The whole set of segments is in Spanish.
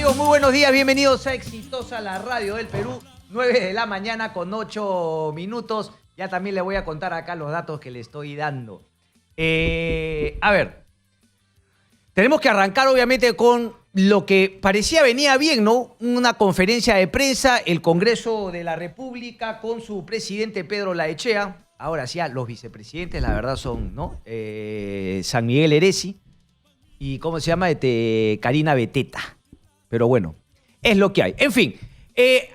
amigos? Muy buenos días, bienvenidos a Exitosa, la radio del Perú. 9 de la mañana con 8 minutos. Ya también les voy a contar acá los datos que le estoy dando. A ver, tenemos que arrancar obviamente con lo que parecía venía bien, ¿no? Una conferencia de prensa, el Congreso de la República con su presidente Pedro Laechea. Ahora sí, los vicepresidentes, la verdad, son, ¿no? San Miguel Eresi y, ¿cómo se llama? Karina Beteta. Pero bueno, es lo que hay. En fin,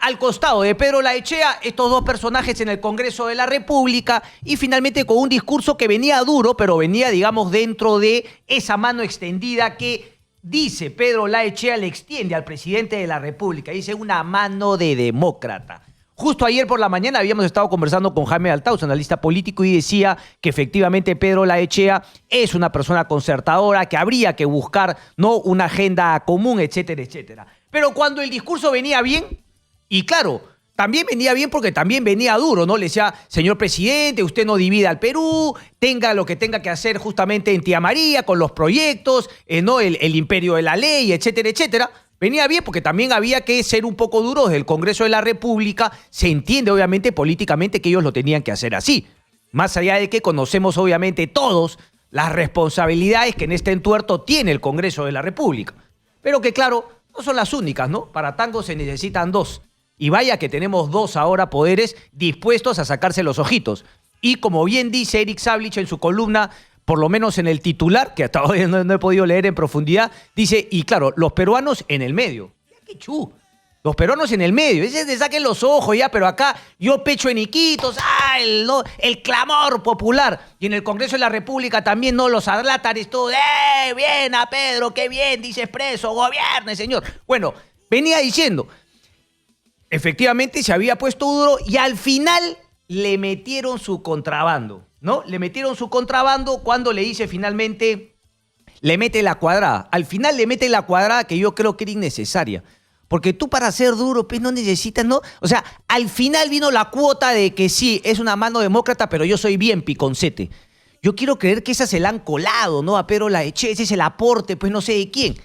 al costado de Pedro Laechea, estos dos personajes en el Congreso de la República y finalmente con un discurso que venía duro, pero venía, digamos, dentro de esa mano extendida que dice Pedro Laechea le extiende al presidente de la República. Dice una mano de demócrata. Justo ayer por la mañana habíamos estado conversando con Jaime Althaus, analista político, y decía que efectivamente Pedro Laechea es una persona concertadora, que habría que buscar, ¿no?, una agenda común, etcétera, etcétera. Pero cuando el discurso venía bien, y claro, también venía bien porque también venía duro, ¿no? Le decía, señor presidente, usted no divida al Perú, tenga lo que tenga que hacer justamente en Tía María con los proyectos, ¿no? El imperio de la ley, etcétera, etcétera. Venía bien porque también había que ser un poco duros del Congreso de la República. Se entiende obviamente políticamente que ellos lo tenían que hacer así. Más allá de que conocemos obviamente todos las responsabilidades que en este entuerto tiene el Congreso de la República. Pero que claro, no son las únicas, ¿no? Para tango se necesitan dos. Y vaya que tenemos dos ahora poderes dispuestos a sacarse los ojitos. Y como bien dice Eric Sablich en su columna, por lo menos en el titular, que hasta hoy no he podido leer en profundidad, dice, y claro, los peruanos en el medio. ¡Qué chu! Los peruanos en el medio. Ese te saquen los ojos ya, pero acá yo pecho en Iquitos, el clamor popular. Y en el Congreso de la República también, ¿no? Los adlátares, todo, bien a Pedro, qué bien, dice Expreso, gobierne, señor. Bueno, venía diciendo, efectivamente se había puesto duro y al final le metieron su contrabando, ¿no? Le metieron su contrabando cuando le dice finalmente, le mete la cuadrada. Al final le mete la cuadrada que yo creo que era innecesaria. Porque tú para ser duro, pues no necesitas, ¿no? O sea, al final vino la cuota de que sí, es una mano demócrata, pero yo soy bien piconcete. Yo quiero creer que esa se la han colado, ¿no? A Pedro Laechea, ese es el aporte, pues no sé de quién.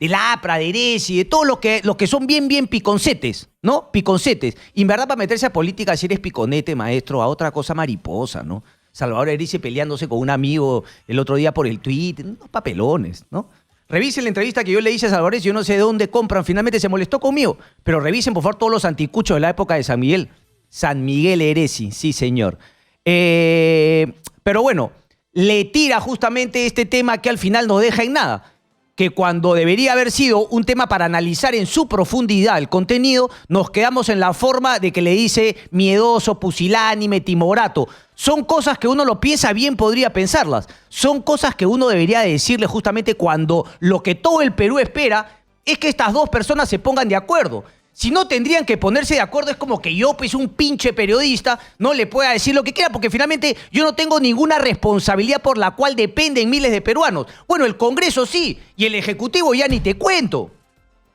De la APRA, de Eresi, de todos los que son bien piconcetes, ¿no? Piconcetes. Y en verdad para meterse a política, si eres piconete, maestro, a otra cosa mariposa, ¿no? Salvador Erisi peleándose con un amigo el otro día por el Twitter, unos papelones, ¿no? Revisen la entrevista que yo le hice a Salvador Erisi, yo no sé de dónde compran, finalmente se molestó conmigo, pero revisen por favor todos los anticuchos de la época de San Miguel. San Miguel Eresi, sí señor. Pero bueno, le tira justamente este tema que al final nos deja en nada. Que cuando debería haber sido un tema para analizar en su profundidad el contenido, nos quedamos en la forma de que le dice miedoso, pusilánime, timorato. Son cosas que uno lo piensa bien, podría pensarlas. Son cosas que uno debería decirle justamente cuando lo que todo el Perú espera es que estas dos personas se pongan de acuerdo. Si no tendrían que ponerse de acuerdo, es como que yo, pues un pinche periodista, no le pueda decir lo que quiera, porque finalmente yo no tengo ninguna responsabilidad por la cual dependen miles de peruanos. Bueno, el Congreso sí, y el Ejecutivo ya ni te cuento.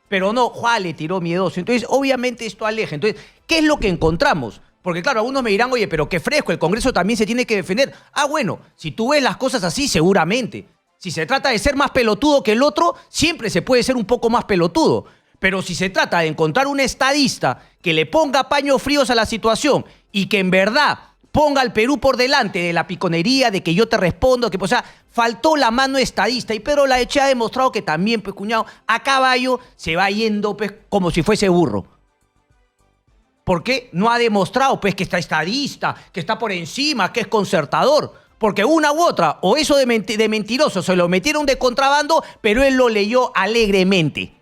Pero no, Juan le tiró miedoso. Entonces, obviamente esto aleja. Entonces, ¿qué es lo que encontramos? Porque claro, algunos me dirán, oye, pero qué fresco, el Congreso también se tiene que defender. Ah, bueno, si tú ves las cosas así, seguramente. Si se trata de ser más pelotudo que el otro, siempre se puede ser un poco más pelotudo. Pero si se trata de encontrar un estadista que le ponga paños fríos a la situación y que en verdad ponga al Perú por delante de la piconería, de que yo te respondo, que, o sea, faltó la mano estadista. Y Pedro Laechea ha demostrado que también, pues, cuñado, a caballo se va yendo, pues, como si fuese burro. ¿Por qué? No ha demostrado, pues, que está estadista, que está por encima, que es concertador. Porque una u otra, o eso de mentiroso, se lo metieron de contrabando, pero él lo leyó alegremente.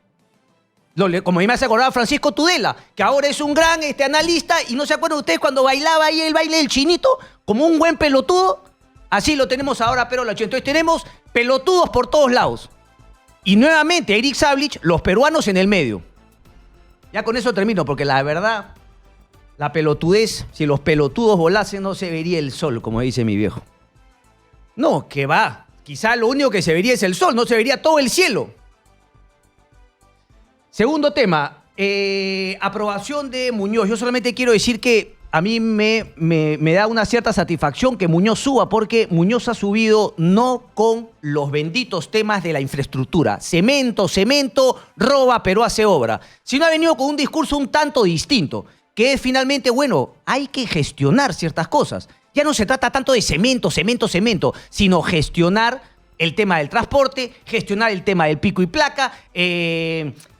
Como a mí me hace acordar a Francisco Tudela, que ahora es un gran analista, y no se acuerdan ustedes cuando bailaba ahí el baile del chinito, como un buen pelotudo. Así lo tenemos ahora, pero entonces tenemos pelotudos por todos lados. Y nuevamente, Eric Sablich, los peruanos en el medio. Ya con eso termino, porque la verdad, la pelotudez, si los pelotudos volasen, no se vería el sol, como dice mi viejo. No, que va. Quizá lo único que se vería es el sol, no se vería todo el cielo. Segundo tema, aprobación de Muñoz. Yo solamente quiero decir que a mí me da una cierta satisfacción que Muñoz suba, porque Muñoz ha subido no con los benditos temas de la infraestructura. Cemento, roba pero hace obra. Sino ha venido con un discurso un tanto distinto, que es finalmente, bueno, hay que gestionar ciertas cosas. Ya no se trata tanto de cemento, sino gestionar el tema del transporte, gestionar el tema del pico y placa,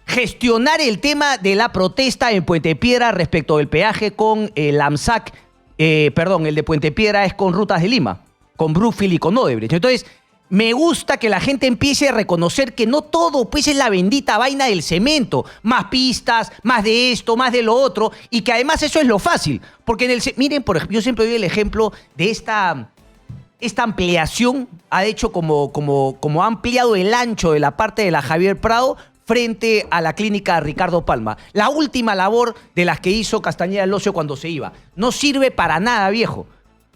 gestionar el tema de la protesta en Puente Piedra respecto del peaje con el AMSAC, el de Puente Piedra es con Rutas de Lima, con Brookfield y con Odebrecht. Entonces, me gusta que la gente empiece a reconocer que no todo pues es la bendita vaina del cemento, más pistas, más de esto, más de lo otro, y que además eso es lo fácil, porque miren, por ejemplo, yo siempre doy el ejemplo de esta ampliación, ha hecho como ha ampliado el ancho de la parte de la Javier Prado frente a la clínica Ricardo Palma. La última labor de las que hizo Castañeda del Ocio cuando se iba. No sirve para nada, viejo.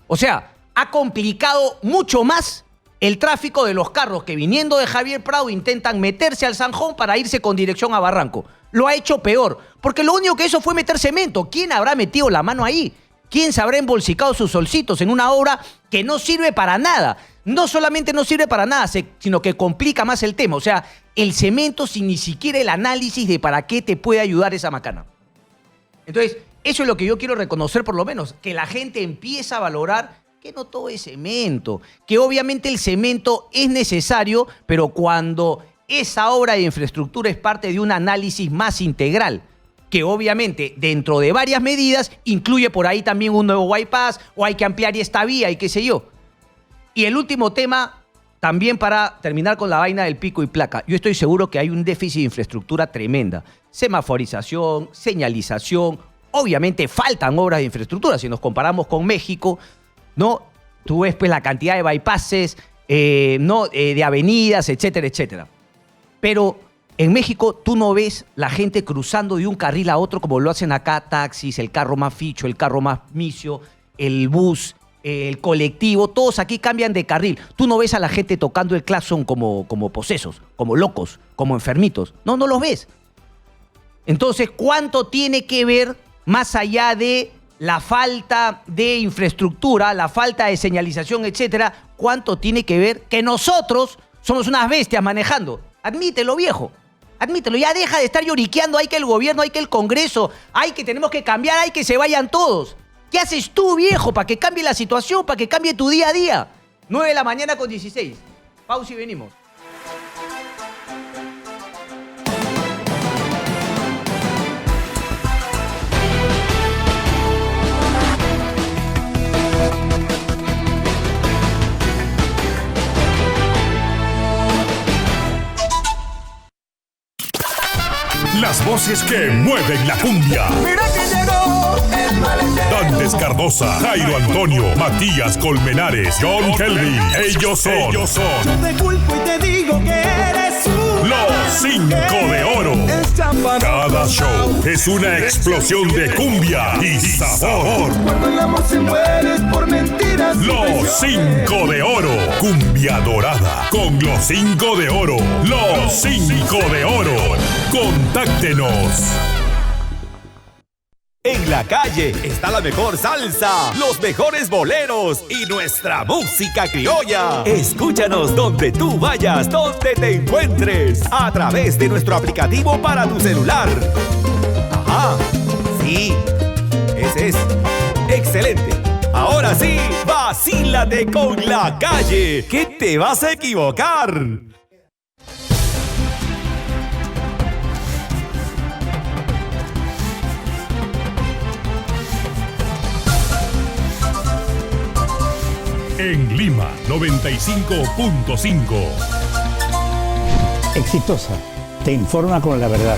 O sea, ha complicado mucho más el tráfico de los carros que viniendo de Javier Prado intentan meterse al Sanjón para irse con dirección a Barranco. Lo ha hecho peor, porque lo único que hizo fue meter cemento. ¿Quién habrá metido la mano ahí? ¿Quién se habrá embolsicado sus solcitos en una obra que no sirve para nada? No solamente no sirve para nada, sino que complica más el tema. O sea, el cemento sin ni siquiera el análisis de para qué te puede ayudar esa macana. Entonces, eso es lo que yo quiero reconocer por lo menos, que la gente empieza a valorar que no todo es cemento, que obviamente el cemento es necesario, pero cuando esa obra de infraestructura es parte de un análisis más integral, que obviamente dentro de varias medidas incluye por ahí también un nuevo bypass, o hay que ampliar esta vía y qué sé yo. Y el último tema, también para terminar con la vaina del pico y placa, yo estoy seguro que hay un déficit de infraestructura tremenda. Semaforización, señalización, obviamente faltan obras de infraestructura. Si nos comparamos con México, ¿no? Tú ves pues la cantidad de bypasses, de avenidas, etcétera, etcétera. Pero en México tú no ves la gente cruzando de un carril a otro como lo hacen acá taxis, el carro más ficho, el carro más misio, el bus, el colectivo, todos aquí cambian de carril. Tú no ves a la gente tocando el claxon como posesos, como locos, como enfermitos. No los ves. Entonces, ¿cuánto tiene que ver más allá de la falta de infraestructura, la falta de señalización, etcétera? ¿Cuánto tiene que ver que nosotros somos unas bestias manejando? Admítelo, viejo. Admítelo. Ya deja de estar lloriqueando. Hay que el gobierno, hay que el Congreso, hay que tenemos que cambiar, hay que se vayan todos. ¿Qué haces tú, viejo, para que cambie la situación, para que cambie tu día a día? 9:16 a.m. Pausa y venimos. Las voces que mueven la cumbia. Mira que llegó el maletero. Dantes Cardosa, Jairo Antonio, Matías Colmenares, John Kelvin. Ellos son Yo te culpo y te digo que eres un los 5 de oro. Cada show es una explosión de cumbia y sabor. Cuando el amor se muere es por mentiras. Los 5 de oro. Cumbia dorada con los 5 de oro. Los 5 de oro. Contáctenos. En la calle está la mejor salsa, los mejores boleros y nuestra música criolla. Escúchanos donde tú vayas, donde te encuentres, a través de nuestro aplicativo para tu celular. Ajá, sí, ese es. Excelente. Ahora sí, vacílate con la calle, que te vas a equivocar. En Lima, 95.5. Exitosa, te informa con la verdad.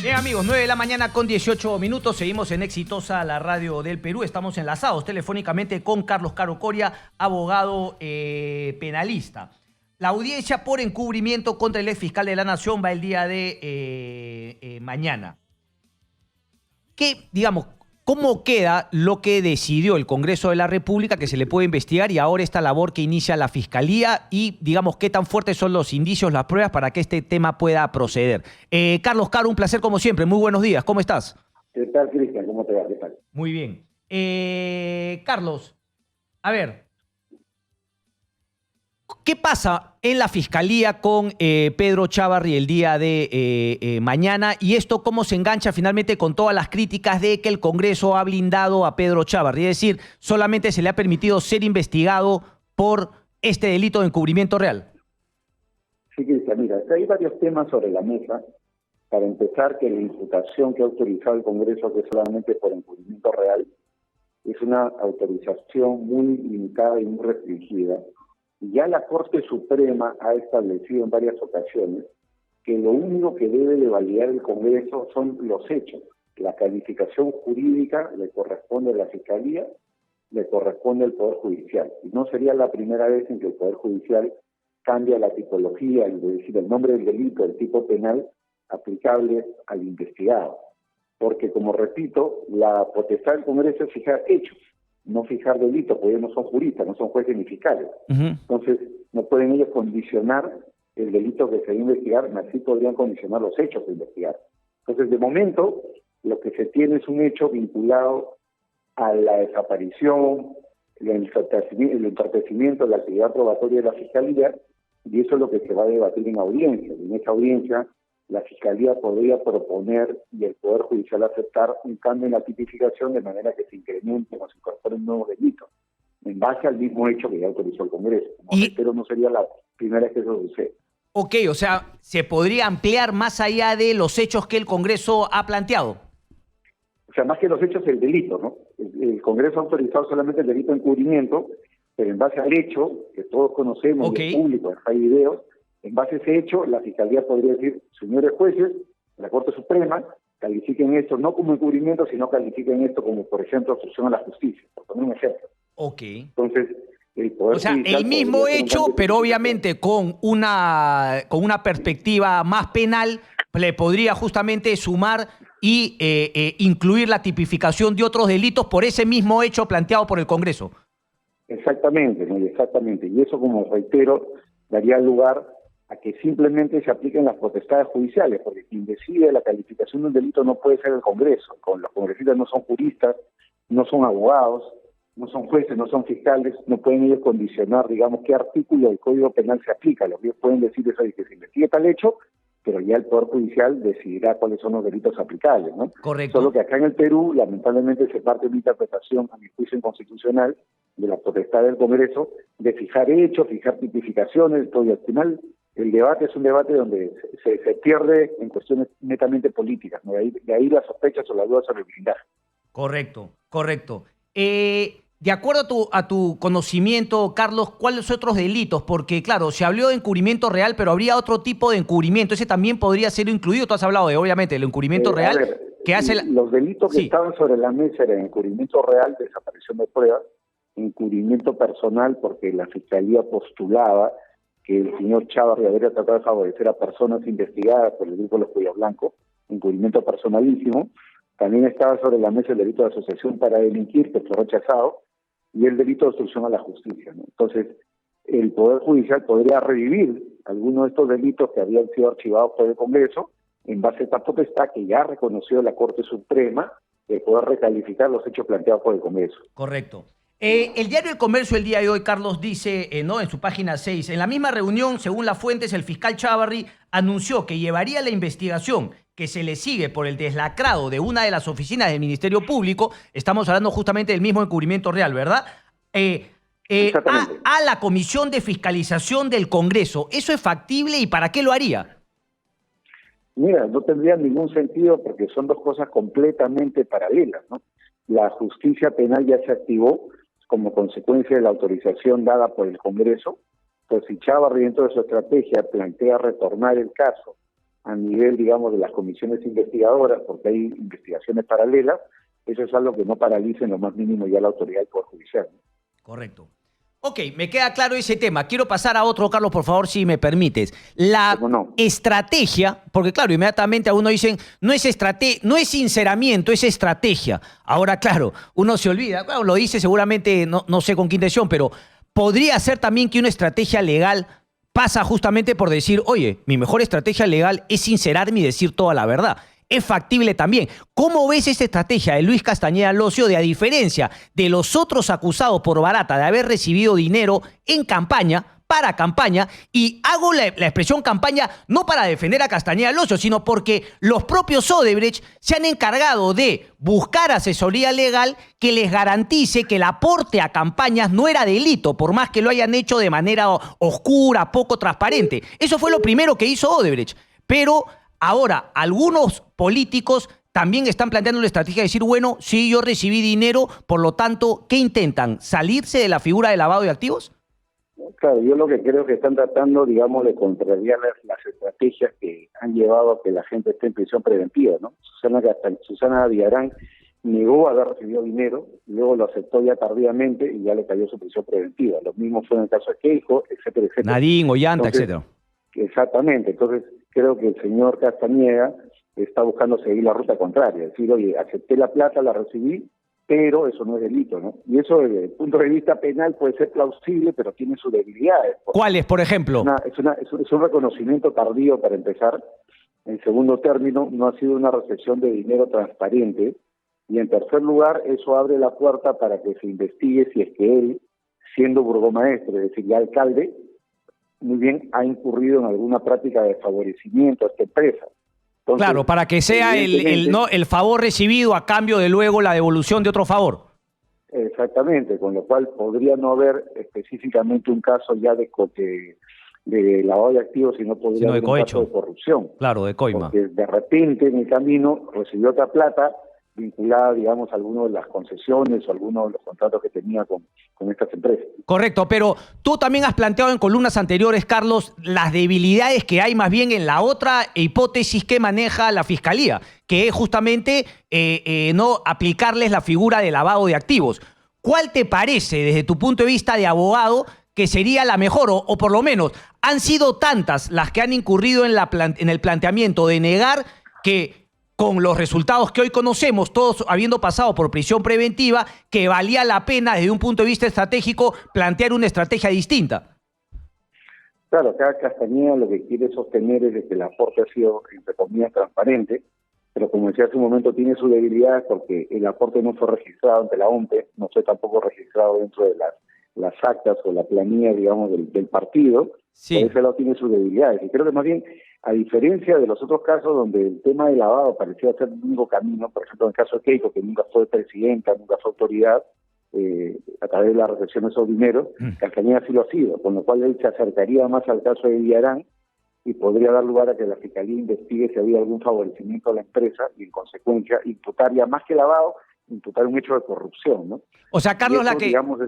Bien, amigos, 9:18 a.m. Seguimos en Exitosa, la radio del Perú. Estamos enlazados telefónicamente con Carlos Caro Coria, abogado penalista. La audiencia por encubrimiento contra el exfiscal de la Nación va el día de mañana. digamos, ¿cómo queda lo que decidió el Congreso de la República que se le puede investigar y ahora esta labor que inicia la Fiscalía y, digamos, qué tan fuertes son los indicios, las pruebas para que este tema pueda proceder? Carlos Caro, un placer como siempre. Muy buenos días. ¿Cómo estás? ¿Qué tal, Cristian? ¿Cómo te va? ¿Qué tal? Muy bien. Carlos, a ver, ¿qué pasa en la Fiscalía con Pedro Chávarri el día de mañana? Y esto, ¿cómo se engancha finalmente con todas las críticas de que el Congreso ha blindado a Pedro Chávarri? Es decir, solamente se le ha permitido ser investigado por este delito de encubrimiento real. Sí, Cristian, mira, acá hay varios temas sobre la mesa. Para empezar, que la imputación que ha autorizado el Congreso, que es solamente por encubrimiento real, es una autorización muy limitada y muy restringida. Y ya la Corte Suprema ha establecido en varias ocasiones que lo único que debe de validar el Congreso son los hechos. La calificación jurídica le corresponde a la Fiscalía, le corresponde al Poder Judicial. Y no sería la primera vez en que el Poder Judicial cambia la tipología, es decir, el nombre del delito, el tipo penal, aplicable al investigado. Porque, como repito, la potestad del Congreso es fijar hechos, no fijar delitos, porque ellos no son juristas, no son jueces ni fiscales. Entonces, no pueden ellos condicionar el delito que se debe investigar, más sí podrían condicionar los hechos de investigar. Entonces, de momento, lo que se tiene es un hecho vinculado a la desaparición, el entorpecimiento de la actividad probatoria de la Fiscalía, y eso es lo que se va a debatir en audiencia. En esa audiencia, la Fiscalía podría proponer y el Poder Judicial aceptar un cambio en la tipificación de manera que se incremente o se incorporen nuevos delitos, en base al mismo hecho que ya autorizó el Congreso. Pero no sería la primera vez que eso sucede. Ok, o sea, ¿se podría ampliar más allá de los hechos que el Congreso ha planteado? O sea, más que los hechos, el delito, ¿no? El Congreso ha autorizado solamente el delito de encubrimiento, pero en base al hecho, que todos conocemos, y es público, hay videos, en base a ese hecho, la Fiscalía podría decir, señores jueces, la Corte Suprema, califiquen esto no como encubrimiento, sino califiquen esto como, por ejemplo, obstrucción a la justicia, por poner un ejemplo. Ok. Entonces, el Poder Judicial, el mismo hecho, pero obviamente con una perspectiva más penal, le podría justamente sumar y incluir la tipificación de otros delitos por ese mismo hecho planteado por el Congreso. Exactamente, ¿no? Exactamente. Y eso, como reitero, daría lugar a que simplemente se apliquen las potestades judiciales, porque quien decide la calificación de un delito no puede ser el Congreso. Los congresistas no son juristas, no son abogados, no son jueces, no son fiscales, no pueden ellos condicionar, digamos, qué artículo del Código Penal se aplica. Los que pueden decir eso de que se investigue tal hecho, pero ya el Poder Judicial decidirá cuáles son los delitos aplicables, ¿no? Correcto. Solo que acá en el Perú, lamentablemente, se parte de una interpretación, a mi juicio inconstitucional, de la potestad del Congreso, de fijar hechos, fijar tipificaciones, todo, y al final el debate es un debate donde se pierde en cuestiones netamente políticas, ¿no? De ahí las sospechas o las dudas sobre el blindaje. Correcto. De acuerdo a tu conocimiento, Carlos, ¿cuáles otros delitos? Porque, claro, se habló de encubrimiento real, pero habría otro tipo de encubrimiento. Ese también podría ser incluido. Tú has hablado de, obviamente, del encubrimiento real. Que hace los delitos que estaban sobre la mesa eran encubrimiento real, desaparición de pruebas, encubrimiento personal, porque la Fiscalía postulaba que el señor Chávarri habría tratado de favorecer a personas investigadas por el grupo de los Cuellos Blancos, encubrimiento personalísimo. También estaba sobre la mesa el delito de asociación para delinquir, que fue rechazado, y el delito de obstrucción a la justicia, ¿no? Entonces, el Poder Judicial podría revivir algunos de estos delitos que habían sido archivados por el Congreso en base a esta potestad que ya reconoció la Corte Suprema de poder recalificar los hechos planteados por el Congreso. Correcto. El diario El Comercio el día de hoy, Carlos, dice, ¿no?, en su página 6, en la misma reunión, según las fuentes, el fiscal Chávarri anunció que llevaría la investigación que se le sigue por el deslacrado de una de las oficinas del Ministerio Público, estamos hablando justamente del mismo encubrimiento real, ¿verdad?, a la Comisión de Fiscalización del Congreso. ¿Eso es factible y para qué lo haría? Mira, no tendría ningún sentido porque son dos cosas completamente paralelas, ¿no? La justicia penal ya se activó como consecuencia de la autorización dada por el Congreso. Pues si Chávarri, dentro de su estrategia, plantea retornar el caso a nivel, digamos, de las comisiones investigadoras, porque hay investigaciones paralelas, eso es algo que no paralice en lo más mínimo ya la autoridad del Poder Judicial, ¿no? Correcto. Ok, me queda claro ese tema. Quiero pasar a otro, Carlos, por favor, si me permites. La ¿Cómo no? estrategia, porque claro, inmediatamente a uno dicen, no es sinceramiento, es estrategia. Ahora, claro, uno se olvida, claro, lo dice seguramente, no sé con qué intención, pero podría ser también que una estrategia legal pasa justamente por decir, oye, mi mejor estrategia legal es sincerarme y decir toda la verdad. Es factible también. ¿Cómo ves esa estrategia de Luis Castañeda Locio de, a diferencia de los otros acusados por barata de haber recibido dinero en campaña, para campaña, y hago la expresión campaña no para defender a Castañeda Locio, sino porque los propios Odebrecht se han encargado de buscar asesoría legal que les garantice que el aporte a campañas no era delito, por más que lo hayan hecho de manera oscura, poco transparente? Eso fue lo primero que hizo Odebrecht. Pero ahora, algunos políticos también están planteando la estrategia de decir, bueno, sí, yo recibí dinero, por lo tanto, ¿qué intentan? ¿Salirse de la figura de lavado de activos? Claro, yo lo que creo que están tratando, digamos, de contrariar las estrategias que han llevado a que la gente esté en prisión preventiva, ¿no? Susana Villarán negó haber recibido dinero, luego lo aceptó ya tardíamente y ya le cayó su prisión preventiva. Lo mismo fue en el caso de Keiko, etcétera, etcétera. Nadine, Ollanta, Entonces, etcétera. Exactamente, entonces creo que el señor Castañeda está buscando seguir la ruta contraria, decir, oye, acepté la plata, la recibí, pero eso no es delito, ¿no? Y eso desde el punto de vista penal puede ser plausible, pero tiene sus debilidades. ¿Cuáles, por ejemplo? Es un reconocimiento tardío para empezar. En segundo término, no ha sido una recepción de dinero transparente. Y en tercer lugar, eso abre la puerta para que se investigue si es que él, siendo burgomaestre, es decir, ya alcalde, muy bien, ha incurrido en alguna práctica de favorecimiento a esta empresa. Entonces, claro, para que sea el favor recibido a cambio de luego la devolución de otro favor. Exactamente, con lo cual podría no haber específicamente un caso ya de lavado de activos, sino podría haber un caso de corrupción. Claro, de coima. Porque de repente en el camino recibió otra plata vinculada, digamos, a alguna de las concesiones o algunos de los contratos que tenía con estas empresas. Correcto, pero tú también has planteado en columnas anteriores, Carlos, las debilidades que hay más bien en la otra hipótesis que maneja la Fiscalía, que es justamente no aplicarles la figura de lavado de activos. ¿Cuál te parece, desde tu punto de vista de abogado, que sería la mejor, o por lo menos han sido tantas las que han incurrido en el planteamiento de negar que con los resultados que hoy conocemos, todos habiendo pasado por prisión preventiva, que valía la pena desde un punto de vista estratégico plantear una estrategia distinta? Claro, acá Castañeda lo que quiere sostener es de que el aporte ha sido, entre comillas, transparente, pero como decía hace un momento, tiene sus debilidades porque el aporte no fue registrado ante la OMPE, no fue tampoco registrado dentro de las actas o la planilla, digamos, del partido. Sí. Por ese lado tiene sus debilidades. Y creo que más bien, a diferencia de los otros casos donde el tema del lavado parecía ser el único camino, por ejemplo, en el caso de Keiko, que nunca fue presidenta, nunca fue autoridad, a través de la recepción de esos dineros, Castañeda sí lo ha sido, con lo cual él se acercaría más al caso de Villarán y podría dar lugar a que la Fiscalía investigue si había algún favorecimiento a la empresa y, en consecuencia, imputar ya más que lavado, imputar un hecho de corrupción, ¿no? O sea, Carlos, eso, digamos,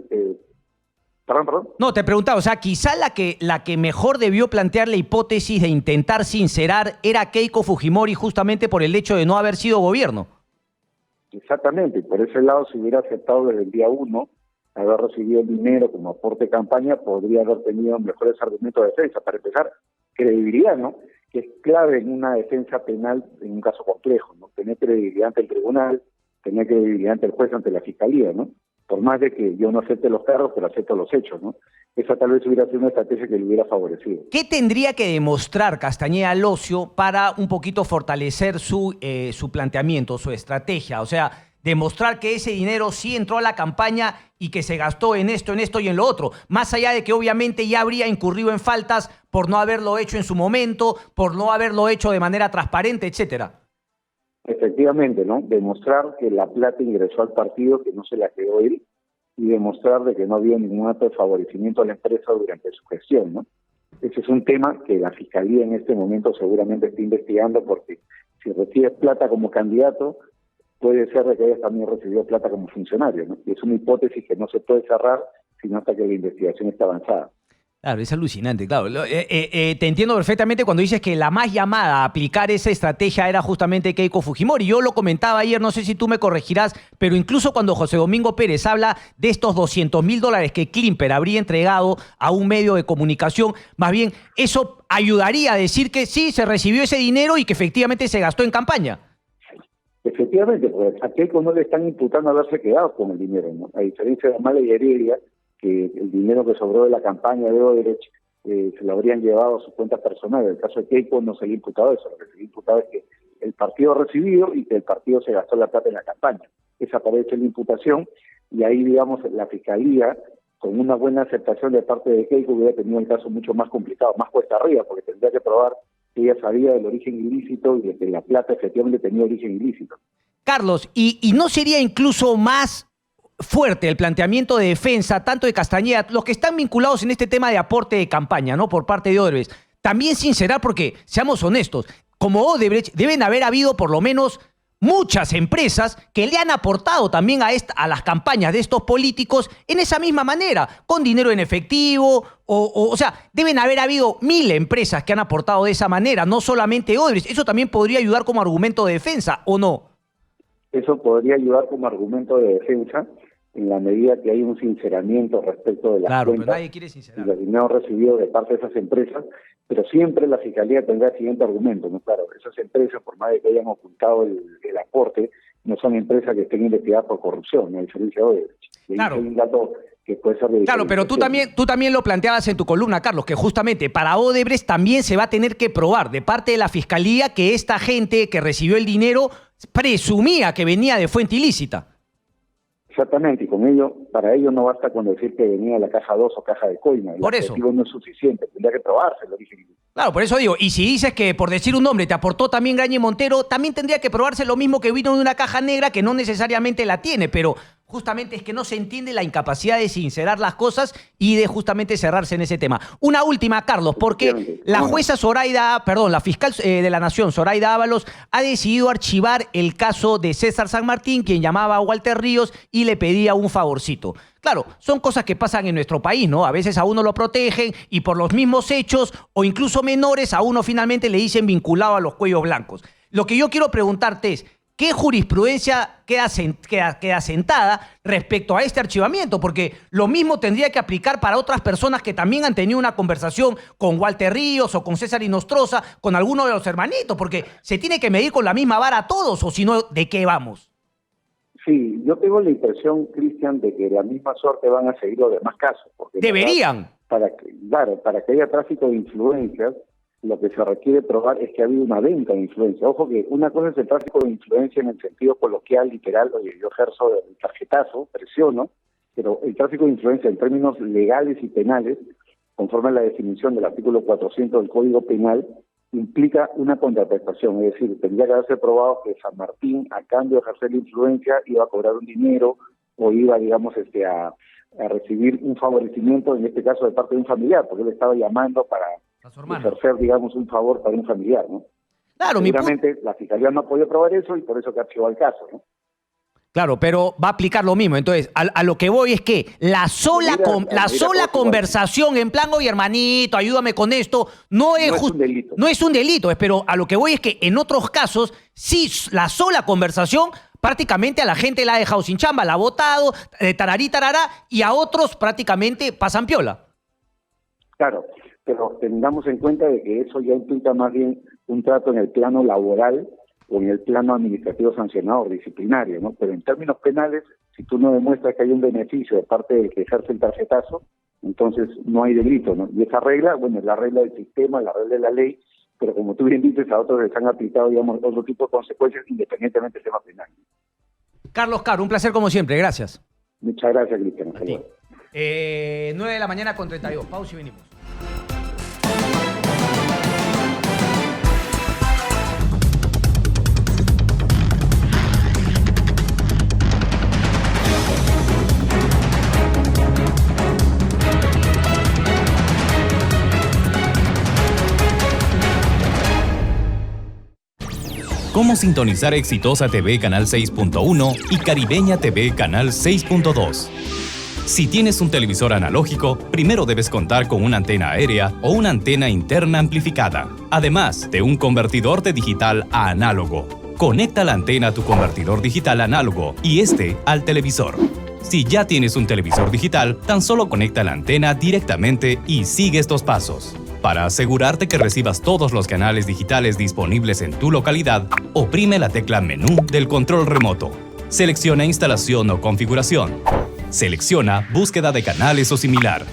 Perdón. No, te preguntaba, o sea, quizá la que mejor debió plantear la hipótesis de intentar sincerar era Keiko Fujimori, justamente por el hecho de no haber sido gobierno. Exactamente, por ese lado, si hubiera aceptado desde el día 1 haber recibido el dinero como aporte de campaña, podría haber tenido mejores argumentos de defensa. Para empezar, credibilidad, ¿no? Que es clave en una defensa penal en un caso complejo, ¿no? Tener credibilidad ante el tribunal, tener credibilidad ante el juez, ante la Fiscalía, ¿no? Por más de que yo no acepte los cargos, pero acepto los hechos, ¿no? Esa tal vez hubiera sido una estrategia que le hubiera favorecido. ¿Qué tendría que demostrar Castañeda Locio para un poquito fortalecer su planteamiento, su estrategia? O sea, demostrar que ese dinero sí entró a la campaña y que se gastó en esto y en lo otro. Más allá de que obviamente ya habría incurrido en faltas por no haberlo hecho en su momento, por no haberlo hecho de manera transparente, etcétera. Efectivamente, ¿no? Demostrar que la plata ingresó al partido, que no se la quedó él, y demostrar de que no había ningún acto de favorecimiento a la empresa durante su gestión, ¿no? Ese es un tema que la Fiscalía en este momento seguramente está investigando, porque si recibes plata como candidato, puede ser de que hayas también recibido plata como funcionario, ¿no? Y es una hipótesis que no se puede cerrar sino hasta que la investigación esté avanzada. Claro, es alucinante, claro. Te entiendo perfectamente cuando dices que la más llamada a aplicar esa estrategia era justamente Keiko Fujimori. Yo lo comentaba ayer, no sé si tú me corregirás, pero incluso cuando José Domingo Pérez habla de estos $200.000 que Klimper habría entregado a un medio de comunicación, más bien eso ayudaría a decir que sí, se recibió ese dinero y que efectivamente se gastó en campaña. Efectivamente, pues a Keiko no le están imputando haberse quedado con el dinero, ¿no? A diferencia de Amalia y Heredia, que el dinero que sobró de la campaña de Odebrecht se lo habrían llevado a su cuenta personal. En el caso de Keiko no se le ha imputado eso, lo que se le ha imputado es que el partido ha recibido y que el partido se gastó la plata en la campaña. Esa parece la imputación y ahí, digamos, la Fiscalía, con una buena aceptación de parte de Keiko, hubiera tenido el caso mucho más complicado, más cuesta arriba, porque tendría que probar que ella sabía del origen ilícito y de que la plata efectivamente tenía origen ilícito. Carlos, ¿y no sería incluso más fuerte el planteamiento de defensa, tanto de Castañeda, los que están vinculados en este tema de aporte de campaña, ¿no? Por parte de Odebrecht, también sincerar, porque, seamos honestos, como Odebrecht deben haber habido por lo menos muchas empresas que le han aportado también a las campañas de estos políticos en esa misma manera, con dinero en efectivo, o sea, deben haber habido 1000 empresas que han aportado de esa manera, no solamente Odebrecht. Eso también podría ayudar como argumento de defensa, ¿o no? Eso podría ayudar como argumento de defensa en la medida que hay un sinceramiento respecto de las cuentas, pero nadie quiere sincerar, y los dineros recibidos de parte de esas empresas, pero siempre la Fiscalía tendrá el siguiente argumento, ¿no? Claro, esas empresas, por más de que hayan ocultado el aporte, no son empresas que estén investigadas por corrupción, ¿no? A diferencia de Odebrecht. Claro. Hay un dato que puede ser de Claro, pero tú también lo planteabas en tu columna, Carlos, que justamente para Odebrecht también se va a tener que probar de parte de la Fiscalía que esta gente que recibió el dinero presumía que venía de fuente ilícita. Exactamente, y con ello, para ello no basta con decir que venía de la caja 2 o caja de coima. Por eso. El objetivo no es suficiente, tendría que probarse el origen ilícito. Claro, por eso digo, y si dices que por decir un nombre te aportó también Grañe Montero, también tendría que probarse lo mismo que vino de una caja negra que no necesariamente la tiene, pero justamente es que no se entiende la incapacidad de sincerar las cosas y de justamente cerrarse en ese tema. Una última, Carlos, porque la jueza la fiscal de la Nación, Zoraida Ábalos, ha decidido archivar el caso de César San Martín, quien llamaba a Walter Ríos y le pedía un favorcito. Claro, son cosas que pasan en nuestro país, ¿no? A veces a uno lo protegen y por los mismos hechos o incluso menores a uno finalmente le dicen vinculado a los cuellos blancos. Lo que yo quiero preguntarte es, ¿qué jurisprudencia queda sentada respecto a este archivamiento? Porque lo mismo tendría que aplicar para otras personas que también han tenido una conversación con Walter Ríos o con César Inostroza, con alguno de los hermanitos, porque se tiene que medir con la misma vara a todos, o si no, ¿de qué vamos? Sí, yo tengo la impresión, Cristian, de que la misma suerte van a seguir los demás casos. Porque ¡deberían! Para que haya tráfico de influencias, lo que se requiere probar es que ha habido una venta de influencia. Ojo que una cosa es el tráfico de influencia en el sentido coloquial, literal, oye, yo ejerzo el tarjetazo, presiono, pero el tráfico de influencia en términos legales y penales, conforme a la definición del artículo 400 del Código Penal, implica una contraprestación, es decir, tendría que haberse probado que San Martín, a cambio de ejercer la influencia, iba a cobrar un dinero o iba, digamos, a recibir un favorecimiento, en este caso de parte de un familiar, porque él estaba llamando para ejercer, digamos, un favor para un familiar, ¿no? Claro, seguramente la Fiscalía no ha podido probar eso y por eso que archivó el caso, ¿no? Claro, pero va a aplicar lo mismo. Entonces, a lo que voy es que la sola conversación en plan, oye, hermanito, ayúdame con esto, no es un delito. No es un delito, pero a lo que voy es que en otros casos, sí, la sola conversación prácticamente a la gente la ha dejado sin chamba, la ha votado, tararí, tarará, y a otros prácticamente pasan piola. Claro, pero tengamos en cuenta de que eso ya implica más bien un trato en el plano laboral o en el plano administrativo sancionador, disciplinario, ¿no? Pero en términos penales, si tú no demuestras que hay un beneficio de parte del que ejerce el tarjetazo, entonces no hay delito, ¿no? Y esa regla, bueno, es la regla del sistema, la regla de la ley, pero como tú bien dices, a otros les han aplicado, digamos, otro tipo de consecuencias independientemente del tema penal. Carlos Caro, un placer como siempre, gracias. Muchas gracias, Cristian. 9:32, pausa y venimos. Cómo sintonizar Exitosa TV Canal 6.1 y Caribeña TV Canal 6.2. Si tienes un televisor analógico, primero debes contar con una antena aérea o una antena interna amplificada, además de un convertidor de digital a análogo. Conecta la antena a tu convertidor digital análogo y este al televisor. Si ya tienes un televisor digital, tan solo conecta la antena directamente y sigue estos pasos. Para asegurarte que recibas todos los canales digitales disponibles en tu localidad, oprime la tecla Menú del control remoto. Selecciona Instalación o Configuración. Selecciona Búsqueda de canales o similar.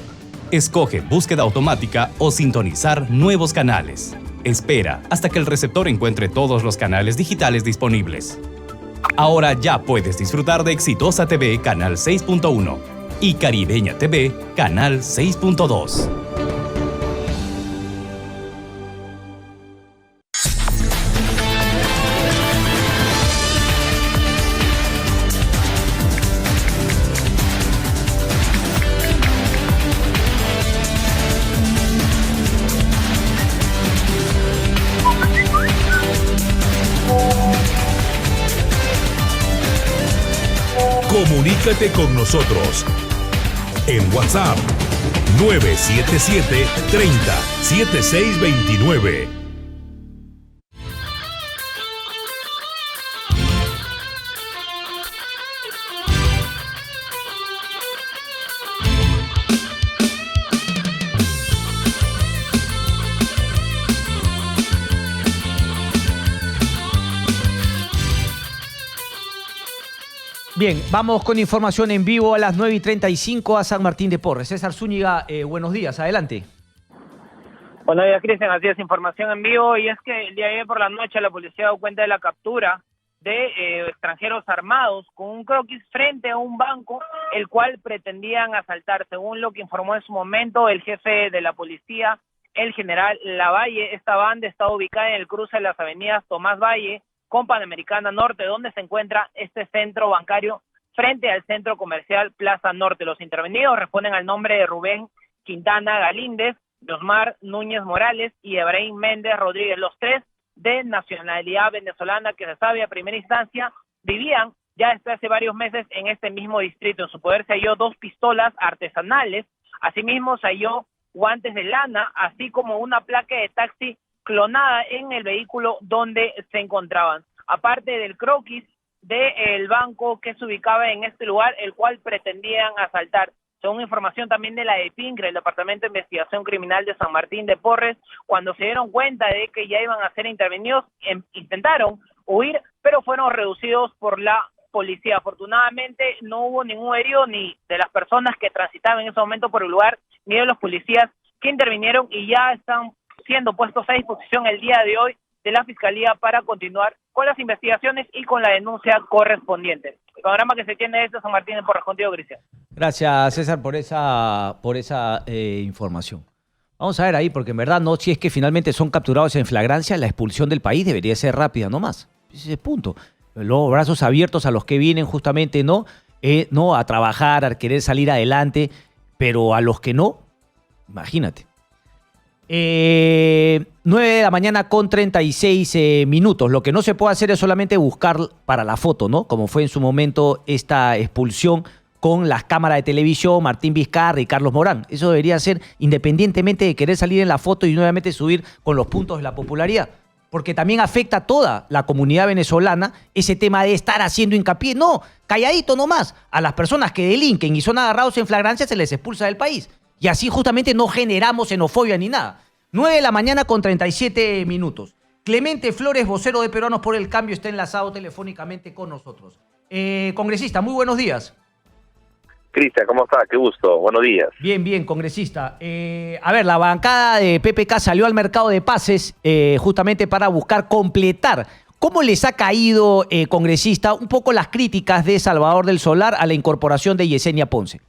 Escoge Búsqueda automática o sintonizar nuevos canales. Espera hasta que el receptor encuentre todos los canales digitales disponibles. Ahora ya puedes disfrutar de Exitosa TV Canal 6.1 y Caribeña TV Canal 6.2. Comunícate con nosotros en WhatsApp 977 30 7629. Bien, vamos con información en vivo a las 9:35 a San Martín de Porres. César Zúñiga, buenos días, adelante. Buenos días, Cristian, así es, información en vivo, y es que el día de ayer por la noche la policía dio cuenta de la captura de extranjeros armados con un croquis frente a un banco, el cual pretendían asaltar. Según lo que informó en su momento el jefe de la policía, el general Lavalle, esta banda está ubicada en el cruce de las avenidas Tomás Valle con Panamericana Norte, donde se encuentra este centro bancario frente al centro comercial Plaza Norte. Los intervenidos responden al nombre de Rubén Quintana Galíndez, Josmar Núñez Morales y Efraín Méndez Rodríguez, los tres de nacionalidad venezolana que se sabe a primera instancia vivían ya desde hace varios meses en este mismo distrito. En su poder se halló 2 pistolas artesanales, asimismo se halló guantes de lana, así como una placa de taxi clonada en el vehículo donde se encontraban, aparte del croquis del banco que se ubicaba en este lugar, el cual pretendían asaltar. Según información también de la DEPINCRE, el Departamento de Investigación Criminal de San Martín de Porres, cuando se dieron cuenta de que ya iban a ser intervenidos, intentaron huir, pero fueron reducidos por la policía. Afortunadamente no hubo ningún herido ni de las personas que transitaban en ese momento por el lugar, ni de los policías que intervinieron, y ya están siendo puestos a disposición el día de hoy de la Fiscalía para continuar con las investigaciones y con la denuncia correspondiente. El panorama que se tiene es de San Martín de Porres. Contigo, Cristian. Gracias, César, por esa información. Vamos a ver ahí, porque en verdad, no, si es que finalmente son capturados en flagrancia, la expulsión del país debería ser rápida nomás. Ese es el punto. Los brazos abiertos a los que vienen justamente, ¿no? A trabajar, a querer salir adelante, pero a los que no, imagínate. 9 de la mañana con 36 minutos. Lo que no se puede hacer es solamente buscar para la foto, ¿no? Como fue en su momento esta expulsión con las cámaras de televisión, Martín Vizcarra y Carlos Morán. Eso debería ser independientemente de querer salir en la foto y nuevamente subir con los puntos de la popularidad. Porque también afecta a toda la comunidad venezolana ese tema de estar haciendo hincapié. No, calladito nomás. A las personas que delinquen y son agarrados en flagrancia se les expulsa del país. Y así justamente no generamos xenofobia ni nada. 9 de la mañana con 37 minutos. Clemente Flores, vocero de Peruanos por el Cambio, está enlazado telefónicamente con nosotros. Congresista, muy buenos días. Cristian, ¿cómo está? Qué gusto, buenos días. Bien, bien, congresista. A ver, la bancada de PPK salió al mercado de pases justamente para buscar completar. ¿Cómo les ha caído, congresista, un poco las críticas de Salvador del Solar a la incorporación de Yesenia Ponce?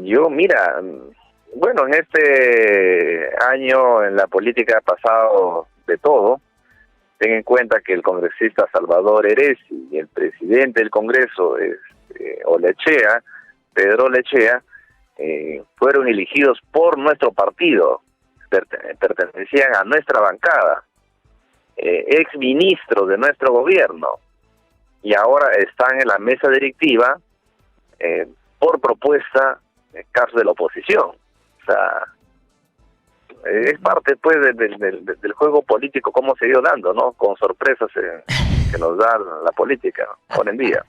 Yo, mira, bueno, en este año en la política ha pasado de todo. Ten en cuenta que el congresista Salvador Heresi y el presidente del Congreso, Pedro Lechea, fueron elegidos por nuestro partido, pertenecían a nuestra bancada, ex ministros de nuestro gobierno, y ahora están en la mesa directiva por propuesta, en caso de la oposición. O sea, es parte pues del juego político, como se ha ido dando, ¿no? Con sorpresas que nos da la política hoy en día.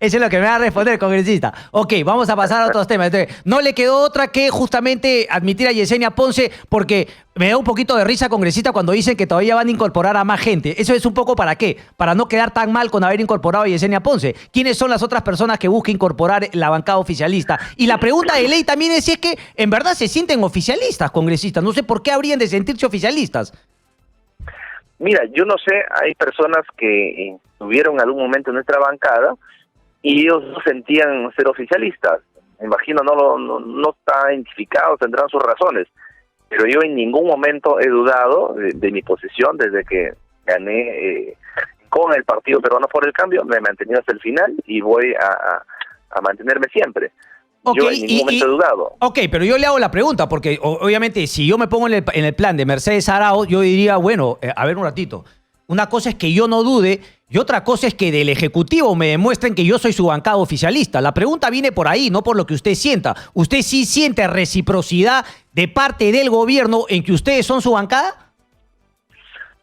Eso es lo que me va a responder, congresista. Ok, vamos a pasar a otros temas. Entonces, no le quedó otra que justamente admitir a Yesenia Ponce, porque me da un poquito de risa, congresista, cuando dicen que todavía van a incorporar a más gente. ¿Eso es un poco para qué? Para no quedar tan mal con haber incorporado a Yesenia Ponce. ¿Quiénes son las otras personas que busca incorporar la bancada oficialista? Y la pregunta de ley también es si es que en verdad se sienten oficialistas, congresistas. No sé por qué habrían de sentirse oficialistas. Mira, yo no sé, hay personas que estuvieron en algún momento en nuestra bancada y ellos no sentían ser oficialistas. Me imagino no está identificado, tendrán sus razones. Pero yo en ningún momento he dudado de mi posición desde que gané con el Partido Peruano por el Cambio. Me he mantenido hasta el final y voy a mantenerme siempre. Okay, yo en ningún momento he dudado. Ok, pero yo le hago la pregunta, porque obviamente si yo me pongo en el plan de Mercedes Arauz, yo diría, bueno, a ver un ratito, una cosa es que yo no dude y otra cosa es que del Ejecutivo me demuestren que yo soy su bancada oficialista. La pregunta viene por ahí, no por lo que usted sienta. ¿Usted sí siente reciprocidad de parte del gobierno en que ustedes son su bancada?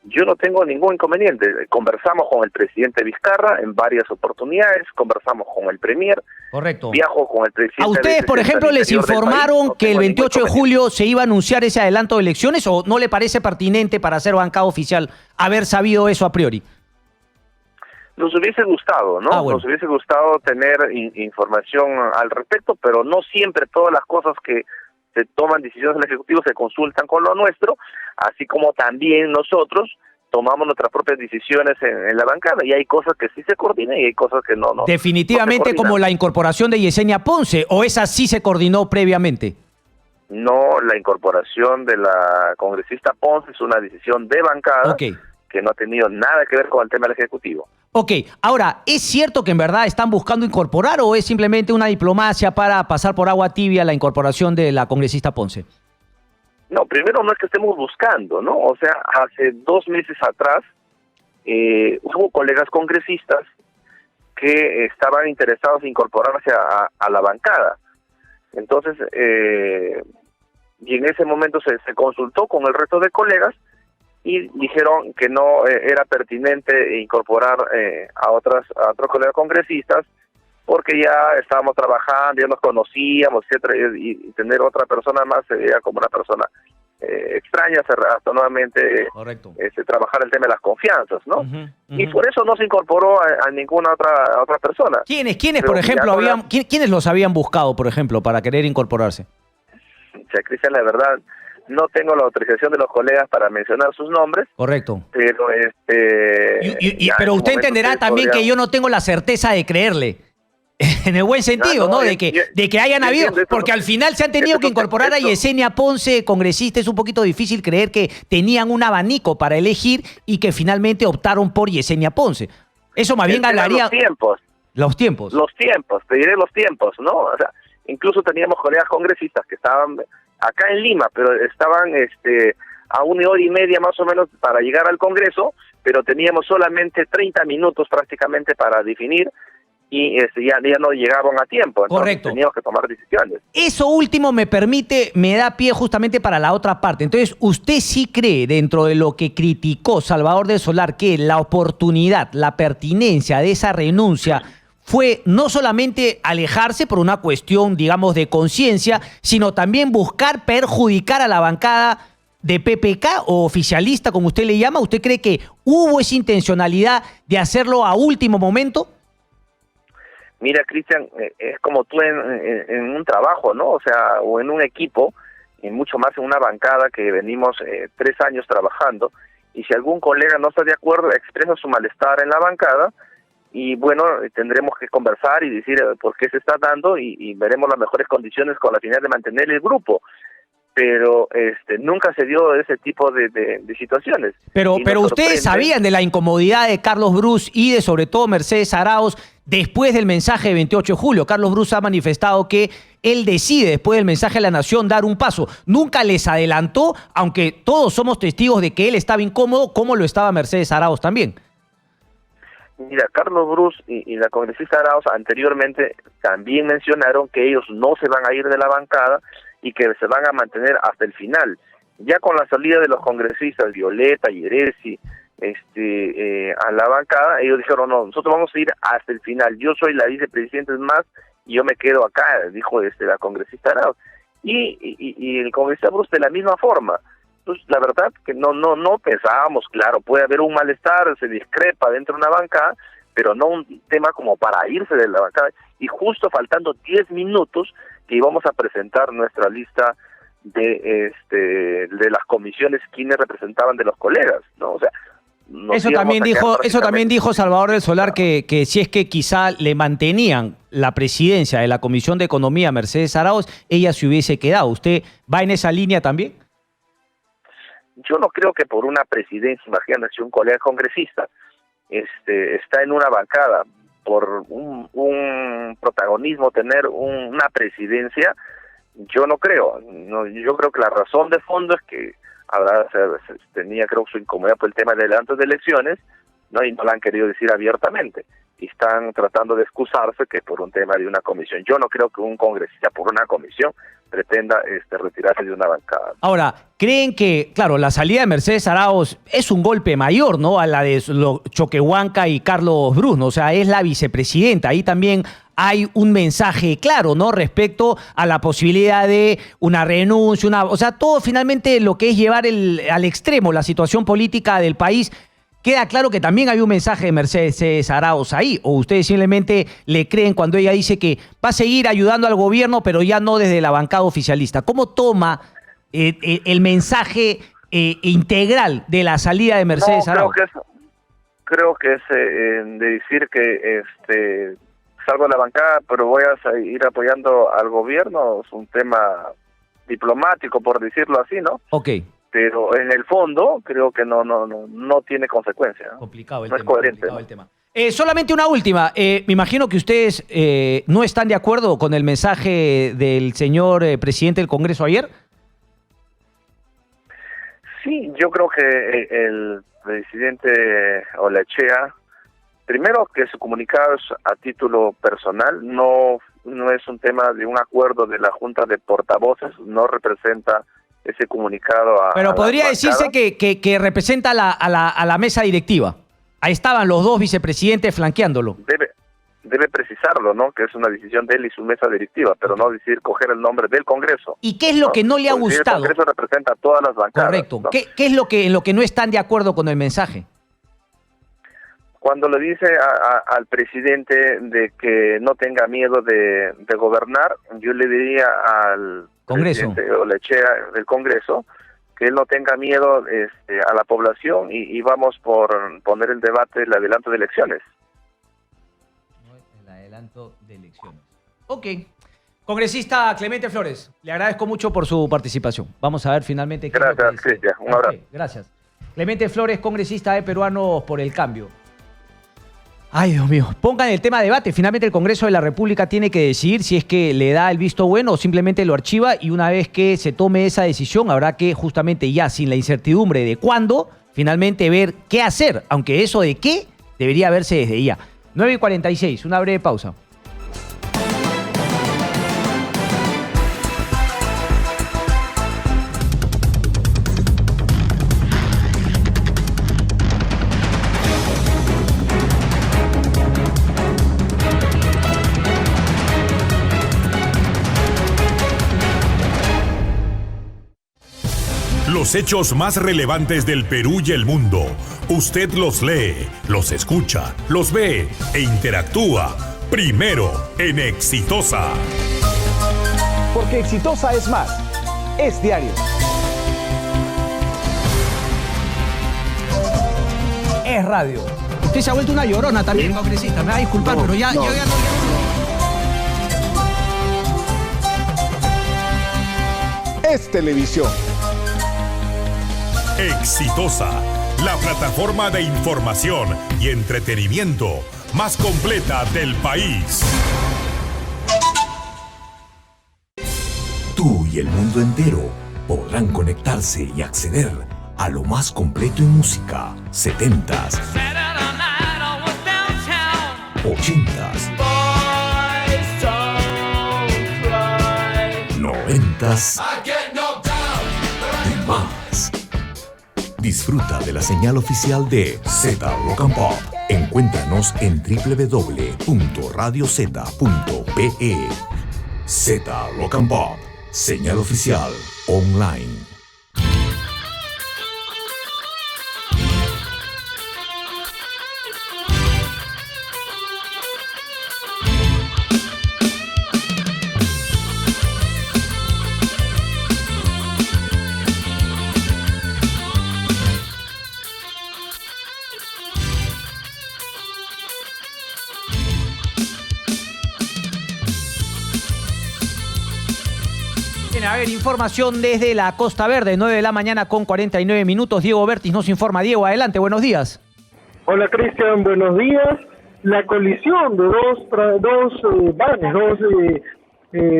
Yo no tengo ningún inconveniente. Conversamos con el presidente Vizcarra en varias oportunidades, conversamos con el premier. Correcto. Viajo con el presidente. ¿A ustedes, por ejemplo, les informaron que el 28 de julio se iba a anunciar ese adelanto de elecciones o no le parece pertinente para ser bancada oficial haber sabido eso a priori? Nos hubiese gustado, ¿no? Bueno. Nos hubiese gustado tener información al respecto, pero no siempre todas las cosas que se toman decisiones en el Ejecutivo se consultan con lo nuestro, así como también nosotros tomamos nuestras propias decisiones en la bancada, y hay cosas que sí se coordinan y hay cosas que no. Definitivamente no como la incorporación de Yesenia Ponce, ¿o esa sí se coordinó previamente? No, la incorporación de la congresista Ponce es una decisión de bancada que no ha tenido nada que ver con el tema del Ejecutivo. Ok, ahora, ¿es cierto que en verdad están buscando incorporar o es simplemente una diplomacia para pasar por agua tibia la incorporación de la congresista Ponce? No, primero no es que estemos buscando, ¿no? O sea, hace 2 meses atrás hubo colegas congresistas que estaban interesados en incorporarse a la bancada. Entonces, y en ese momento se consultó con el resto de colegas y dijeron que no era pertinente incorporar a otros colegas congresistas porque ya estábamos trabajando, ya nos conocíamos, etcétera, y tener otra persona más sería como una persona extraña, hasta nuevamente trabajar el tema de las confianzas, ¿no? Y por eso no se incorporó a ninguna otra persona. ¿Quiénes por ejemplo, quiénes los habían buscado, por ejemplo, para querer incorporarse? O sea, Cristian, la verdad, no tengo la autorización de los colegas para mencionar sus nombres. Correcto. Pero pero usted entenderá también que yo no tengo la certeza de creerle. En el buen sentido, ¿no? De que hayan habido, porque al final se han tenido que incorporar a Yesenia Ponce, congresista. Es un poquito difícil creer que tenían un abanico para elegir y que finalmente optaron por Yesenia Ponce. Eso más bien hablaría... Los tiempos, te diré los tiempos, ¿no? O sea, incluso teníamos colegas congresistas que estaban acá en Lima, pero estaban a 1 hora y media más o menos para llegar al Congreso, pero teníamos solamente 30 minutos prácticamente para definir y ya no llegaban a tiempo. Entonces correcto. Teníamos que tomar decisiones. Eso último me da pie justamente para la otra parte. Entonces, ¿usted sí cree, dentro de lo que criticó Salvador del Solar, que la oportunidad, la pertinencia de esa renuncia fue no solamente alejarse por una cuestión, digamos, de conciencia, sino también buscar perjudicar a la bancada de PPK o oficialista, como usted le llama? ¿Usted cree que hubo esa intencionalidad de hacerlo a último momento? Mira, Cristian, es como tú en un trabajo, ¿no? O sea, o en un equipo, y mucho más en una bancada que venimos 3 años trabajando, y si algún colega no está de acuerdo, expresa su malestar en la bancada, y bueno, tendremos que conversar y decir por qué se está dando, y veremos las mejores condiciones con la finalidad de mantener el grupo. Pero nunca se dio ese tipo de situaciones. Pero ustedes sabían de la incomodidad de Carlos Brus y de sobre todo Mercedes Arauz después del mensaje de 28 de julio. Carlos Brus ha manifestado que él decide, después del mensaje a la nación, dar un paso. Nunca les adelantó, aunque todos somos testigos de que él estaba incómodo, como lo estaba Mercedes Arauz también. Mira, Carlos Bruce y la congresista Arauz anteriormente también mencionaron que ellos no se van a ir de la bancada y que se van a mantener hasta el final. Ya con la salida de los congresistas Violeta y Eresi a la bancada, ellos dijeron, no, nosotros vamos a ir hasta el final, yo soy la vicepresidenta más y yo me quedo acá, dijo la congresista Arauz. Y el congresista Bruce de la misma forma. Entonces, la verdad que no pensábamos, claro, puede haber un malestar, se discrepa dentro de una bancada, pero no un tema como para irse de la bancada. Y justo faltando 10 minutos que íbamos a presentar nuestra lista de las comisiones, quienes representaban de los colegas, ¿no? O sea, eso también dijo Salvador del Solar, que si es que quizá le mantenían la presidencia de la Comisión de Economía a Mercedes Arauz, ella se hubiese quedado. ¿Usted va en esa línea también? Yo no creo que por una presidencia, imagínate, si un colega congresista está en una bancada, por un protagonismo, tener una presidencia, yo no creo. No, yo creo que la razón de fondo es que tenía, creo, su incomodidad por el tema de adelantos de elecciones, ¿no? Y no la han querido decir abiertamente. Y están tratando de excusarse que por un tema de una comisión. Yo no creo que un congresista por una comisión pretenda retirarse de una bancada. Ahora, ¿creen que, claro, la salida de Mercedes Arauz es un golpe mayor, ¿no?, a la de Choquehuanca y Carlos Bruce, ¿no? O sea, es la vicepresidenta. Ahí también hay un mensaje claro, ¿no?, respecto a la posibilidad de una renuncia, o sea, todo finalmente lo que es llevar al extremo la situación política del país. Queda claro que también hay un mensaje de Mercedes Arauz ahí, o ustedes simplemente le creen cuando ella dice que va a seguir ayudando al gobierno, pero ya no desde la bancada oficialista. ¿Cómo toma el mensaje integral de la salida de Mercedes Arauz? Creo que es de decir que salgo de la bancada, pero voy a seguir apoyando al gobierno, es un tema diplomático, por decirlo así, ¿no? Ok. Pero en el fondo creo que no tiene consecuencia, ¿no? Complicado el tema. Es coherente, ¿no? El tema. Solamente una última. Me imagino que ustedes no están de acuerdo con el mensaje del señor presidente del Congreso ayer. Sí, yo creo que el presidente Olechea, primero que su comunicado es a título personal, no es un tema de un acuerdo de la Junta de Portavoces, no representa ese comunicado pero podría decirse que representa a la mesa directiva. Ahí estaban los dos vicepresidentes flanqueándolo. Debe precisarlo, ¿no? Que es una decisión de él y su mesa directiva, pero no decir coger el nombre del Congreso. ¿Y qué es lo que no le ha gustado? El Congreso representa a todas las bancadas. Correcto. ¿No? ¿Qué es en lo que no están de acuerdo con el mensaje? Cuando le dice al presidente de que no tenga miedo de gobernar, yo le diría al Congreso, presidente Olechea del Congreso, que él no tenga miedo a la población y vamos por poner el debate el adelanto de elecciones. El adelanto de elecciones. Ok. Congresista Clemente Flores, le agradezco mucho por su participación. Vamos a ver finalmente qué Gracias, Cristian. Un abrazo. Okay, gracias. Clemente Flores, congresista de Peruanos por el Cambio. Ay, Dios mío. Pongan el tema a debate. Finalmente el Congreso de la República tiene que decidir si es que le da el visto bueno o simplemente lo archiva, y una vez que se tome esa decisión habrá que justamente ya sin la incertidumbre de cuándo, finalmente ver qué hacer, aunque eso de qué debería verse desde ya. 9:46, una breve pausa. Los hechos más relevantes del Perú y el mundo. Usted los lee, los escucha, los ve e interactúa. Primero en Exitosa. Porque Exitosa es más. Es diario. Es radio. Usted se ha vuelto una llorona también, congresista. Me va a disculpar, pero ya no. Es televisión. Exitosa, la plataforma de información y entretenimiento más completa del país. Tú y el mundo entero podrán conectarse y acceder a lo más completo en música, 70s, 80s, 90s y más. Disfruta de la señal oficial de Z Rock and Pop. Encuéntranos en www.radioz.pe. Z Rock and Pop, señal oficial online. A ver, información desde la Costa Verde, 9 de la mañana con 49 minutos. Diego Bertis nos informa. Diego, adelante, buenos días. Hola Cristian, buenos días. La colisión de dos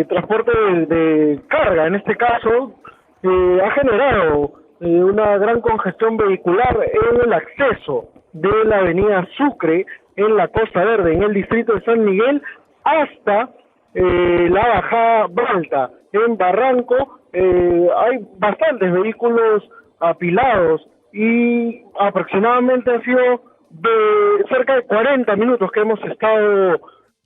transportes de carga, en este caso, ha generado una gran congestión vehicular en el acceso de la avenida Sucre en la Costa Verde, en el distrito de San Miguel, hasta la bajada Balta. En Barranco hay bastantes vehículos apilados y aproximadamente ha sido de cerca de 40 minutos que hemos estado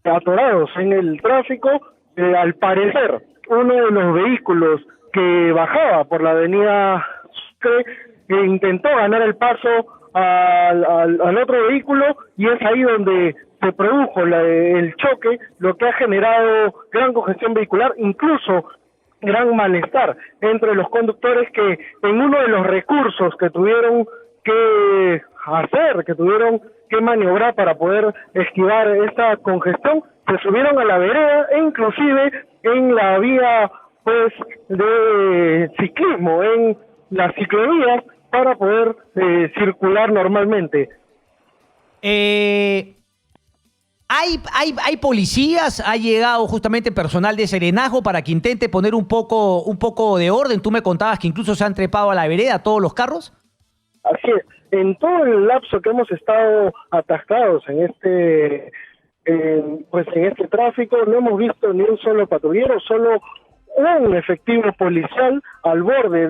atorados en el tráfico. Al parecer, uno de los vehículos que bajaba por la avenida Sucre intentó ganar el paso al otro vehículo y es ahí donde se produjo el choque, lo que ha generado gran congestión vehicular, incluso gran malestar entre los conductores que en uno de los recursos que tuvieron que hacer, que tuvieron que maniobrar para poder esquivar esta congestión, se subieron a la vereda e inclusive en la vía pues de ciclismo, en las ciclovías para poder circular normalmente. ¿Hay policías? ¿Ha llegado justamente personal de serenazgo para que intente poner un poco de orden? Tú me contabas que incluso se han trepado a la vereda todos los carros. Así es. En todo el lapso que hemos estado atascados en este tráfico, no hemos visto ni un solo patrullero, solo un efectivo policial al borde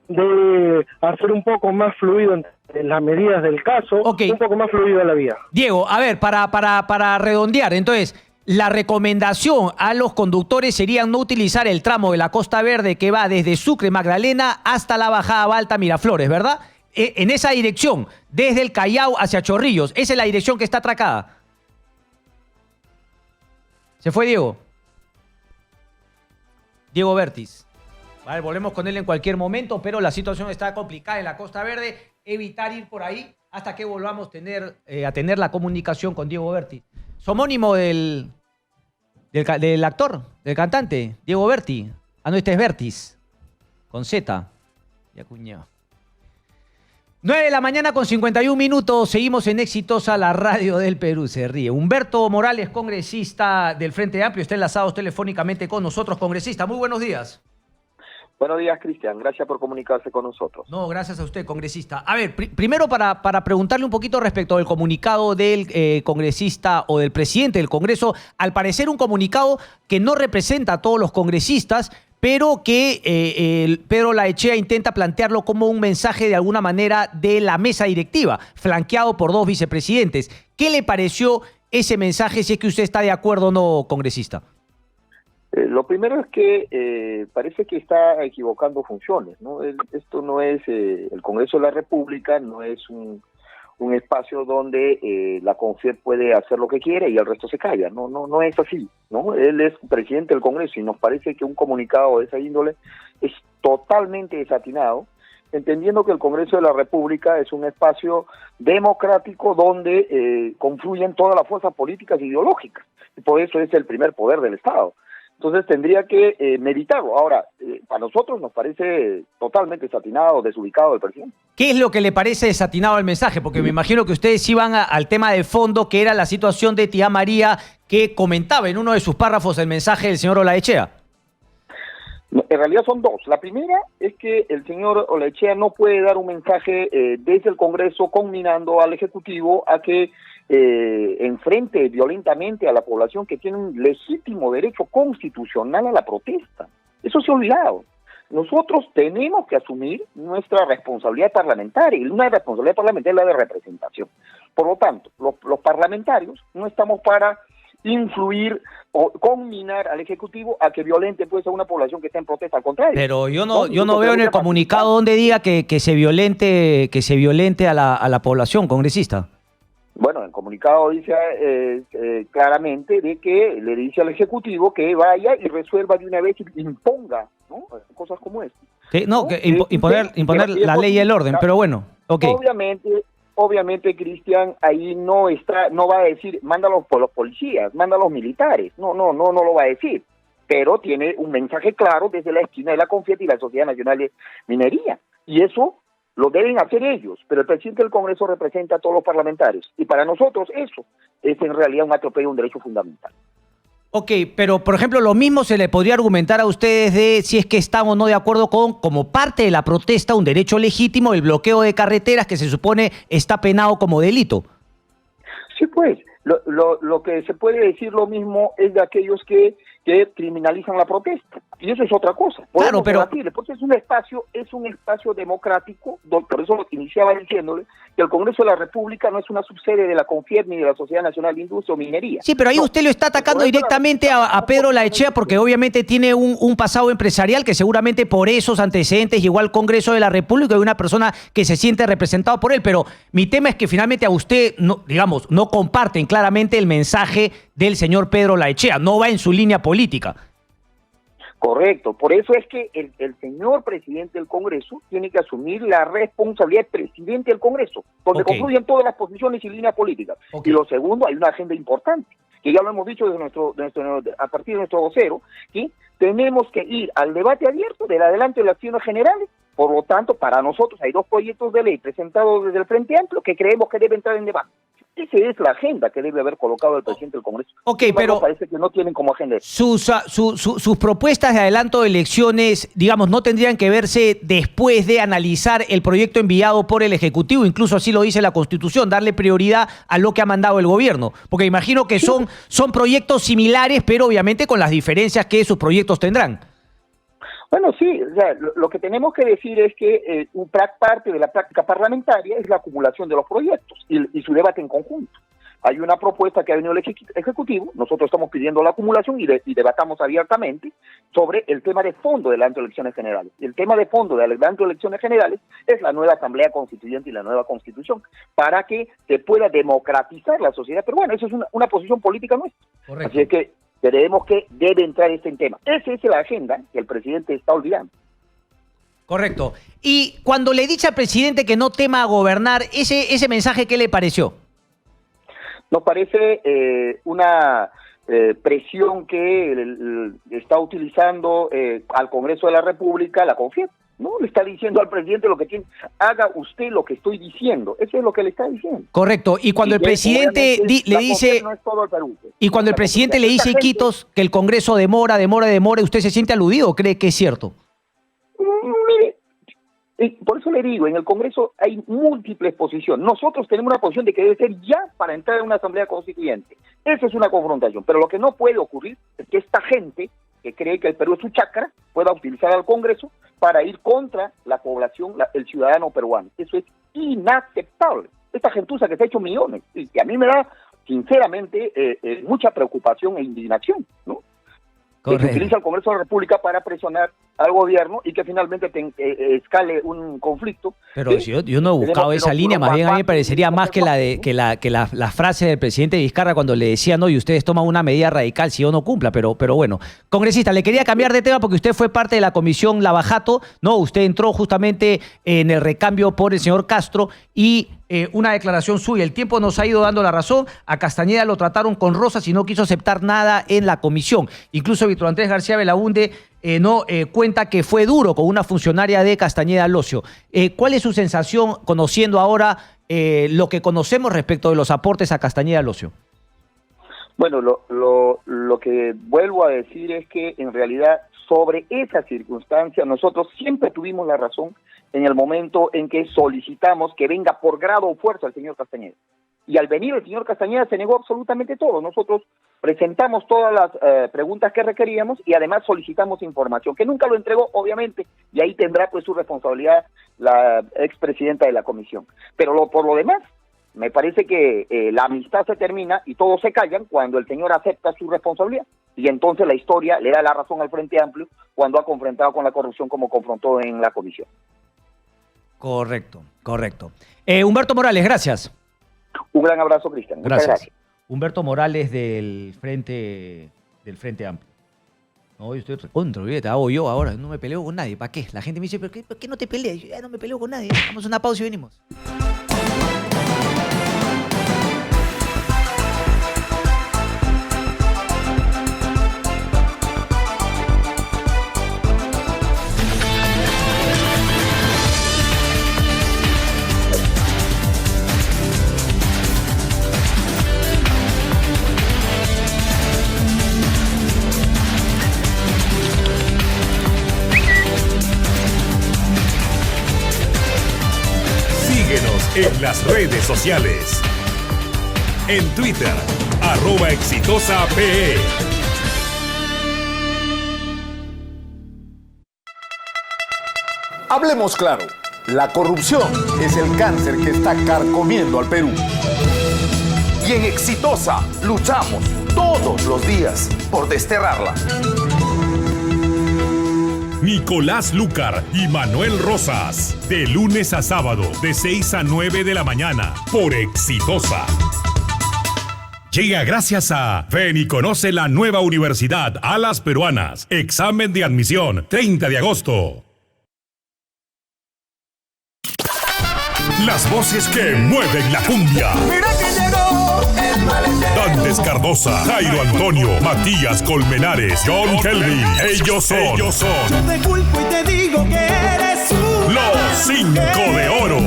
de hacer un poco más fluido en las medidas del caso, un poco más fluido la vía. Diego, a ver, para redondear, entonces, la recomendación a los conductores sería no utilizar el tramo de la Costa Verde que va desde Sucre, Magdalena, hasta la bajada Balta, Miraflores, ¿verdad? En esa dirección, desde el Callao hacia Chorrillos, esa es la dirección que está atracada. ¿Se fue Diego? Diego Bertis. Vale, volvemos con él en cualquier momento, pero la situación está complicada en la Costa Verde. Evitar ir por ahí hasta que volvamos a tener la comunicación con Diego Bertis. ¿Es homónimo del actor, del cantante, Diego Berti? Ah, no, este es Bertis, con Z. Ya cuñado. 9 de la mañana con 51 minutos. Seguimos en Exitosa, la radio del Perú. Se ríe. Humberto Morales, congresista del Frente Amplio, está enlazado telefónicamente con nosotros. Congresista, muy buenos días. Buenos días, Cristian. Gracias por comunicarse con nosotros. No, gracias a usted, congresista. A ver, primero para preguntarle un poquito respecto del comunicado del congresista o del presidente del Congreso. Al parecer un comunicado que no representa a todos los congresistas, pero que Pedro Laechea intenta plantearlo como un mensaje de alguna manera de la mesa directiva, flanqueado por dos vicepresidentes. ¿Qué le pareció ese mensaje, si es que usted está de acuerdo o no, congresista? Lo primero es que parece que está equivocando funciones, ¿no? Esto no es el Congreso de la República, no es un espacio donde la CONFIEP puede hacer lo que quiere y el resto se calla. No es así, ¿no? Él es presidente del Congreso y nos parece que un comunicado de esa índole es totalmente desatinado, entendiendo que el Congreso de la República es un espacio democrático donde confluyen todas las fuerzas políticas e ideológicas, y por eso es el primer poder del Estado. Entonces tendría que meditarlo. Ahora, para nosotros nos parece totalmente desatinado, desubicado el presidente. ¿Qué es lo que le parece desatinado el mensaje? Porque me imagino que ustedes iban al tema de fondo, que era la situación de Tía María, que comentaba en uno de sus párrafos el mensaje del señor Olaechea. En realidad son dos. La primera es que el señor Olaechea no puede dar un mensaje desde el Congreso conminando al Ejecutivo a que enfrente violentamente a la población que tiene un legítimo derecho constitucional a la protesta. Eso se ha olvidado. Nosotros tenemos que asumir nuestra responsabilidad parlamentaria, y una responsabilidad parlamentaria es la de representación. Por lo tanto, los parlamentarios no estamos para influir o conminar al Ejecutivo a que violente pues a una población que está en protesta, al contrario. Pero yo no veo en el comunicado donde diga que se violente a la población, congresista. Bueno, el comunicado dice claramente de que le dice al Ejecutivo que vaya y resuelva de una vez y imponga, ¿no?, cosas como esta. Sí, no, que imponer la ley y el orden, pero bueno, ok. Obviamente, Cristian, ahí no va a decir, mándalos por los policías, mándalos militares, no lo va a decir, pero tiene un mensaje claro desde la esquina de la Confieta y la Sociedad Nacional de Minería, y eso lo deben hacer ellos, pero el presidente del Congreso representa a todos los parlamentarios, y para nosotros eso es en realidad un atropello de un derecho fundamental. Ok, pero por ejemplo lo mismo se le podría argumentar a ustedes de si es que están o no de acuerdo con, como parte de la protesta, un derecho legítimo, el bloqueo de carreteras que se supone está penado como delito. Sí, pues, lo que se puede decir lo mismo es de aquellos que criminalizan la protesta, y eso es otra cosa. Claro, pero porque es un espacio democrático, por eso lo iniciaba diciéndole que el Congreso de la República no es una subsede de la CONFIEP ni de la Sociedad Nacional de Industria o Minería. Sí, pero ahí usted lo está atacando directamente a Pedro Laechea porque obviamente tiene un pasado empresarial que seguramente por esos antecedentes llegó al Congreso de la República y una persona que se siente representado por él, pero mi tema es que finalmente a usted, no comparten claramente el mensaje del señor Pedro Laechea, no va en su línea política. Correcto, por eso es que el señor presidente del Congreso tiene que asumir la responsabilidad de presidente del Congreso, donde confluyen todas las posiciones y líneas políticas. Y lo segundo, hay una agenda importante, que ya lo hemos dicho a partir de nuestro vocero, que tenemos que ir al debate abierto del adelanto de las acciones generales. Por lo tanto, para nosotros hay 2 proyectos de ley presentados desde el Frente Amplio que creemos que deben entrar en debate. Esa es la agenda que debe haber colocado el presidente del Congreso. Pero parece que no tienen como agenda. Sus propuestas de adelanto de elecciones, no tendrían que verse después de analizar el proyecto enviado por el Ejecutivo, incluso así lo dice la Constitución, darle prioridad a lo que ha mandado el gobierno. Porque imagino que son proyectos similares, pero obviamente con las diferencias que sus proyectos tendrán. Bueno, sí, o sea, lo que tenemos que decir es que parte de la práctica parlamentaria es la acumulación de los proyectos y su debate en conjunto. Hay una propuesta que ha venido el Ejecutivo, nosotros estamos pidiendo la acumulación y debatamos abiertamente sobre el tema de fondo del adelanto de elecciones generales. El tema de fondo del adelanto de elecciones generales es la nueva Asamblea Constituyente y la nueva Constitución, para que se pueda democratizar la sociedad. Pero bueno, eso es una posición política nuestra. Correcto. Así es que creemos que debe entrar este tema. Esa es la agenda que el presidente está olvidando. Correcto. Y cuando le dice al presidente que no tema gobernar, ese mensaje, ¿qué le pareció? Nos parece una presión que está utilizando al Congreso de la República la CONFIEP. No, le está diciendo al presidente lo que tiene, haga usted lo que estoy diciendo, eso es lo que le está diciendo. Correcto, y cuando el presidente le dice, no es todo el Perú, y cuando el presidente le dice, Iquitos, que el Congreso demora, ¿usted se siente aludido o cree que es cierto? Mire, por eso le digo, en el Congreso hay múltiples posiciones. Nosotros tenemos una posición de que debe ser ya para entrar en una asamblea constituyente. Eso es una confrontación, pero lo que no puede ocurrir es que esta gente que cree que el Perú es su chacra pueda utilizar al Congreso para ir contra la población, el ciudadano peruano. Eso es inaceptable. Esta gentuza que se ha hecho millones, y que a mí me da, sinceramente, mucha preocupación e indignación, ¿no? Que se utiliza el Congreso de la República para presionar al gobierno y que finalmente escale un conflicto. Pero yo no he buscado esa línea, más bien a mí me parecería más que la frase del presidente Vizcarra cuando le decía, no, y ustedes toman una medida radical si yo no cumpla, pero bueno. Congresista, le quería cambiar de tema porque usted fue parte de la comisión Lavajato, ¿no? Usted entró justamente en el recambio por el señor Castro y una declaración suya. El tiempo nos ha ido dando la razón. A Castañeda lo trataron con rosas y no quiso aceptar nada en la comisión. Incluso Víctor Andrés García Belaúnde cuenta que fue duro con una funcionaria de Castañeda Locio. ¿Cuál es su sensación conociendo ahora lo que conocemos respecto de los aportes a Castañeda Locio? Bueno, lo que vuelvo a decir es que en realidad sobre esa circunstancia nosotros siempre tuvimos la razón en el momento en que solicitamos que venga por grado o fuerza el señor Castañeda. Y al venir el señor Castañeda se negó absolutamente todo. Nosotros presentamos todas las preguntas que requeríamos y además solicitamos información, que nunca lo entregó, obviamente, y ahí tendrá pues su responsabilidad la expresidenta de la comisión. Pero por lo demás, me parece que la amistad se termina y todos se callan cuando el señor acepta su responsabilidad. Y entonces la historia le da la razón al Frente Amplio cuando ha confrontado con la corrupción como confrontó en la comisión. Correcto. Humberto Morales, gracias. Un gran abrazo, Cristian. Muchas gracias. Humberto Morales del Frente Amplio. No, yo estoy recontra, te hago yo ahora, no me peleo con nadie. ¿Para qué? La gente me dice, ¿por qué no te peleas? Yo ya no me peleo con nadie. Vamos a una pausa y venimos. En las redes sociales. En Twitter, @exitosaPE. Hablemos claro, la corrupción es el cáncer que está carcomiendo al Perú. Y en Exitosa luchamos todos los días por desterrarla. Nicolás Lucar y Manuel Rosas, de lunes a sábado, de 6 a 9 de la mañana, por Exitosa. Llega gracias a Ven y conoce la nueva universidad Alas Peruanas. Examen de admisión, 30 de agosto. Las voces que mueven la cumbia. Mira que llegó el maletero. Dantes Cardosa, Jairo Antonio, Matías Colmenares, John Kelvin. Ellos son. Yo te culpo y te digo que eres un Los 5 de oro.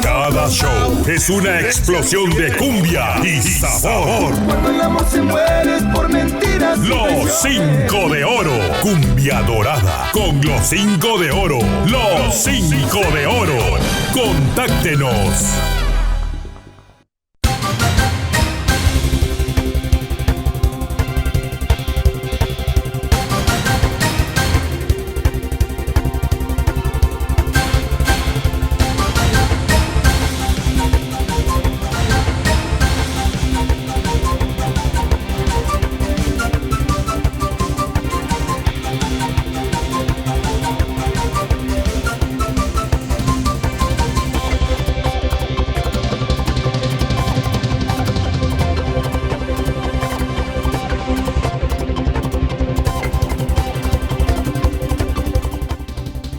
Cada show es una explosión de cumbia y sabor. Cuando el amor se muere es por mentiras. Los 5 de oro. Cumbia dorada con los 5 de oro. Los 5 de oro. Contáctenos.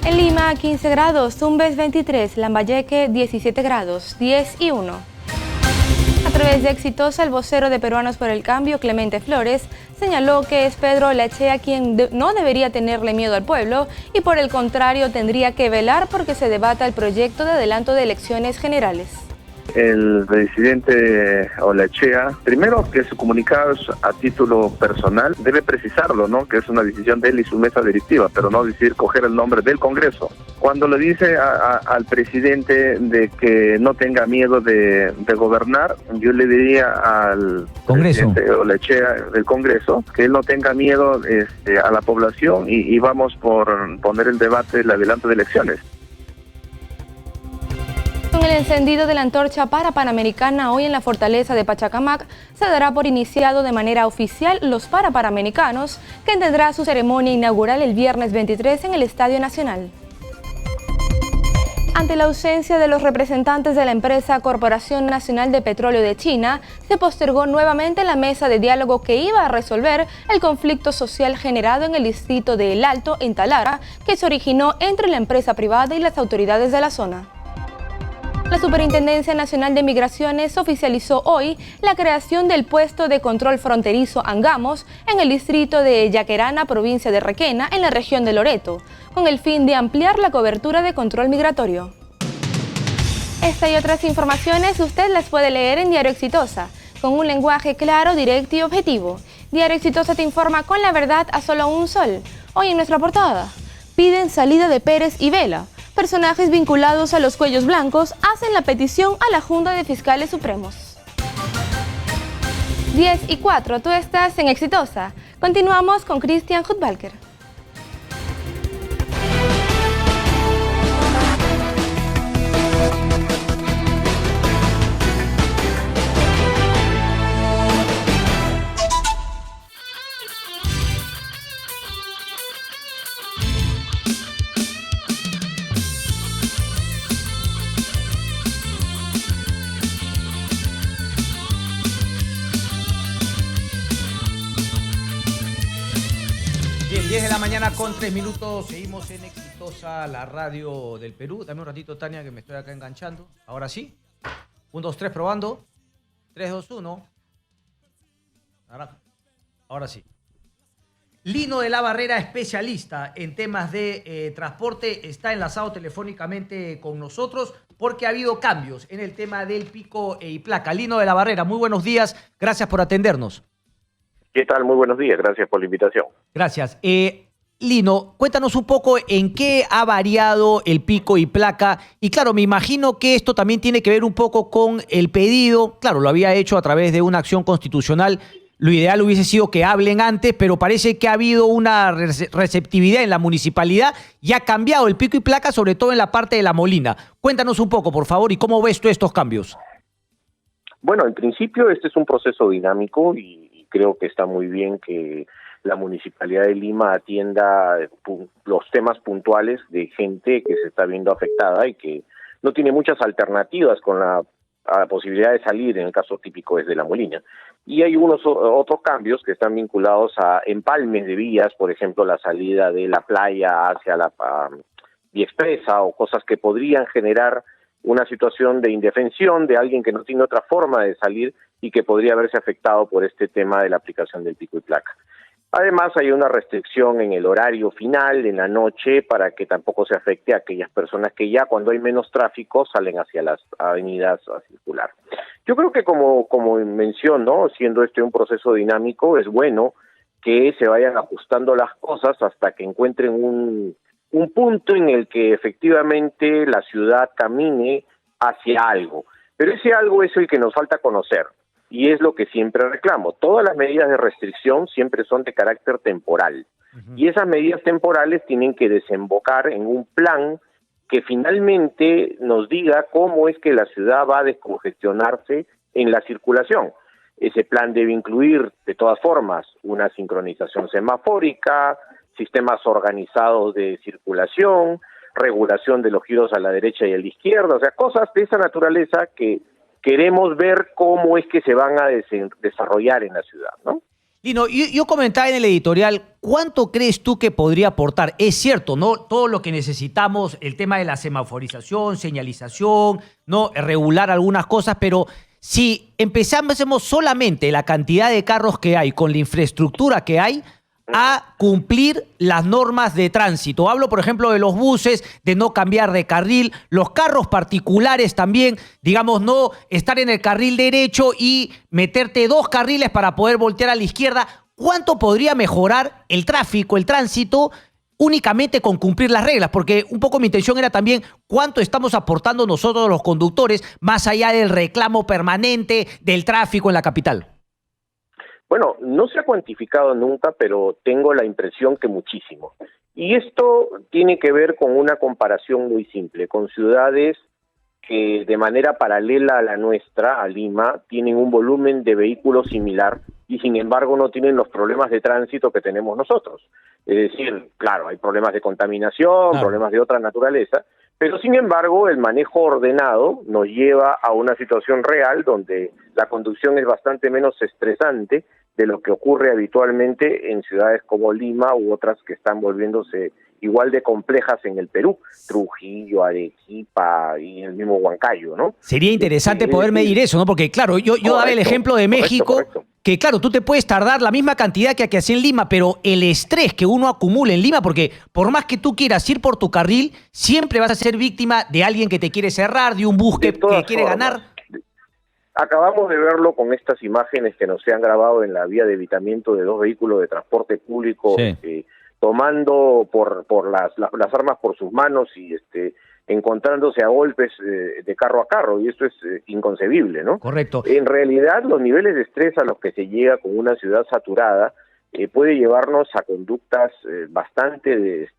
En Lima, 15 grados, Tumbes 23, Lambayeque 17 grados, 10 y 1. A través de Exitosa, el vocero de Peruanos por el Cambio, Clemente Flores, señaló que es Pedro Olaechea quien no debería tenerle miedo al pueblo y por el contrario tendría que velar porque se debata el proyecto de adelanto de elecciones generales. El presidente Olaechea, primero que su comunicado es a título personal, debe precisarlo, ¿no? Que es una decisión de él y su mesa directiva, pero no decir coger el nombre del Congreso. Cuando le dice al presidente de que no tenga miedo de gobernar, yo le diría al presidente Olaechea del Congreso que él no tenga miedo a la población y vamos por poner el debate el adelanto de elecciones. Con el encendido de la antorcha Panamericana hoy en la fortaleza de Pachacamac, se dará por iniciado de manera oficial los Panamericanos, que tendrá su ceremonia inaugural el viernes 23 en el Estadio Nacional. Ante la ausencia de los representantes de la empresa Corporación Nacional de Petróleo de China, se postergó nuevamente la mesa de diálogo que iba a resolver el conflicto social generado en el distrito de El Alto, en Talara, que se originó entre la empresa privada y las autoridades de la zona. La Superintendencia Nacional de Migraciones oficializó hoy la creación del puesto de control fronterizo Angamos en el distrito de Yaquerana, provincia de Requena, en la región de Loreto, con el fin de ampliar la cobertura de control migratorio. Esta y otras informaciones usted las puede leer en Diario Exitosa, con un lenguaje claro, directo y objetivo. Diario Exitosa te informa con la verdad a solo un sol. Hoy en nuestra portada, piden salida de Pérez y Vela. Personajes vinculados a los cuellos blancos hacen la petición a la Junta de Fiscales Supremos. 10:04, tú estás en Exitosa. Continuamos con Cristian Hutbalker. Bien, 10 de la mañana con 3 minutos. Seguimos en Exitosa, la radio del Perú. Dame un ratito, Tania, que me estoy acá enganchando. Ahora sí. 1, 2, 3, probando. 3, 2, 1. Ahora sí. Lino de la Barrera, especialista en temas de transporte, está enlazado telefónicamente con nosotros porque ha habido cambios en el tema del pico y placa. Lino de la Barrera, muy buenos días. Gracias por atendernos. ¿Qué tal? Muy buenos días. Gracias por la invitación. Gracias. Lino, cuéntanos un poco en qué ha variado el pico y placa. Y claro, me imagino que esto también tiene que ver un poco con el pedido. Claro, lo había hecho a través de una acción constitucional. Lo ideal hubiese sido que hablen antes, pero parece que ha habido una receptividad en la municipalidad y ha cambiado el pico y placa, sobre todo en la parte de La Molina. Cuéntanos un poco, por favor, y cómo ves tú estos cambios. Bueno, en principio este es un proceso dinámico y creo que está muy bien que la Municipalidad de Lima atienda los temas puntuales de gente que se está viendo afectada y que no tiene muchas alternativas con la posibilidad de salir, en el caso típico es de La Molina. Y hay otros cambios que están vinculados a empalmes de vías, por ejemplo, la salida de la playa hacia la vía expresa o cosas que podrían generar una situación de indefensión de alguien que no tiene otra forma de salir y que podría verse afectado por este tema de la aplicación del pico y placa. Además, hay una restricción en el horario final, en la noche, para que tampoco se afecte a aquellas personas que ya cuando hay menos tráfico salen hacia las avenidas a circular. Yo creo que como menciono, siendo este un proceso dinámico, es bueno que se vayan ajustando las cosas hasta que encuentren un punto en el que efectivamente la ciudad camine hacia algo. Pero ese algo es el que nos falta conocer. Y es lo que siempre reclamo. Todas las medidas de restricción siempre son de carácter temporal. Y esas medidas temporales tienen que desembocar en un plan que finalmente nos diga cómo es que la ciudad va a descongestionarse en la circulación. Ese plan debe incluir, de todas formas, una sincronización semafórica, sistemas organizados de circulación, regulación de los giros a la derecha y a la izquierda, o sea, cosas de esa naturaleza que queremos ver cómo es que se van a desarrollar en la ciudad, ¿no? Lino, yo comentaba en el editorial, ¿cuánto crees tú que podría aportar? Es cierto, ¿no? Todo lo que necesitamos, el tema de la semaforización, señalización, ¿no? Regular algunas cosas, pero si empezásemos solamente la cantidad de carros que hay con la infraestructura que hay, a cumplir las normas de tránsito. Hablo, por ejemplo, de los buses, de no cambiar de carril, los carros particulares también, digamos, no estar en el carril derecho y meterte 2 carriles para poder voltear a la izquierda. ¿Cuánto podría mejorar el tráfico, el tránsito, únicamente con cumplir las reglas? Porque un poco mi intención era también cuánto estamos aportando nosotros los conductores, más allá del reclamo permanente del tráfico en la capital. Bueno, no se ha cuantificado nunca, pero tengo la impresión que muchísimo. Y esto tiene que ver con una comparación muy simple, con ciudades que de manera paralela a la nuestra, a Lima, tienen un volumen de vehículos similar y sin embargo no tienen los problemas de tránsito que tenemos nosotros. Es decir, claro, hay problemas de contaminación, problemas de otra naturaleza, pero sin embargo el manejo ordenado nos lleva a una situación real donde la conducción es bastante menos estresante de lo que ocurre habitualmente en ciudades como Lima u otras que están volviéndose igual de complejas en el Perú, Trujillo, Arequipa y el mismo Huancayo, ¿no? Sería interesante poder medir eso, ¿no? Porque claro, yo daba el ejemplo de México, que claro, tú te puedes tardar la misma cantidad que aquí en Lima, pero el estrés que uno acumula en Lima, porque por más que tú quieras ir por tu carril, siempre vas a ser víctima de alguien que te quiere cerrar, de un bus que quiere ganar. Acabamos de verlo con estas imágenes que nos se han grabado en la vía de evitamiento de 2 vehículos de transporte público, tomando por las armas por sus manos y encontrándose a golpes de carro a carro, y esto es inconcebible, ¿no? Correcto. En realidad, los niveles de estrés a los que se llega con una ciudad saturada puede llevarnos a conductas bastante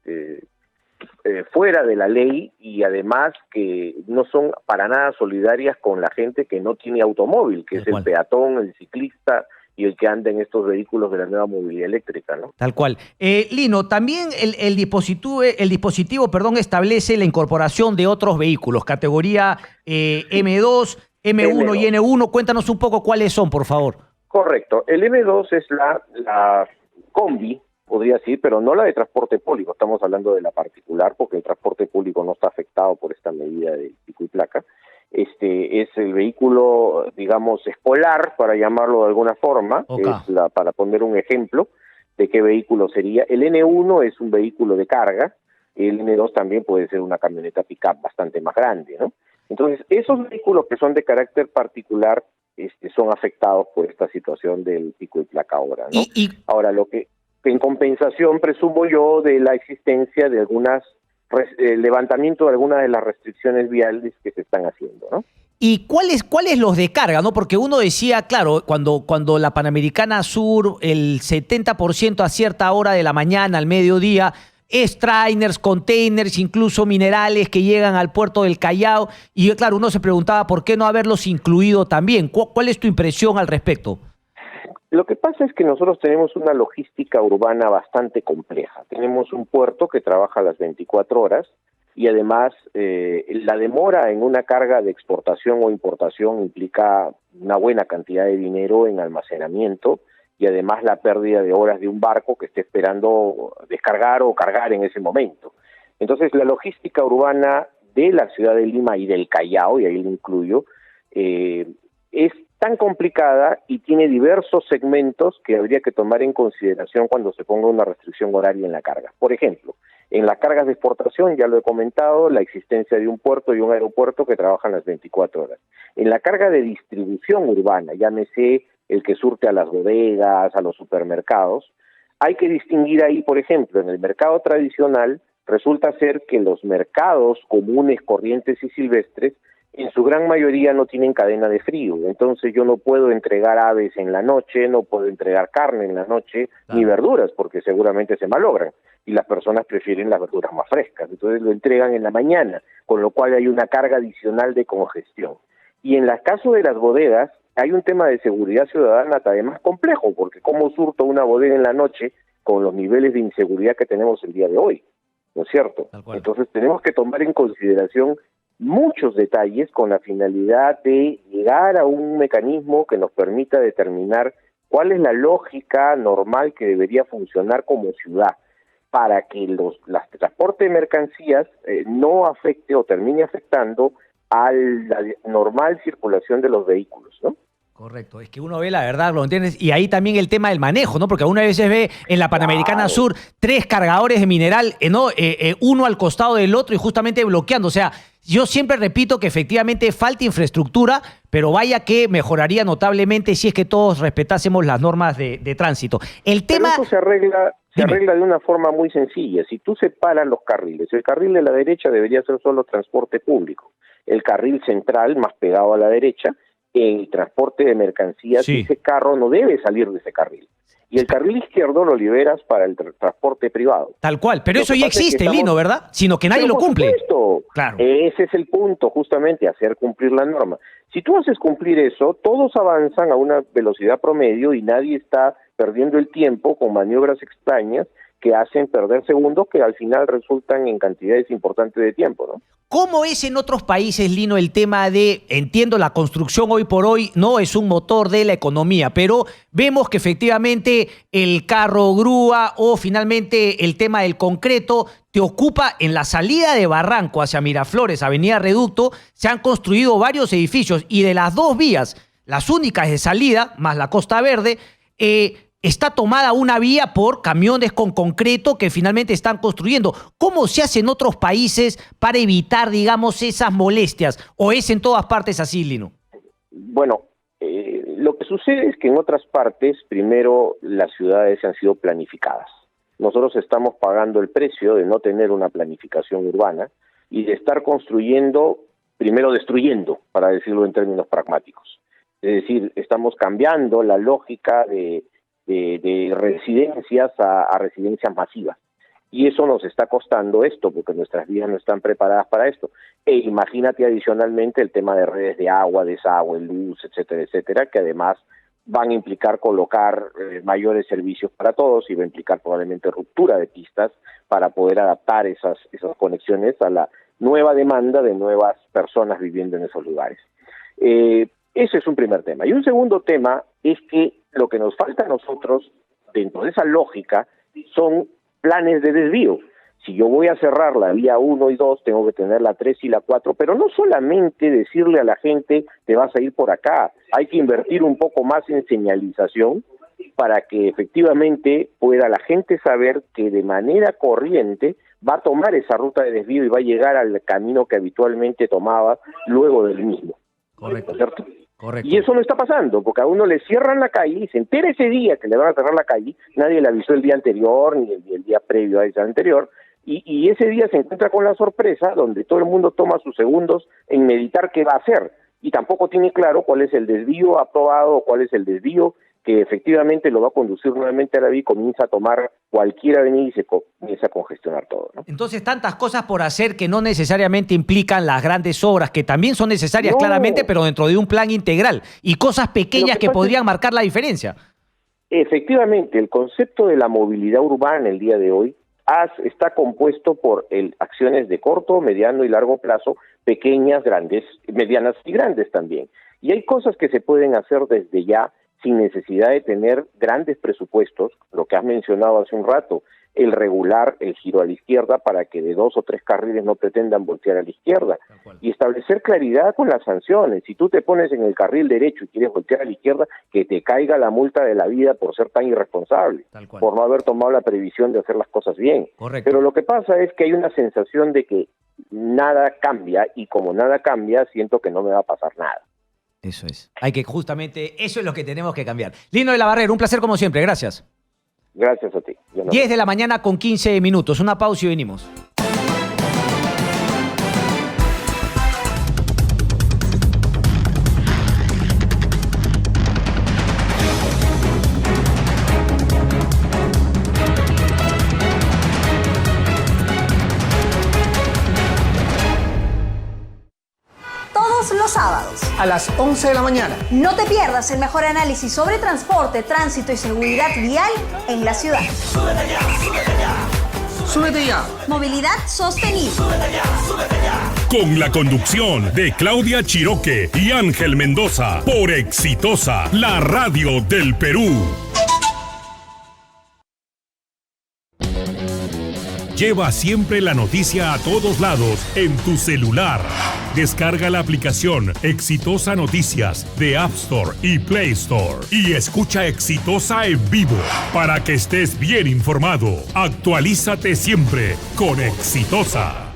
fuera de la ley, y además que no son para nada solidarias con la gente que no tiene automóvil, que es el peatón, el ciclista y el que anda en estos vehículos de la nueva movilidad eléctrica, ¿no? Tal cual. Lino, también el dispositivo establece la incorporación de otros vehículos, categoría M2, M1 y N1. Cuéntanos un poco cuáles son, por favor. Correcto. El M2 es la combi, podría decir, pero no la de transporte público. Estamos hablando de la particular, porque el transporte público no está afectado por esta medida de pico y placa. Es el vehículo, digamos, escolar, para llamarlo de alguna forma, para poner un ejemplo de qué vehículo sería. El N1 es un vehículo de carga, el N2 también puede ser una camioneta pick-up bastante más grande, ¿no? Entonces, esos vehículos que son de carácter particular son afectados por esta situación del pico y placa ahora, ¿no? Ahora, lo que en compensación, presumo yo, de la existencia de algunas levantamiento de algunas de las restricciones viales que se están haciendo, ¿no? ¿Y cuáles los de carga, no? Porque uno decía, claro, cuando la Panamericana Sur, el 70% a cierta hora de la mañana, al mediodía, es trainers, containers, incluso minerales que llegan al puerto del Callao, y claro, uno se preguntaba por qué no haberlos incluido también. ¿Cuál es tu impresión al respecto? Lo que pasa es que nosotros tenemos una logística urbana bastante compleja. Tenemos un puerto que trabaja las 24 horas y además la demora en una carga de exportación o importación implica una buena cantidad de dinero en almacenamiento y además la pérdida de horas de un barco que esté esperando descargar o cargar en ese momento. Entonces, la logística urbana de la ciudad de Lima y del Callao, y ahí lo incluyo, es tan complicada y tiene diversos segmentos que habría que tomar en consideración cuando se ponga una restricción horaria en la carga. Por ejemplo, en las cargas de exportación, ya lo he comentado, la existencia de un puerto y un aeropuerto que trabajan las 24 horas. En la carga de distribución urbana, llámese el que surte a las bodegas, a los supermercados, hay que distinguir ahí, por ejemplo, en el mercado tradicional, resulta ser que los mercados comunes, corrientes y silvestres en su gran mayoría no tienen cadena de frío, entonces yo no puedo entregar aves en la noche, no puedo entregar carne en la noche, ni verduras, porque seguramente se malogran, y las personas prefieren las verduras más frescas, entonces lo entregan en la mañana, con lo cual hay una carga adicional de congestión. Y en el caso de las bodegas, hay un tema de seguridad ciudadana además complejo, porque ¿cómo surto una bodega en la noche con los niveles de inseguridad que tenemos el día de hoy? ¿No es cierto? Entonces tenemos que tomar en consideración muchos detalles con la finalidad de llegar a un mecanismo que nos permita determinar cuál es la lógica normal que debería funcionar como ciudad para que el transporte de mercancías no afecte o termine afectando a la normal circulación de los vehículos, ¿no? Correcto, es que uno ve la verdad, ¿lo entiendes? Y ahí también el tema del manejo, ¿no? Porque una veces ve en la Panamericana Sur 3 cargadores de mineral, uno al costado del otro y justamente bloqueando. O sea, yo siempre repito que efectivamente falta infraestructura, pero vaya que mejoraría notablemente si es que todos respetásemos las normas de tránsito. El tema... Pero eso se arregla de una forma muy sencilla. Si tú separas los carriles, el carril de la derecha debería ser solo transporte público. El carril central, más pegado a la derecha, el transporte de mercancías, ese carro no debe salir de ese carril. Y el carril izquierdo lo liberas para el transporte privado. Tal cual, pero eso ya existe, Lino, ¿verdad? Sino que nadie lo cumple. Claro. Ese es el punto, justamente, hacer cumplir la norma. Si tú haces cumplir eso, todos avanzan a una velocidad promedio y nadie está perdiendo el tiempo con maniobras extrañas que hacen perder segundos que al final resultan en cantidades importantes de tiempo, ¿no? ¿Cómo es en otros países, Lino, el tema de, entiendo, la construcción hoy por hoy no es un motor de la economía, pero vemos que efectivamente el carro grúa o finalmente el tema del concreto te ocupa en la salida de Barranco hacia Miraflores, Avenida Reducto, se han construido varios edificios y de las 2 vías, las únicas de salida, más la Costa Verde, está tomada una vía por camiones con concreto que finalmente están construyendo. ¿Cómo se hace en otros países para evitar, digamos, esas molestias? ¿O es en todas partes así, Lino? Bueno, lo que sucede es que en otras partes, primero, las ciudades han sido planificadas. Nosotros estamos pagando el precio de no tener una planificación urbana y de estar construyendo, primero destruyendo, para decirlo en términos pragmáticos. Es decir, estamos cambiando la lógica de residencias a residencias masivas. Y eso nos está costando esto, porque nuestras vías no están preparadas para esto. E imagínate adicionalmente el tema de redes de agua, desagüe, luz, etcétera, etcétera, que además van a implicar colocar mayores servicios para todos y va a implicar probablemente ruptura de pistas para poder adaptar esas conexiones a la nueva demanda de nuevas personas viviendo en esos lugares. Ese es un primer tema. Y un segundo tema es que lo que nos falta a nosotros, dentro de esa lógica, son planes de desvío. Si yo voy a cerrar la vía 1 y 2, tengo que tener la 3 y la 4, pero no solamente decirle a la gente, te vas a ir por acá, hay que invertir un poco más en señalización para que efectivamente pueda la gente saber que de manera corriente va a tomar esa ruta de desvío y va a llegar al camino que habitualmente tomaba luego del mismo. Correcto. ¿Cierto? Correcto. Y eso no está pasando, porque a uno le cierran la calle y se entera ese día que le van a cerrar la calle, nadie le avisó el día anterior ni el día previo a ese anterior, y ese día se encuentra con la sorpresa donde todo el mundo toma sus segundos en meditar qué va a hacer, y tampoco tiene claro cuál es el desvío aprobado o cuál es el desvío que efectivamente lo va a conducir nuevamente a la vía y comienza a tomar cualquier avenida y se comienza a congestionar todo, ¿no? Entonces, tantas cosas por hacer que no necesariamente implican las grandes obras, que también son necesarias claramente, pero dentro de un plan integral, y cosas pequeñas que podrían marcar la diferencia. Efectivamente, el concepto de la movilidad urbana el día de hoy está compuesto por acciones de corto, mediano y largo plazo, pequeñas, grandes, medianas y grandes también. Y hay cosas que se pueden hacer desde ya sin necesidad de tener grandes presupuestos, lo que has mencionado hace un rato, el regular el giro a la izquierda para que de 2 o 3 carriles no pretendan voltear a la izquierda, y establecer claridad con las sanciones. Si tú te pones en el carril derecho y quieres voltear a la izquierda, que te caiga la multa de la vida por ser tan irresponsable, por no haber tomado la previsión de hacer las cosas bien. Correcto. Pero lo que pasa es que hay una sensación de que nada cambia, y como nada cambia, siento que no me va a pasar nada. Eso es. Eso es lo que tenemos que cambiar. Lino de la Barrera, un placer como siempre. Gracias. Gracias a ti. 10 de la mañana con 15 minutos. Una pausa y venimos. Los sábados a las 11 de la mañana. No te pierdas el mejor análisis sobre transporte, tránsito y seguridad vial en la ciudad. Súbete ya, súbete ya. Súbete ya. Movilidad sostenible. Súbete ya, súbete ya. Con la conducción de Claudia Chiroque y Ángel Mendoza por Exitosa, la radio del Perú. Lleva siempre la noticia a todos lados en tu celular. Descarga la aplicación Exitosa Noticias de App Store y Play Store y escucha Exitosa en vivo para que estés bien informado. Actualízate siempre con Exitosa.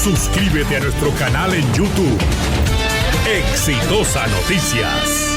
Suscríbete a nuestro canal en YouTube. Exitosa Noticias.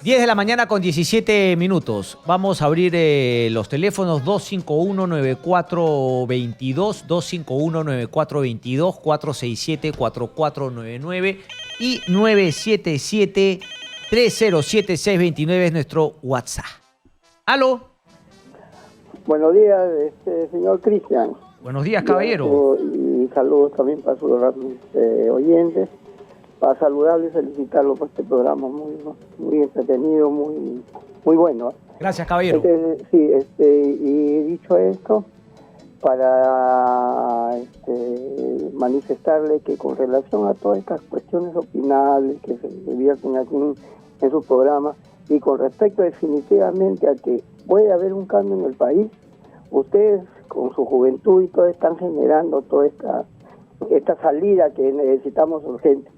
De la mañana con 17 minutos. Vamos a abrir los teléfonos 251-9422, 251-9422, 467-4499 y 307629 es nuestro WhatsApp. ¿Aló? Buenos días, señor Cristian. Buenos días, caballero. Y saludos también para sus oyentes. Para saludarlo y felicitarlo por este programa muy entretenido, muy bueno. Gracias, caballero. Y dicho esto, para manifestarle que con relación a todas estas cuestiones opinales que se divierten aquí en su programa, y con respecto definitivamente a que puede haber un cambio en el país, ustedes con su juventud y todo están generando toda esta salida que necesitamos urgente.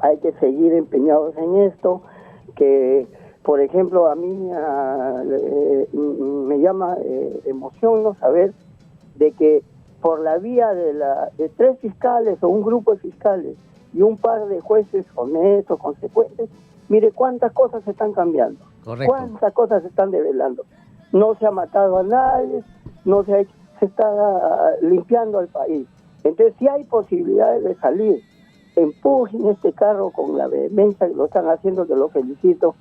Hay que seguir empeñados en esto, que por ejemplo a mí me llama emoción no saber de que por la vía de 3 fiscales o un grupo de fiscales y un par de jueces honestos, consecuentes, mire cuántas cosas se están cambiando. Correcto. Cuántas cosas se están develando. No se ha matado a nadie, se está limpiando al país. Entonces, si hay posibilidades de salir, empujen este carro con la vehemencia que lo están haciendo, que lo felicito,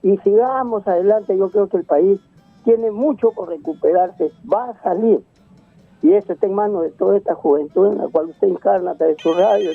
y sigamos adelante. Yo creo que el país tiene mucho por recuperarse, va a salir, y esto está en manos de toda esta juventud en la cual usted encarna a través de su radio,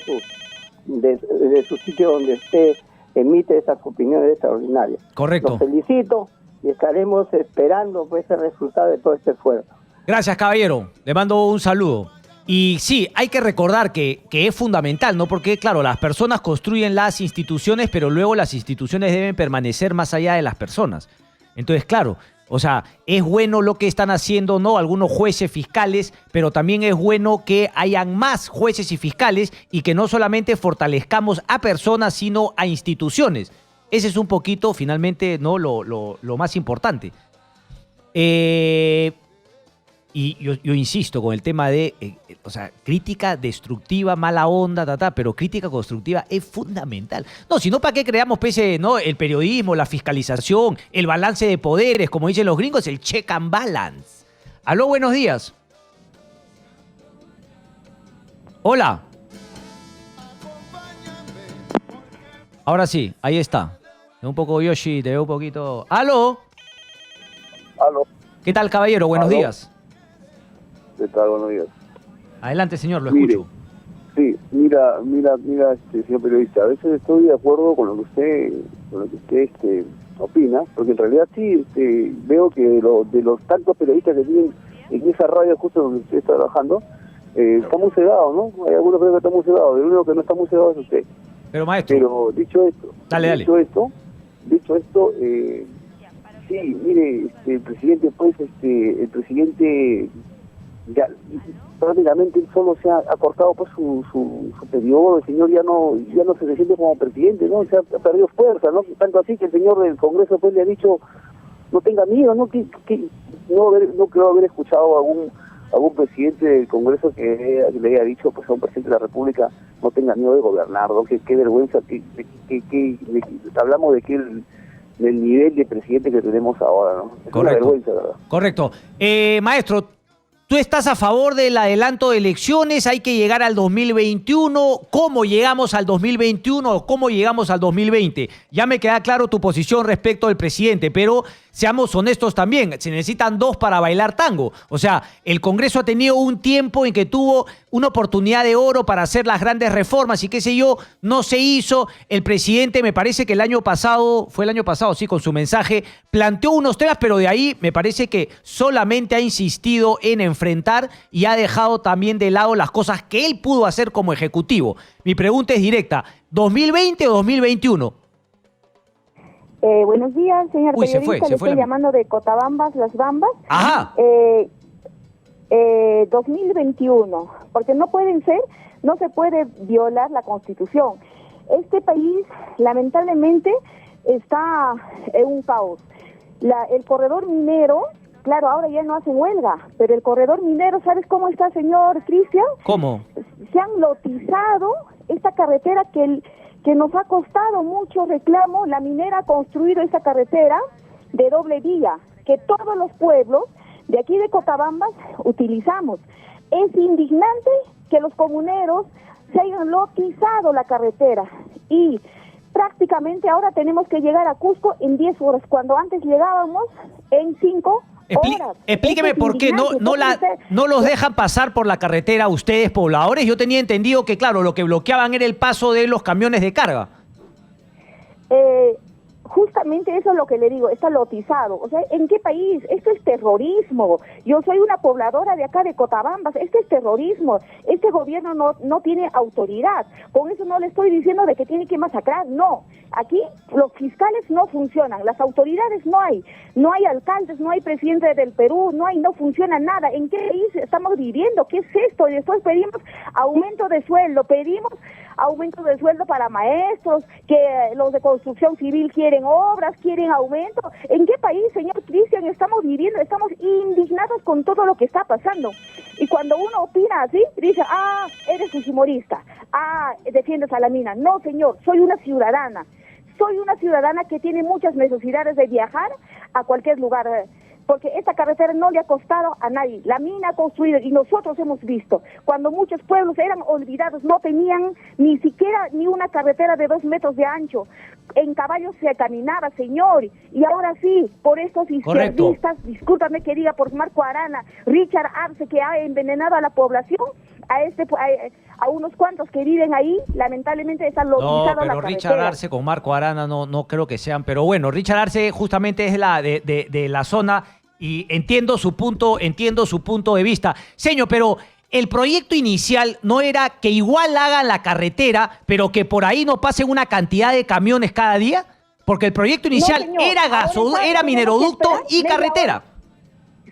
de su sitio donde usted emite esas opiniones extraordinarias. Correcto. Los felicito y estaremos esperando pues, ese resultado de todo este esfuerzo. Gracias, caballero. Le mando un saludo. Y sí, hay que recordar que es fundamental, ¿no? Porque, claro, las personas construyen las instituciones, pero luego las instituciones deben permanecer más allá de las personas. Entonces, claro, o sea, es bueno lo que están haciendo, ¿no? Algunos jueces fiscales, pero también es bueno que hayan más jueces y fiscales y que no solamente fortalezcamos a personas, sino a instituciones. Ese es un poquito, finalmente, ¿no? Lo más importante. Y yo insisto con el tema de, o sea, crítica destructiva, mala onda, pero crítica constructiva es fundamental. No, si no, ¿para qué creamos ¿no? El periodismo, la fiscalización, el balance de poderes, como dicen los gringos, el check and balance? Aló, buenos días. Hola. Ahora sí, ahí está. Un poco Yoshi, te veo un poquito. ¡Aló! Aló. ¿Qué tal, caballero? Buenos días. ¿Qué tal? Buenos días. Adelante, señor, lo escucho. Sí, mira, señor periodista, a veces estoy de acuerdo con lo que usted opina, porque en realidad sí veo que de los tantos periodistas que tienen en esa radio justo donde usted está trabajando, está muy cegado, ¿no? Hay algunos que están muy cegados, el único que no está muy cegado es usted. Pero maestro. Pero dicho esto, sí, mire, el presidente ya prácticamente solo se ha cortado pues su periodo. El señor ya no se siente como presidente, ¿no? Se ha perdido fuerza, ¿no? Tanto así que el señor del Congreso pues le ha dicho no tenga miedo, ¿no? No creo haber escuchado a algún presidente del Congreso que le haya dicho pues a un presidente de la República no tenga miedo de gobernar, ¿no? Qué vergüenza, hablamos del nivel de presidente que tenemos ahora, ¿no? Es una vergüenza, ¿verdad? Correcto. Maestro, ¿tú estás a favor del adelanto de elecciones? ¿Hay que llegar al 2021? ¿Cómo llegamos al 2021 o cómo llegamos al 2020? Ya me queda claro tu posición respecto al presidente, pero seamos honestos también, se necesitan 2 para bailar tango. O sea, el Congreso ha tenido un tiempo en que tuvo una oportunidad de oro para hacer las grandes reformas y qué sé yo, no se hizo. El presidente, me parece que fue el año pasado, sí, con su mensaje, planteó unos temas, pero de ahí me parece que solamente ha insistido en enfrentar y ha dejado también de lado las cosas que él pudo hacer como ejecutivo. Mi pregunta es directa, ¿2020 o 2021? Buenos días, señor periodista. Le estoy llamando de Cotabambas, Las Bambas. Ajá. 2021, porque no se puede violar la Constitución. Este país, lamentablemente, está en un caos. El corredor minero, claro, ahora ya no hacen huelga, pero el corredor minero, ¿sabes cómo está, señor Cristian? ¿Cómo? Se han lotizado esta carretera que nos ha costado mucho reclamo. La minera ha construido esta carretera de doble vía, que todos los pueblos de aquí de Cotabambas utilizamos. Es indignante que los comuneros se hayan lotizado la carretera y prácticamente ahora tenemos que llegar a Cusco en 10 horas, cuando antes llegábamos en 5 horas. Explíqueme por qué no los dejan pasar por la carretera ustedes, pobladores. Yo tenía entendido que, claro, lo que bloqueaban era el paso de los camiones de carga. Justamente eso es lo que le digo, está lotizado. O sea, ¿en qué país? Esto es terrorismo. Yo soy una pobladora de acá de Cotabambas, esto es terrorismo. Este gobierno no tiene autoridad. Con eso no le estoy diciendo de que tiene que masacrar, no. Aquí los fiscales no funcionan, las autoridades no hay alcaldes, no hay presidente del Perú, no funciona nada. ¿En qué país estamos viviendo? ¿Qué es esto? Y después pedimos aumento de sueldo para maestros, que los de construcción civil quieren obras, quieren aumento. ¿En qué país, señor Cristian, estamos viviendo? Estamos indignados con todo lo que está pasando. Y cuando uno opina así, dice, eres fujimorista, defiendes a la mina. No, señor, soy una ciudadana que tiene muchas necesidades de viajar a cualquier lugar, porque esta carretera no le ha costado a nadie. La mina ha construido, y nosotros hemos visto, cuando muchos pueblos eran olvidados, no tenían ni siquiera ni una carretera de 2 metros de ancho. En caballos se caminaba, señor, y ahora sí, por estos izquierdistas, discúlpame que diga, por Marco Arana, Richard Arce, que ha envenenado a la población, a unos cuantos que viven ahí, lamentablemente están lotizados la carretera. No, pero Richard Arce con Marco Arana no creo que sean, pero bueno, Richard Arce justamente es de la zona y entiendo su punto de vista. Señor, pero el proyecto inicial no era que igual hagan la carretera, pero que por ahí no pasen una cantidad de camiones cada día, porque el proyecto inicial era mineroducto y carretera.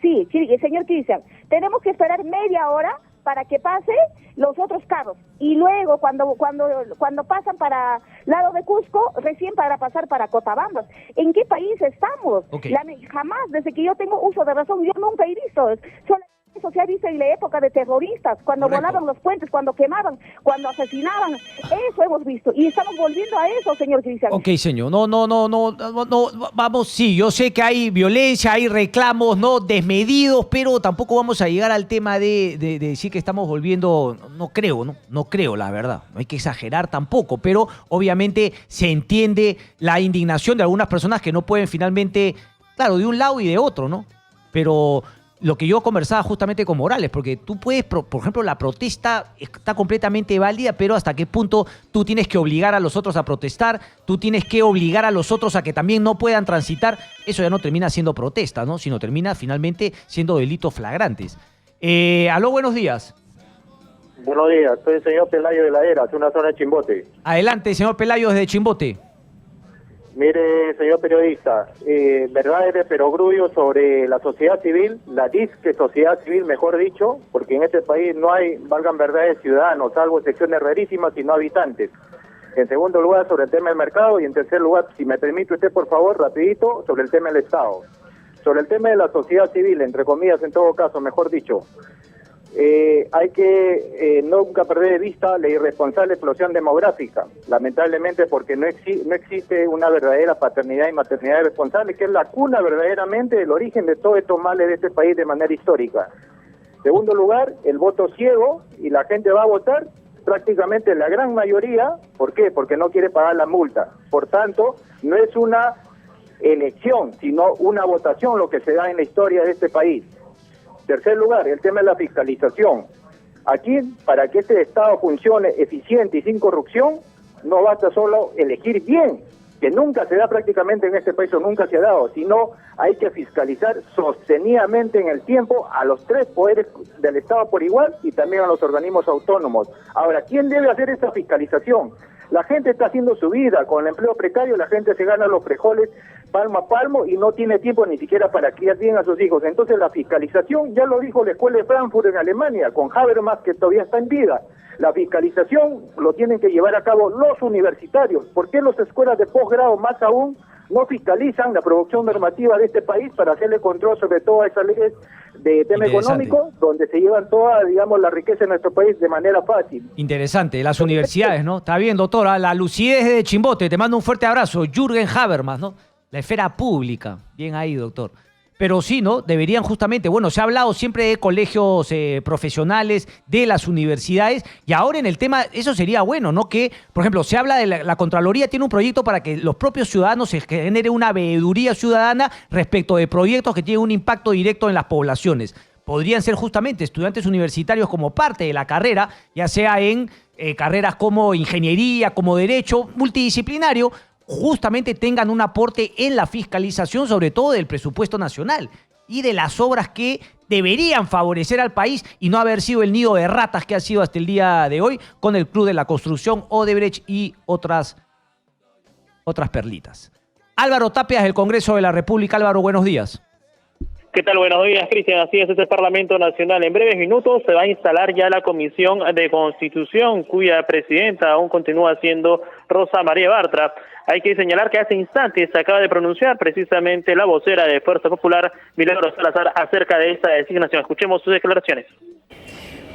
Sí, señor Cristian, tenemos que esperar media hora para que pase los otros carros, y luego cuando pasan para lado de Cusco, recién para pasar para Cotabambas. ¿En qué país estamos? Okay. Jamás, desde que yo tengo uso de razón, yo nunca he visto. Eso se ha visto en la época de terroristas, cuando volaban los puentes, cuando quemaban, cuando asesinaban. Eso hemos visto, y estamos volviendo a eso, señor Cristian. Ok, señor, no, vamos, sí, yo sé que hay violencia, hay reclamos, desmedidos, pero tampoco vamos a llegar al tema de decir que estamos volviendo, no creo, la verdad, no hay que exagerar tampoco, pero obviamente se entiende la indignación de algunas personas que no pueden finalmente, claro, de un lado y de otro, ¿no? Pero lo que yo conversaba justamente con Morales, porque tú puedes, por ejemplo, la protesta está completamente válida, pero hasta qué punto tú tienes que obligar a los otros a protestar, tú tienes que obligar a los otros a que también no puedan transitar, eso ya no termina siendo protesta, ¿no? Sino termina finalmente siendo delitos flagrantes. Aló, buenos días. Buenos días, soy el señor Pelayo de la Era, es una zona de Chimbote. Adelante, señor Pelayo, desde Chimbote. Mire, señor periodista, verdades de perogrullo sobre la sociedad civil, la disque sociedad civil, mejor dicho, porque en este país no hay, valgan verdades, ciudadanos, salvo excepciones rarísimas, sino habitantes. En segundo lugar, sobre el tema del mercado, y en tercer lugar, si me permite usted, por favor, rapidito, sobre el tema del Estado. Sobre el tema de la sociedad civil, entre comillas, en todo caso, mejor dicho, hay que nunca perder de vista la irresponsable explosión demográfica, lamentablemente, porque no existe una verdadera paternidad y maternidad responsable, que es la cuna verdaderamente del origen de todos estos males de este país de manera histórica. Segundo lugar, el voto ciego, y la gente va a votar prácticamente la gran mayoría. ¿Por qué? Porque no quiere pagar la multa. Por tanto, no es una elección, sino una votación lo que se da en la historia de este país. Tercer lugar, el tema de la fiscalización. Aquí, para que este Estado funcione eficiente y sin corrupción, no basta solo elegir bien, que nunca se da prácticamente en este país, o nunca se ha dado, sino hay que fiscalizar sostenidamente en el tiempo a los 3 poderes del Estado por igual y también a los organismos autónomos. Ahora, ¿quién debe hacer esta fiscalización? La gente está haciendo su vida, con el empleo precario la gente se gana los frijoles palmo a palmo y no tiene tiempo ni siquiera para criar bien a sus hijos. Entonces la fiscalización, ya lo dijo la Escuela de Frankfurt en Alemania, con Habermas, que todavía está en vida. La fiscalización lo tienen que llevar a cabo los universitarios. ¿Por qué las escuelas de posgrado más aún no fiscalizan la producción normativa de este país para hacerle control sobre todas esas leyes de tema económico, donde se llevan toda, digamos, la riqueza de nuestro país de manera fácil? Interesante, las universidades, ¿no? Está bien, doctora, la lucidez de Chimbote, te mando un fuerte abrazo. Jürgen Habermas, ¿no? La esfera pública, bien ahí, doctor. pero sí, ¿no? Deberían justamente, bueno, se ha hablado siempre de colegios profesionales, de las universidades, y ahora en el tema, eso sería bueno, ¿no? Que, por ejemplo, se habla de la Contraloría tiene un proyecto para que los propios ciudadanos se genere una veeduría ciudadana respecto de proyectos que tienen un impacto directo en las poblaciones. Podrían ser justamente estudiantes universitarios como parte de la carrera, ya sea en carreras como ingeniería, como derecho, multidisciplinario, justamente tengan un aporte en la fiscalización, sobre todo del presupuesto nacional y de las obras que deberían favorecer al país y no haber sido el nido de ratas que ha sido hasta el día de hoy con el Club de la Construcción, Odebrecht y otras perlitas. Álvaro Tapias del Congreso de la República. Álvaro, buenos días. ¿Qué tal? Buenos días, Cristian. Así es el Parlamento Nacional. En breves minutos se va a instalar ya la Comisión de Constitución, cuya presidenta aún continúa siendo Rosa María Bartra. Hay que señalar que hace instantes se acaba de pronunciar precisamente la vocera de Fuerza Popular, Milagros Salazar, acerca de esta designación. Escuchemos sus declaraciones.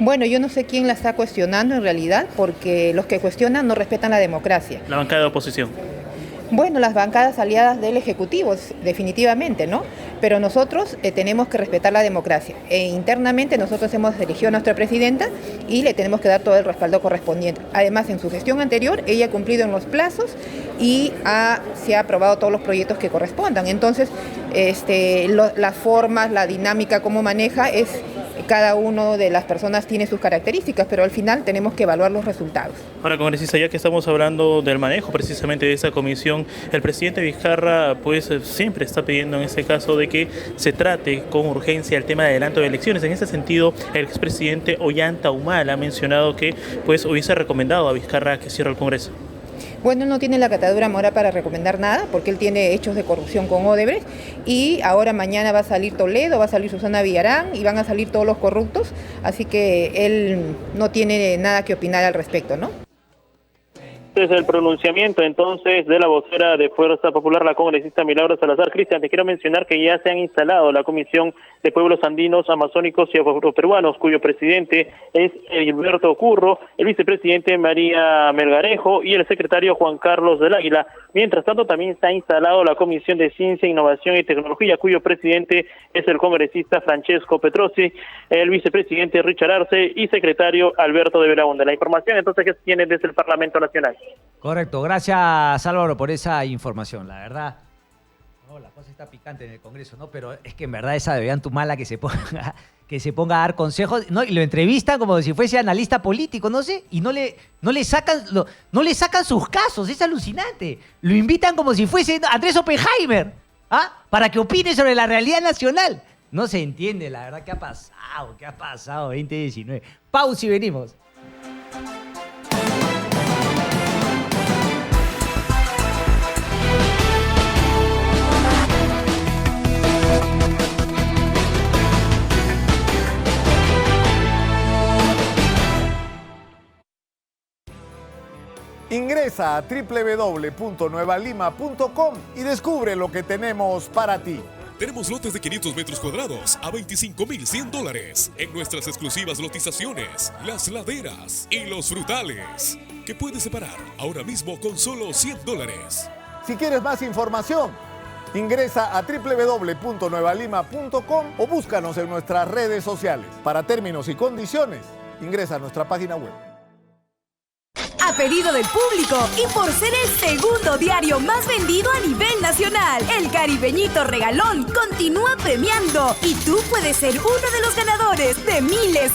Bueno, yo no sé quién la está cuestionando en realidad, porque los que cuestionan no respetan la democracia. La bancada de oposición. Bueno, las bancadas aliadas del Ejecutivo, definitivamente, ¿no? Pero nosotros tenemos que respetar la democracia. Internamente nosotros hemos elegido a nuestra presidenta y le tenemos que dar todo el respaldo correspondiente. Además, en su gestión anterior, ella ha cumplido en los plazos y se ha aprobado todos los proyectos que correspondan. Entonces, las formas, la dinámica, cómo maneja, cada uno de las personas tiene sus características, pero al final tenemos que evaluar los resultados. Ahora, congresista, ya que estamos hablando del manejo precisamente de esa comisión, el presidente Vizcarra pues siempre está pidiendo en este caso de que se trate con urgencia el tema de adelanto de elecciones. En ese sentido, el expresidente Ollanta Humala ha mencionado que pues hubiese recomendado a Vizcarra que cierre el Congreso. Bueno, él no tiene la catadura moral para recomendar nada, porque él tiene hechos de corrupción con Odebrecht, y ahora mañana va a salir Toledo, va a salir Susana Villarán, y van a salir todos los corruptos, así que él no tiene nada que opinar al respecto, ¿no? Este es el pronunciamiento entonces de la vocera de Fuerza Popular, la congresista Milagros Salazar. Cristian, te quiero mencionar que ya se han instalado la Comisión de Pueblos Andinos, Amazónicos y Afroperuanos, cuyo presidente es Gilberto Curro, el vicepresidente María Melgarejo y el secretario Juan Carlos del Águila. Mientras tanto, también se ha instalado la Comisión de Ciencia, Innovación y Tecnología, cuyo presidente es el congresista Francesco Petrosi, el vicepresidente Richard Arce y secretario Alberto de Belaúnde. La información entonces que se tiene desde el Parlamento Nacional. Correcto, gracias Álvaro por esa información, la verdad. No, la cosa está picante en el Congreso, ¿no? Pero es que en verdad esa de Ollantumala que se ponga a dar consejos, ¿no? Y lo entrevistan como si fuese analista político, no sé, y no le sacan sus casos, es alucinante. Lo invitan como si fuese Andrés Oppenheimer, para que opine sobre la realidad nacional. No se entiende, la verdad, ¿qué ha pasado 2019? Pausa y venimos. Ingresa a www.nuevalima.com y descubre lo que tenemos para ti. Tenemos lotes de 500 metros cuadrados a $25,100 en nuestras exclusivas lotizaciones, Las Laderas y Los Frutales, que puedes separar ahora mismo con solo $100. Si quieres más información, ingresa a www.nuevalima.com o búscanos en nuestras redes sociales. Para términos y condiciones, ingresa a nuestra página web. A pedido del público y por ser el segundo diario más vendido a nivel nacional, el Caribeñito Regalón continúa premiando y tú puedes ser uno de los ganadores de miles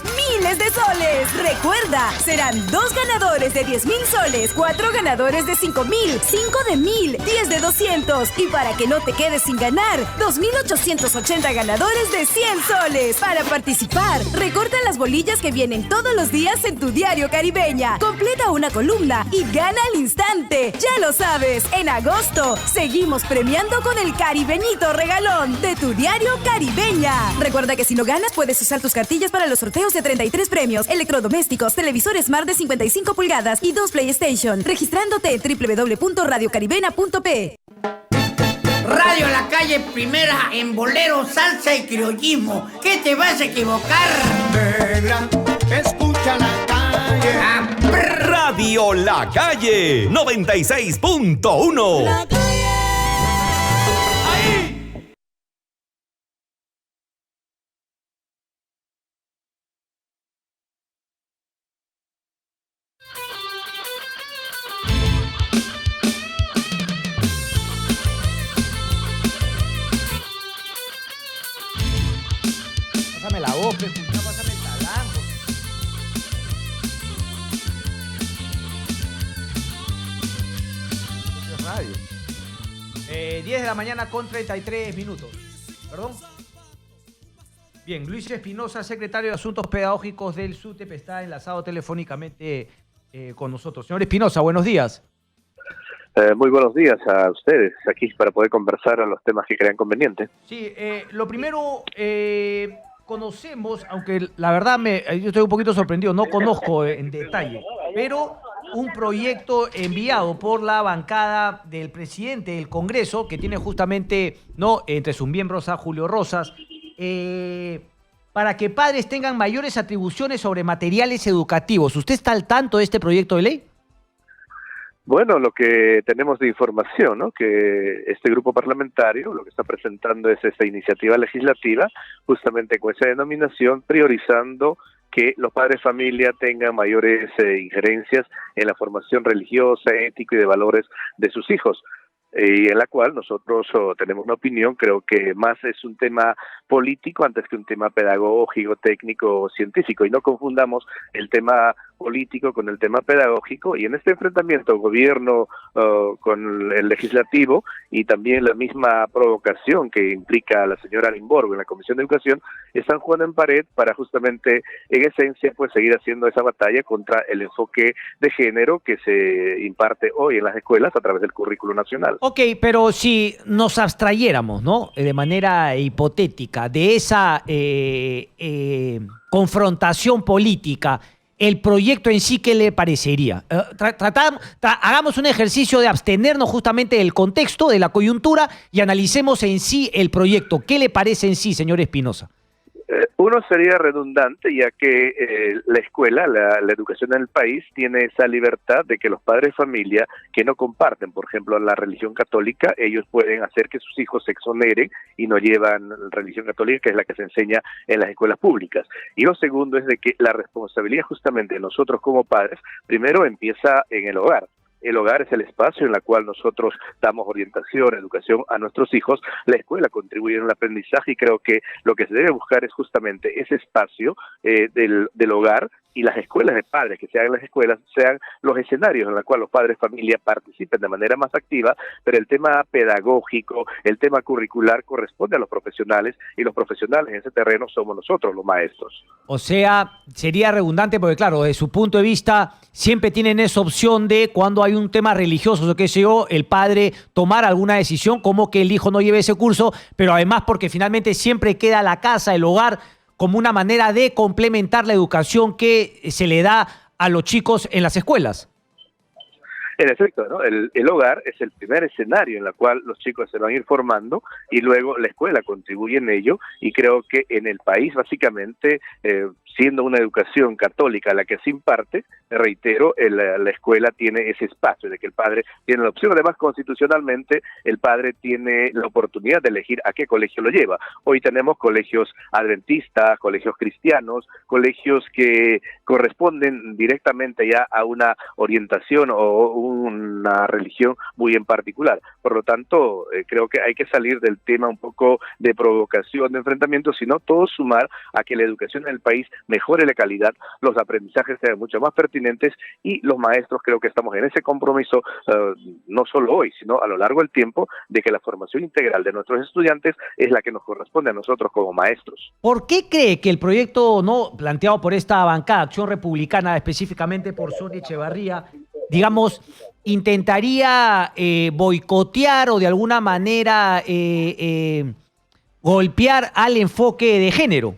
de soles. Recuerda, serán 2 ganadores de 10,000 soles, 4 ganadores de 5,000, 5 de 1,000, 10 de 200 y para que no te quedes sin ganar, 2,880 ganadores de 100 soles. Para participar, recorta las bolillas que vienen todos los días en tu diario Caribeña. Completa una columna y gana al instante. Ya lo sabes, en agosto seguimos premiando con el Caribeñito Regalón de tu diario Caribeña. Recuerda que si no ganas puedes usar tus cartillas para los sorteos de 33 premios, electrodomésticos, televisores Smart de 55 pulgadas y 2 PlayStation, registrándote en www.radiocaribena.p. Radio La Calle, primera en bolero, salsa y criollismo. ¿Qué te vas a equivocar? Negra, escucha la calle. Radio La Calle 96.1. pásame la voz, pásame el talanco. Radio. 10 de la mañana con 33 minutos. ¿Perdón? Bien, Luis Espinosa, secretario de Asuntos Pedagógicos del SUTEP, está enlazado telefónicamente con nosotros. Señor Espinosa, buenos días. Muy buenos días a ustedes, aquí para poder conversar a los temas que crean convenientes. Sí, lo primero, conocemos, aunque la verdad yo estoy un poquito sorprendido, no conozco en detalle, pero un proyecto enviado por la bancada del presidente del Congreso, que tiene justamente entre sus miembros a Julio Rosas, para que padres tengan mayores atribuciones sobre materiales educativos. ¿Usted está al tanto de este proyecto de ley? Bueno, lo que tenemos de información, ¿no? Que este grupo parlamentario lo que está presentando es esta iniciativa legislativa, justamente con esa denominación, priorizando que los padres de familia tengan mayores injerencias en la formación religiosa, ética y de valores de sus hijos. Y en la cual nosotros tenemos una opinión, creo que más es un tema político antes que un tema pedagógico, técnico o científico, y no confundamos el tema político con el tema pedagógico, y en este enfrentamiento gobierno con el legislativo y también la misma provocación que implica a la señora Arimborgo en la Comisión de Educación, están jugando en pared para justamente, en esencia, pues seguir haciendo esa batalla contra el enfoque de género que se imparte hoy en las escuelas a través del currículo nacional. Ok, pero si nos abstrayéramos, ¿no? De manera hipotética, de esa confrontación política, el proyecto en sí, ¿qué le parecería? Hagamos un ejercicio de abstenernos justamente del contexto, de la coyuntura, y analicemos en sí el proyecto. ¿Qué le parece en sí, señor Espinosa? Uno sería redundante, ya que la escuela, la educación en el país tiene esa libertad de que los padres de familia que no comparten, por ejemplo, la religión católica, ellos pueden hacer que sus hijos se exoneren y no llevan religión católica, que es la que se enseña en las escuelas públicas. Y lo segundo es de que la responsabilidad justamente de nosotros como padres, primero empieza en el hogar. El hogar es el espacio en el cual nosotros damos orientación, educación a nuestros hijos. La escuela contribuye en el aprendizaje y creo que lo que se debe buscar es justamente ese espacio del hogar, y las escuelas de padres, que sean las escuelas, sean los escenarios en los cuales los padres de familia participen de manera más activa, pero el tema pedagógico, el tema curricular corresponde a los profesionales, y los profesionales en ese terreno somos nosotros, los maestros. O sea, sería redundante porque, claro, desde su punto de vista, siempre tienen esa opción de cuando hay un tema religioso, o qué sé yo, el padre tomar alguna decisión como que el hijo no lleve ese curso, pero además porque finalmente siempre queda la casa, el hogar, como una manera de complementar la educación que se le da a los chicos en las escuelas. En efecto, ¿no? El hogar es el primer escenario en el cual los chicos se van a ir formando, y luego la escuela contribuye en ello, y creo que en el país básicamente, siendo una educación católica la que se imparte, reitero, la escuela tiene ese espacio de que el padre tiene la opción. Además, constitucionalmente, el padre tiene la oportunidad de elegir a qué colegio lo lleva. Hoy tenemos colegios adventistas, colegios cristianos, colegios que corresponden directamente ya a una orientación o una religión muy en particular. Por lo tanto, creo que hay que salir del tema un poco de provocación, de enfrentamiento, sino todo sumar a que la educación en el país mejore la calidad, los aprendizajes sean mucho más pertinentes, y los maestros creo que estamos en ese compromiso, no solo hoy, sino a lo largo del tiempo, de que la formación integral de nuestros estudiantes es la que nos corresponde a nosotros como maestros. ¿Por qué cree que el proyecto planteado por esta bancada, Acción Republicana, específicamente por Sonia Echevarría, digamos, intentaría boicotear o de alguna manera golpear al enfoque de género?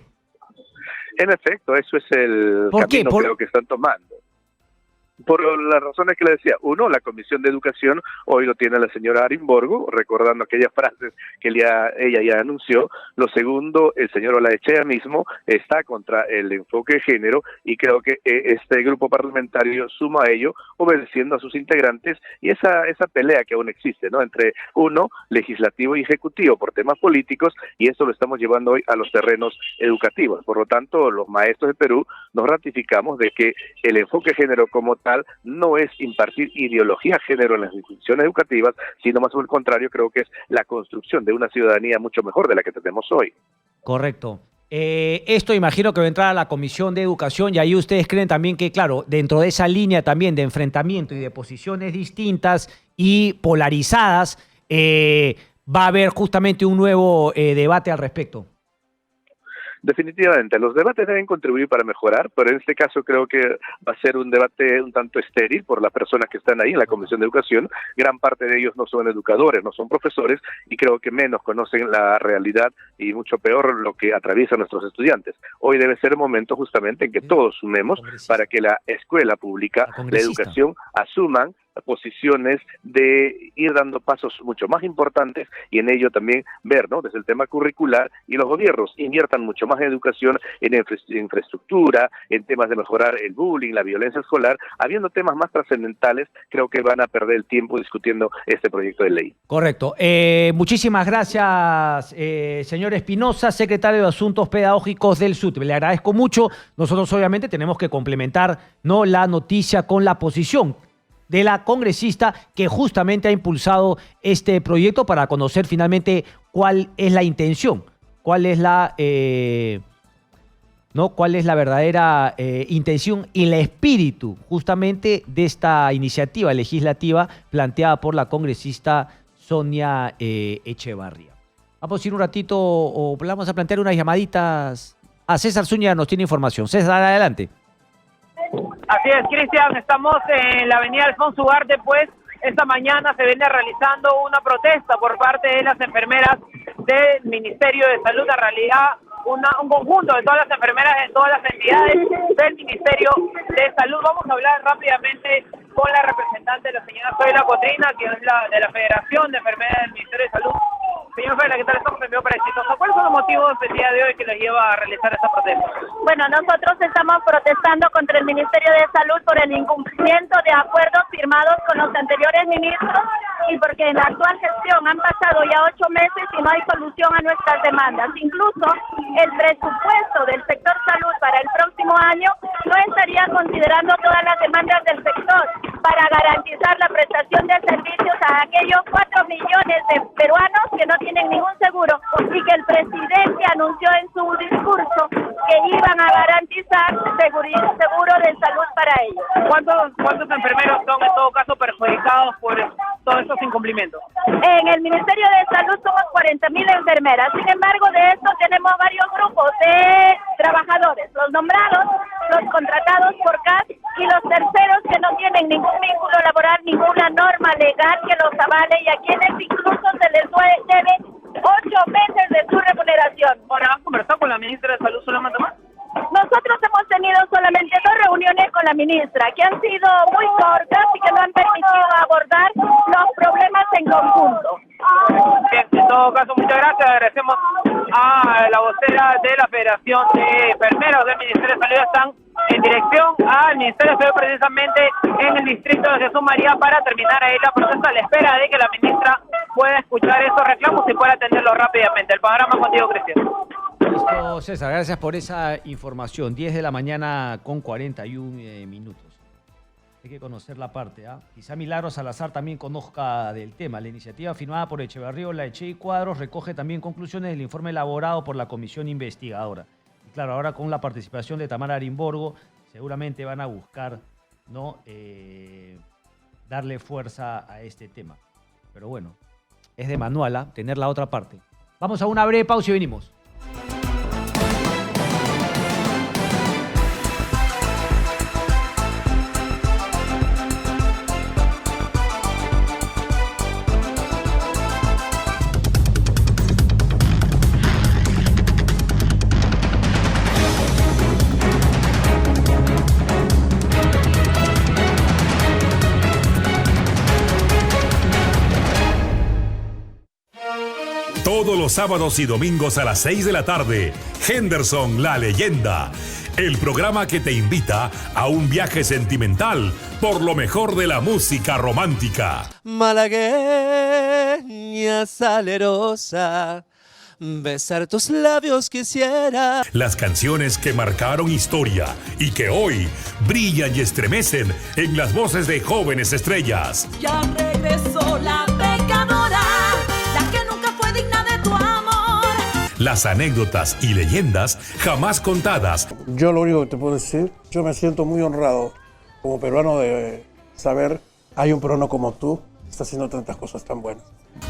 En efecto, eso es el camino creo que están tomando. Por las razones que le decía. Uno, la Comisión de Educación, hoy lo tiene la señora Arimborgo, recordando aquellas frases que ella ya anunció. Lo segundo, el señor Olaechea mismo está contra el enfoque de género, y creo que este grupo parlamentario suma a ello, obedeciendo a sus integrantes, y esa pelea que aún existe, ¿no?, entre uno, legislativo y ejecutivo, por temas políticos, y esto lo estamos llevando hoy a los terrenos educativos. Por lo tanto, los maestros de Perú nos ratificamos de que el enfoque de género como tal no es impartir ideología de género en las instituciones educativas, sino más por el contrario, creo que es la construcción de una ciudadanía mucho mejor de la que tenemos hoy. Correcto. Esto imagino que va a entrar a la Comisión de Educación y ahí ustedes creen también que, claro, dentro de esa línea también de enfrentamiento y de posiciones distintas y polarizadas, va a haber justamente un nuevo debate al respecto. Definitivamente, los debates deben contribuir para mejorar, pero en este caso creo que va a ser un debate un tanto estéril por las personas que están ahí en la Comisión de Educación. Gran parte de ellos no son educadores, no son profesores, y creo que menos conocen la realidad y mucho peor lo que atraviesan nuestros estudiantes. Hoy debe ser el momento justamente en que todos sumemos para que la escuela pública, la educación, asuman posiciones de ir dando pasos mucho más importantes y en ello también ver, ¿no?, desde el tema curricular, y los gobiernos inviertan mucho más en educación, en infraestructura, en temas de mejorar el bullying, la violencia escolar, habiendo temas más trascendentales. Creo que van a perder el tiempo discutiendo este proyecto de ley. Correcto. Muchísimas gracias, señor Espinosa, secretario de Asuntos Pedagógicos del SUTEP. Le agradezco mucho. Nosotros obviamente tenemos que complementar, ¿no?, la noticia con la posición de la congresista que justamente ha impulsado este proyecto para conocer finalmente cuál es la intención, cuál es la verdadera intención y el espíritu justamente de esta iniciativa legislativa planteada por la congresista Sonia Echevarría. Vamos a ir un ratito o vamos a plantear unas llamaditas. A César Zúñiga nos tiene información. César, adelante. Así es, Cristian, estamos en la avenida Alfonso Ugarte, pues esta mañana se viene realizando una protesta por parte de las enfermeras del Ministerio de Salud, en realidad un conjunto de todas las enfermeras de todas las entidades del Ministerio de Salud. Vamos a hablar rápidamente con la representante, la señora Zoila Cotrina, que es de la Federación de Enfermeras del Ministerio de Salud. Señor Zoila, ¿qué tal? Estamos en vivo para Exitosa. ¿Cuáles son los motivos del día de hoy que les lleva a realizar esta protesta? Bueno, nosotros estamos protestando contra el Ministerio de Salud por el incumplimiento de acuerdos firmados con los anteriores ministros y porque en la actual gestión han pasado ya 8 meses y no hay solución a nuestras demandas. Incluso el presupuesto del sector salud para el próximo año no estaría considerando todas las demandas del sector para garantizar la prestación de servicios a aquellos 4 millones de peruanos que no tienen ningún seguro y que el presidente anunció en su discurso que iban a garantizar seguro de salud para ellos. ¿Cuántos enfermeros son en todo caso perjudicados por todos estos incumplimientos? En el Ministerio de Salud somos 40.000 enfermeras, sin embargo de esto tenemos varios grupos de trabajadores, los nombrados, los contratados por CAS y los terceros que no tienen ningún vínculo laboral, ninguna norma legal que los avale y a quienes incluso se les debe 8 meses de su remuneración. Ahora, ¿han conversado con la ministra de Salud solamente más? Nosotros hemos tenido solamente 2 reuniones con la ministra, que han sido muy cortas y que no han permitido abordar los problemas en conjunto. Bien, en todo caso, muchas gracias. Agradecemos a la vocera de la Federación de Enfermeros del Ministerio de Salud. Están en dirección al Ministerio de Salud, precisamente en el distrito de Jesús María, para terminar ahí la protesta a la espera de que la ministra pueda escuchar esos reclamos y pueda atenderlos rápidamente. El panorama contigo, Cristian. Listo, César, gracias por esa información. 10 de la mañana con 41 minutos. Hay que conocer la parte, ¿ah? Quizá Milagros Salazar también conozca del tema. La iniciativa firmada por Echevarría, Laeche y Cuadros recoge también conclusiones del informe elaborado por la comisión investigadora. Y claro, ahora con la participación de Tamara Arimborgo, seguramente van a buscar, ¿no?, darle fuerza a este tema. Pero bueno, es de manual, ¿ah?, tener la otra parte. Vamos a una breve pausa y venimos. Todos los sábados y domingos a las 6 de la tarde, Henderson, la leyenda. El programa que te invita a un viaje sentimental por lo mejor de la música romántica. Malagueña salerosa, besar tus labios quisiera. Las canciones que marcaron historia y que hoy brillan y estremecen en las voces de jóvenes estrellas. Ya regresó la pecadora, la que nunca fue digna de tu amor. las anécdotas y leyendas jamás contadas. Yo lo único que te puedo decir, yo me siento muy honrado como peruano de saber hay un peruano como tú que está haciendo tantas cosas tan buenas.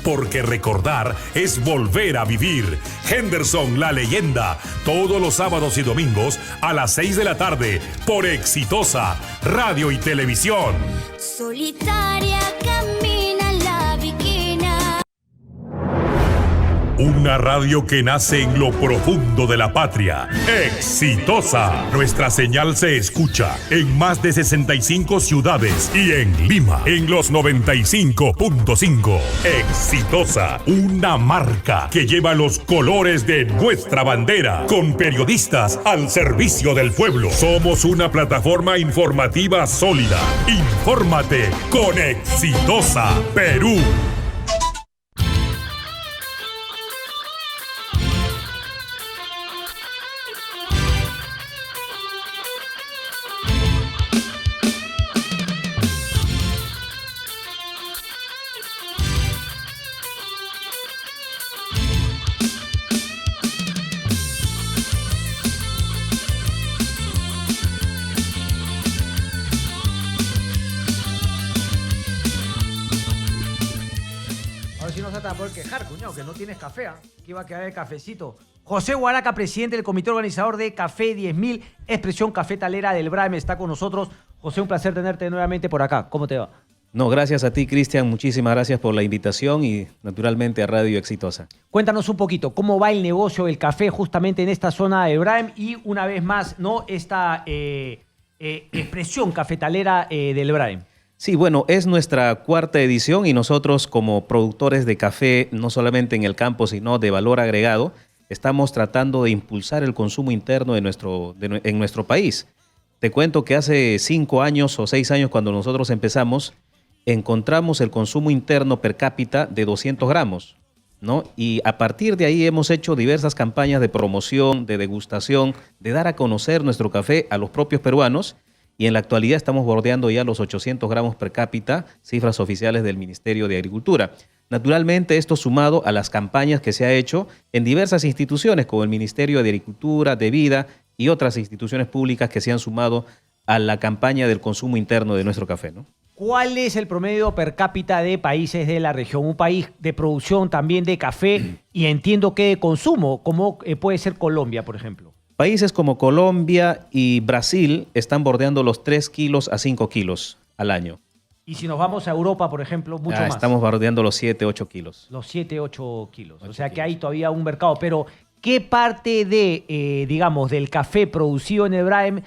Porque recordar es volver a vivir. Henderson, la leyenda, todos los sábados y domingos a las 6 de la tarde por Exitosa, Radio y Televisión. Solitaria camina la viquina. Una radio que nace en lo profundo de la patria. Exitosa. Nuestra señal se escucha en más de 65 ciudades y en Lima en los 95.5. Exitosa. Una marca que lleva los colores de nuestra bandera. Con periodistas al servicio del pueblo. Somos una plataforma informativa sólida. Infórmate con Exitosa Perú. Por quejar, cuñado, que no tienes café, ¿eh? Que iba a quedar el cafecito. José Huaraca, presidente del comité organizador de Café 10.000, expresión cafetalera del BRAEM, está con nosotros. José, un placer tenerte nuevamente por acá. ¿Cómo te va? No, gracias a ti, Cristian. Muchísimas gracias por la invitación y naturalmente a Radio Exitosa. Cuéntanos un poquito, ¿cómo va el negocio del café justamente en esta zona del BRAEM? Y una vez más, ¿no? Esta expresión cafetalera del BRAEM. Sí, bueno, es nuestra cuarta edición y nosotros como productores de café, no solamente en el campo, sino de valor agregado, estamos tratando de impulsar el consumo interno en nuestro país. Te cuento que hace 5 años o 6 años cuando nosotros empezamos, encontramos el consumo interno per cápita de 200 gramos, ¿no? Y a partir de ahí hemos hecho diversas campañas de promoción, de degustación, de dar a conocer nuestro café a los propios peruanos. Y en la actualidad estamos bordeando ya los 800 gramos per cápita, cifras oficiales del Ministerio de Agricultura. Naturalmente, esto sumado a las campañas que se ha hecho en diversas instituciones, como el Ministerio de Agricultura, de Vida y otras instituciones públicas que se han sumado a la campaña del consumo interno de nuestro café, ¿no? ¿Cuál es el promedio per cápita de países de la región? Un país de producción también de café y entiendo que de consumo, como puede ser Colombia, por ejemplo. Países como Colombia y Brasil están bordeando los 3 kilos a 5 kilos al año. Y si nos vamos a Europa, por ejemplo, mucho más. Estamos bordeando los 7, 8 kilos. Los 7, 8 kilos. O sea que hay todavía un mercado. Pero, ¿qué parte de, digamos, del café producido en el BRAEM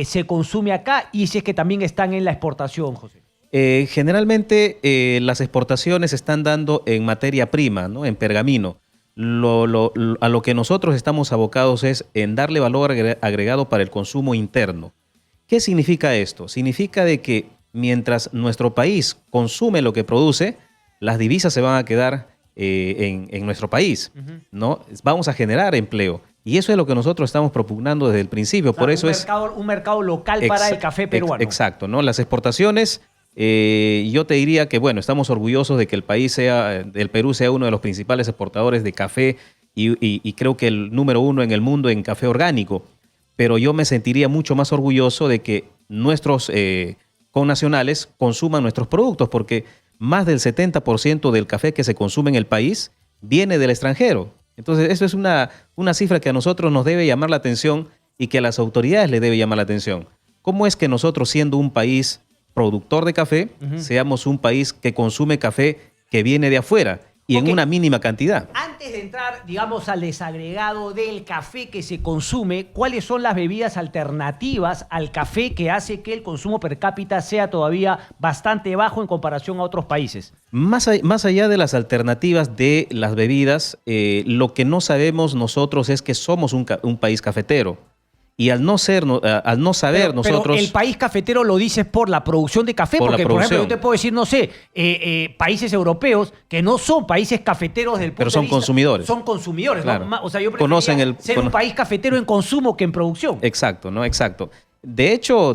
se consume acá? Y si es que también están en la exportación, José. Generalmente las exportaciones se están dando en materia prima, ¿no? En pergamino. A lo que nosotros estamos abocados es en darle valor agregado para el consumo interno. ¿Qué significa esto? Significa de que mientras nuestro país consume lo que produce, las divisas se van a quedar en nuestro país, ¿no? Vamos a generar empleo. Y eso es lo que nosotros estamos propugnando desde el principio. O sea, por eso un mercado local para el café peruano. Exacto, ¿no? Las exportaciones... yo te diría que, bueno, estamos orgullosos de que el Perú sea uno de los principales exportadores de café y creo que el número 1 en el mundo en café orgánico, pero yo me sentiría mucho más orgulloso de que nuestros connacionales consuman nuestros productos, porque más del 70% del café que se consume en el país viene del extranjero. Entonces, eso es una cifra que a nosotros nos debe llamar la atención y que a las autoridades les debe llamar la atención. ¿Cómo es que nosotros, siendo un país productor de café, seamos un país que consume café que viene de afuera y en una mínima cantidad? Antes de entrar, digamos, al desagregado del café que se consume, ¿cuáles son las bebidas alternativas al café que hace que el consumo per cápita sea todavía bastante bajo en comparación a otros países? Más allá de las alternativas de las bebidas, lo que no sabemos nosotros es que somos un país cafetero. Y al no saber nosotros... Pero el país cafetero lo dices por la producción de café, porque por ejemplo yo te puedo decir, no sé, países europeos que no son países cafeteros del punto pero son de vista, consumidores. Son consumidores, claro. ¿no? O sea, yo preferiría ser un país cafetero en consumo que en producción. Exacto, ¿no? Exacto. De hecho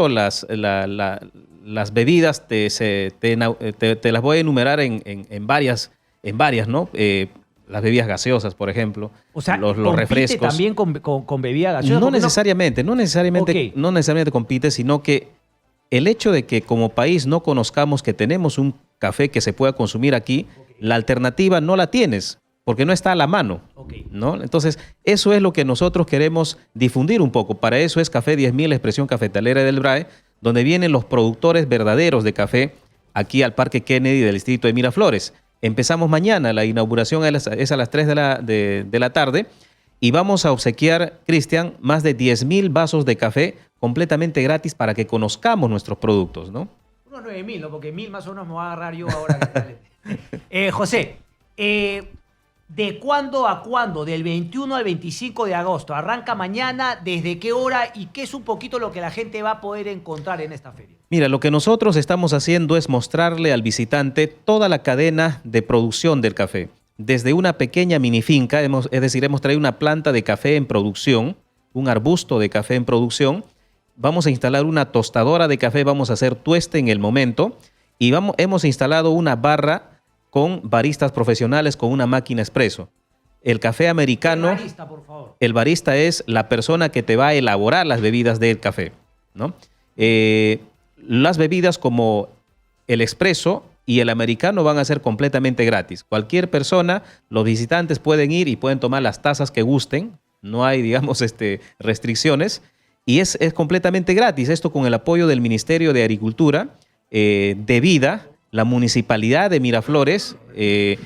las bebidas te las voy a enumerar en varias, ¿no? las bebidas gaseosas, por ejemplo, O sea, los compite refrescos. también con bebida gaseosa. No porque necesariamente, no necesariamente compite, sino que el hecho de que como país no conozcamos que tenemos un café que se pueda consumir aquí, la alternativa no la tienes, porque no está a la mano, ¿no? Entonces, eso es lo que nosotros queremos difundir un poco. Para eso es Café 10.000, expresión cafetalera del BRAE, donde vienen los productores verdaderos de café aquí al Parque Kennedy del distrito de Miraflores. Empezamos mañana, la inauguración es a las 3 de la tarde y vamos a obsequiar, Cristian, más de 10.000 vasos de café completamente gratis para que conozcamos nuestros productos, ¿no? Unos 9.000, ¿no? Porque 1.000 más o menos me voy a agarrar yo ahora. José, ¿de cuándo a cuándo? Del 21 al 25 de agosto. ¿Arranca mañana? ¿Desde qué hora? ¿Y qué es un poquito lo que la gente va a poder encontrar en esta feria? Mira, lo que nosotros estamos haciendo es mostrarle al visitante toda la cadena de producción del café. Desde una pequeña mini finca, hemos traído una planta de café en producción, un arbusto de café en producción. Vamos a instalar una tostadora de café, vamos a hacer tueste en el momento y hemos instalado una barra con baristas profesionales con una máquina expreso. El café americano, barista, por favor. El barista es la persona que te va a elaborar las bebidas del café, ¿no? Las bebidas como el expreso y el americano van a ser completamente gratis. Cualquier persona, los visitantes pueden ir y pueden tomar las tazas que gusten. No hay, digamos, restricciones. Y es completamente gratis. Esto con el apoyo del Ministerio de Agricultura, de Vida, la Municipalidad de Miraflores y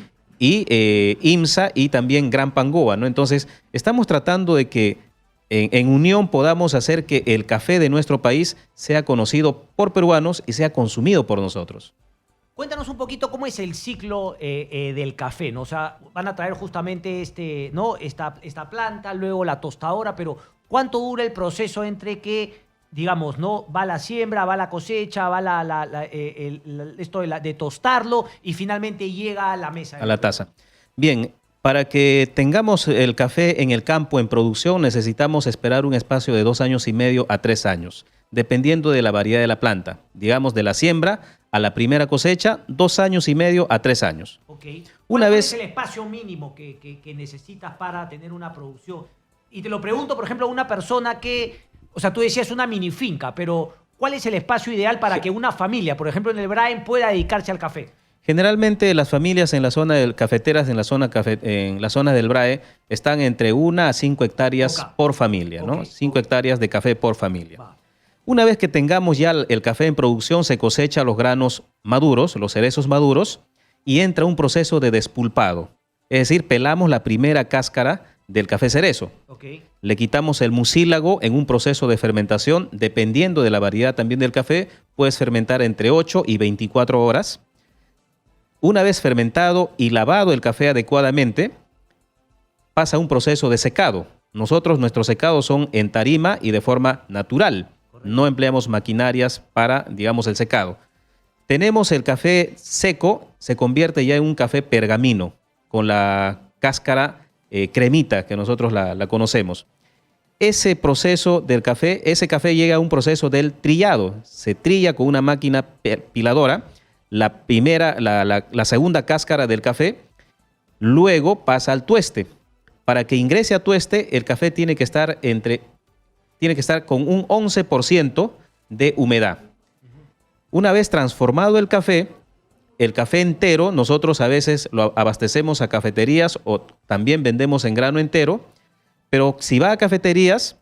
IMSA y también Gran Pangoa, ¿no? Entonces, estamos tratando de que en unión podamos hacer que el café de nuestro país sea conocido por peruanos y sea consumido por nosotros. Cuéntanos un poquito cómo es el ciclo del café, ¿no? O sea, van a traer justamente esta planta, luego la tostadora, pero ¿cuánto dura el proceso entre que, digamos, no va la siembra, va la cosecha, va esto de tostarlo y finalmente llega a la mesa? A la taza. Bien, para que tengamos el café en el campo en producción necesitamos esperar un espacio de 2 años y medio a 3 años, dependiendo de la variedad de la planta. Digamos, de la siembra a la primera cosecha, 2 años y medio a 3 años. Okay. ¿Cuál es el espacio mínimo que necesitas para tener una producción? Y te lo pregunto, por ejemplo, a una persona que, o sea, tú decías una mini finca, pero ¿cuál es el espacio ideal para que una familia, por ejemplo, en el BRAE, pueda dedicarse al café? Generalmente las familias en la zona cafeteras, en la zona del BRAE, están entre 1 a 5 hectáreas por familia, ¿no? 5 hectáreas de café por familia. Una vez que tengamos ya el café en producción, se cosecha los granos maduros, los cerezos maduros, y entra un proceso de despulpado. Es decir, pelamos la primera cáscara del café cerezo. Le quitamos el mucílago en un proceso de fermentación, dependiendo de la variedad también del café, puedes fermentar entre 8 y 24 horas. Una vez fermentado y lavado el café adecuadamente, pasa un proceso de secado. Nuestros secados son en tarima y de forma natural. No empleamos maquinarias para, digamos, el secado. Tenemos el café seco, se convierte ya en un café pergamino, con la cáscara cremita que nosotros la conocemos. Ese proceso del café, ese café llega a un proceso del trillado. Se trilla con una máquina piladora la segunda cáscara del café, luego pasa al tueste. Para que ingrese a tueste, el café tiene que estar con un 11% de humedad. Una vez transformado el café entero, nosotros a veces lo abastecemos a cafeterías o también vendemos en grano entero, pero si va a cafeterías,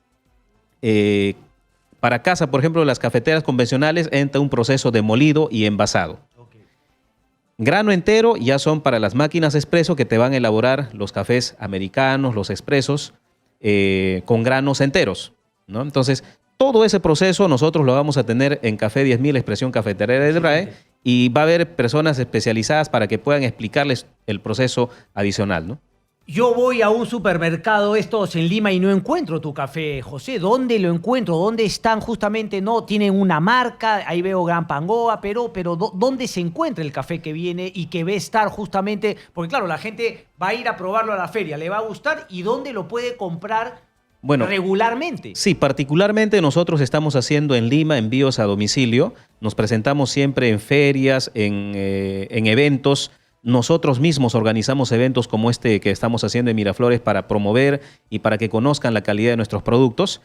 para casa, por ejemplo, las cafeteras convencionales, entra un proceso de molido y envasado. Grano entero ya son para las máquinas expreso que te van a elaborar los cafés americanos, los expresos, con granos enteros, ¿no? Entonces, todo ese proceso nosotros lo vamos a tener en Café 10.000, expresión cafetalera del BRAE, y va a haber personas especializadas para que puedan explicarles el proceso adicional, ¿no? Yo voy a un supermercado estos en Lima y no encuentro tu café, José. ¿Dónde lo encuentro? ¿Dónde están justamente? No, tienen una marca, ahí veo Gran Pangoa, pero ¿dónde se encuentra el café que viene y que va a estar justamente? Porque claro, la gente va a ir a probarlo a la feria, le va a gustar, ¿y dónde lo puede comprar regularmente? Sí, particularmente nosotros estamos haciendo en Lima envíos a domicilio. Nos presentamos siempre en ferias, en eventos, Nosotros mismos organizamos eventos como este que estamos haciendo en Miraflores para promover y para que conozcan la calidad de nuestros productos.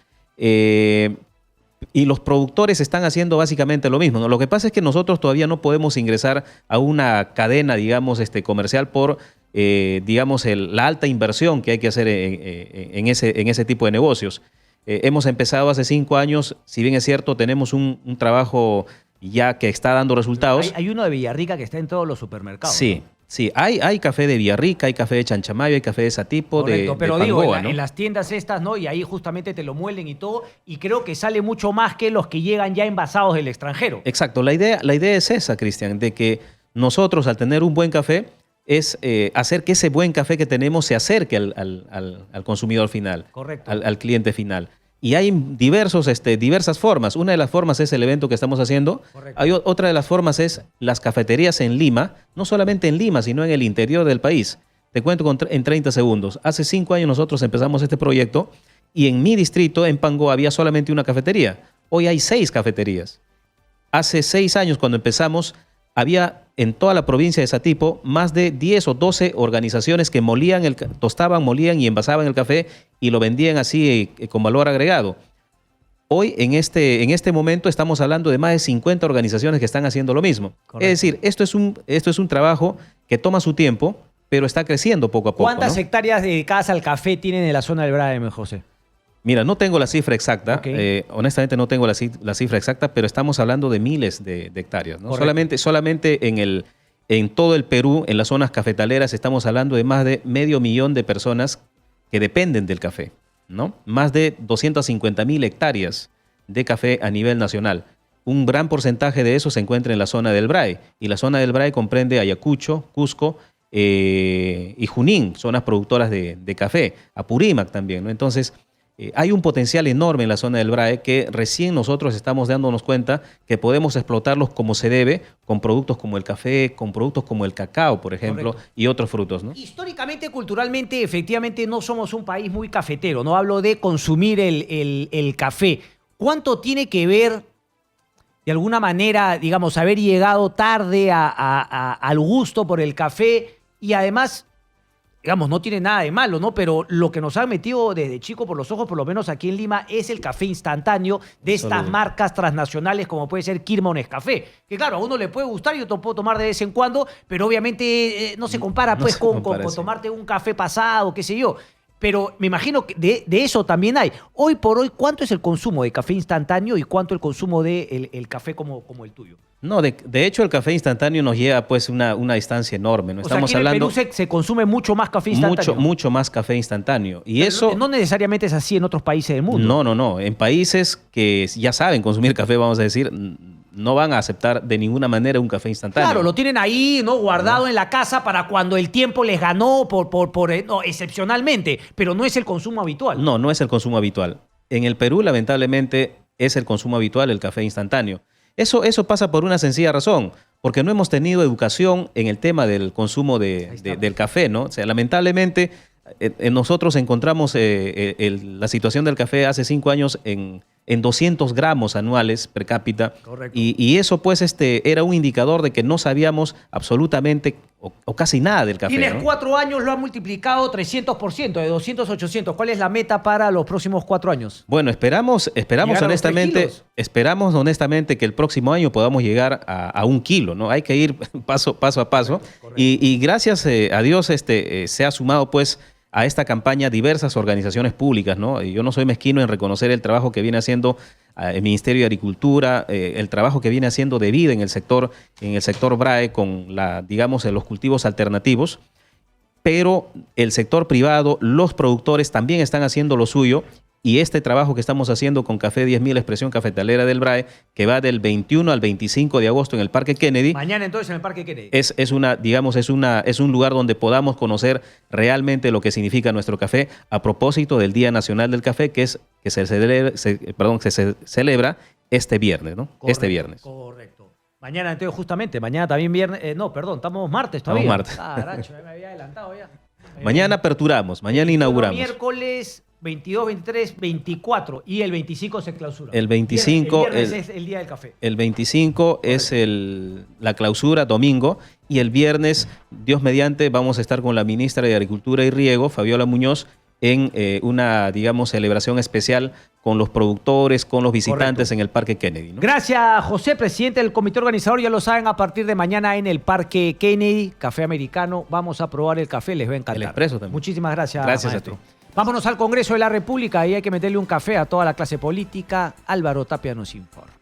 Y los productores están haciendo básicamente lo mismo, ¿no? Lo que pasa es que nosotros todavía no podemos ingresar a una cadena, digamos, comercial por, digamos, la alta inversión que hay que hacer en ese tipo de negocios. Hemos empezado hace 5 años, si bien es cierto, tenemos un trabajo ya que está dando resultados. Hay uno de Villarrica que está en todos los supermercados. Sí. ¿no? Sí, hay café de Villarrica, hay café de Chanchamayo, hay café de Satipo, Correcto, pero de digo, Pangoa, ¿no? en las tiendas estas, ¿no? Y ahí justamente te lo muelen y todo, y creo que sale mucho más que los que llegan ya envasados del extranjero. Exacto, la idea es esa, Cristian, de que nosotros al tener un buen café es hacer que ese buen café que tenemos se acerque al consumidor final, Correcto. al cliente final. Y hay diversas formas. Una de las formas es el evento que estamos haciendo. Correcto. Hay otra de las formas es las cafeterías en Lima, no solamente en Lima, sino en el interior del país. Te cuento en 30 segundos. Hace 5 años nosotros empezamos este proyecto y en mi distrito, en Pango, había solamente una cafetería. Hoy hay 6 cafeterías. Hace 6 años, cuando empezamos, había en toda la provincia de Satipo más de 10 o 12 organizaciones que tostaban, molían y envasaban el café y lo vendían así con valor agregado. Hoy, en este momento, estamos hablando de más de 50 organizaciones que están haciendo lo mismo. Correcto. Es decir, esto es un trabajo que toma su tiempo, pero está creciendo poco a poco. ¿Cuántas ¿no? hectáreas dedicadas al café tienen en la zona del Braem, José? Mira, no tengo la cifra exacta, Okay. Honestamente no tengo la cifra exacta, pero estamos hablando de miles de hectáreas, ¿no? Solamente en todo el Perú, en las zonas cafetaleras, estamos hablando de más de 500,000 de personas que dependen del café, ¿no? Más de 250,000 hectáreas de café a nivel nacional. Un gran porcentaje de eso se encuentra en la zona del Brae, y la zona del Brae comprende Ayacucho, Cusco y Junín, zonas productoras de café, Apurímac también, ¿no? Entonces, hay un potencial enorme en la zona del Brae que recién nosotros estamos dándonos cuenta que podemos explotarlos como se debe con productos como el café, con productos como el cacao, por ejemplo, correcto, y otros frutos, ¿no? Históricamente, culturalmente, efectivamente no somos un país muy cafetero. No hablo de consumir el café. ¿Cuánto tiene que ver, de alguna manera, digamos, haber llegado tarde al gusto por el café y además, digamos, no tiene nada de malo, ¿no? Pero lo que nos ha metido desde chico por los ojos, por lo menos aquí en Lima, es el café instantáneo de estas marcas transnacionales como puede ser Kirma o Nescafé. Que claro, a uno le puede gustar, yo te puedo tomar de vez en cuando, pero obviamente no se compara pues con tomarte un café pasado, qué sé yo. Pero me imagino que de eso también hay. Hoy por hoy, ¿cuánto es el consumo de café instantáneo y cuánto el consumo de el café como el tuyo? No, de hecho el café instantáneo nos lleva pues una distancia enorme. ¿No? Estamos sea, aquí hablando, en Perú se consume mucho más café instantáneo. Mucho más café instantáneo. Y eso no necesariamente es así en otros países del mundo. No. En países que ya saben consumir café, vamos a decir, no van a aceptar de ninguna manera un café instantáneo. Claro, lo tienen ahí, ¿no? Guardado en la casa para cuando el tiempo les ganó excepcionalmente, pero no es el consumo habitual. No es el consumo habitual. En el Perú, lamentablemente, es el consumo habitual el café instantáneo. Eso pasa por una sencilla razón, porque no hemos tenido educación en el tema del consumo del café, ¿no? O sea, lamentablemente, nosotros encontramos la situación del café hace 5 años en 200 gramos anuales per cápita. Correcto. Y eso pues era un indicador de que no sabíamos absolutamente o casi nada del café. Tienes, ¿no? 4 años, lo has multiplicado 300%, de 200 a 800. ¿Cuál es la meta para los próximos 4 años? Bueno, esperamos honestamente que el próximo año podamos llegar a 1 kilo, ¿no? Hay que ir paso a paso. Correcto. Y gracias a Dios se ha sumado pues a esta campaña diversas organizaciones públicas, ¿no? Yo no soy mezquino en reconocer el trabajo que viene haciendo el Ministerio de Agricultura, el trabajo que viene haciendo de vida en el sector Brae con los cultivos alternativos, pero el sector privado, los productores también están haciendo lo suyo. Y este trabajo que estamos haciendo con Café 10.000, Expresión Cafetalera del Brae, que va del 21 al 25 de agosto en el Parque Kennedy. Mañana entonces en el Parque Kennedy. Es un lugar donde podamos conocer realmente lo que significa nuestro café a propósito del Día Nacional del Café, que se celebra este viernes, ¿no? Correcto, este viernes. Correcto. Mañana entonces justamente, mañana también viernes, estamos martes todavía. Estamos martes. Caracho, me había adelantado ya. Mañana aperturamos, mañana inauguramos. Miércoles 22, 23, 24 y el 25 se clausura. El 25 el viernes es el día del café. El 25 es la clausura, domingo, y el viernes, Dios mediante, vamos a estar con la ministra de Agricultura y Riego, Fabiola Muñoz, en una, digamos, celebración especial con los productores, con los visitantes. Correcto. En el Parque Kennedy, ¿no? Gracias, José, presidente del comité organizador. Ya lo saben, a partir de mañana en el Parque Kennedy, café americano. Vamos a probar el café, les va a encantar. El expreso también. Muchísimas gracias, Gracias maestro. a ti. Vámonos al Congreso de la República. Ahí hay que meterle un café a toda la clase política. Álvaro Tapia nos informa.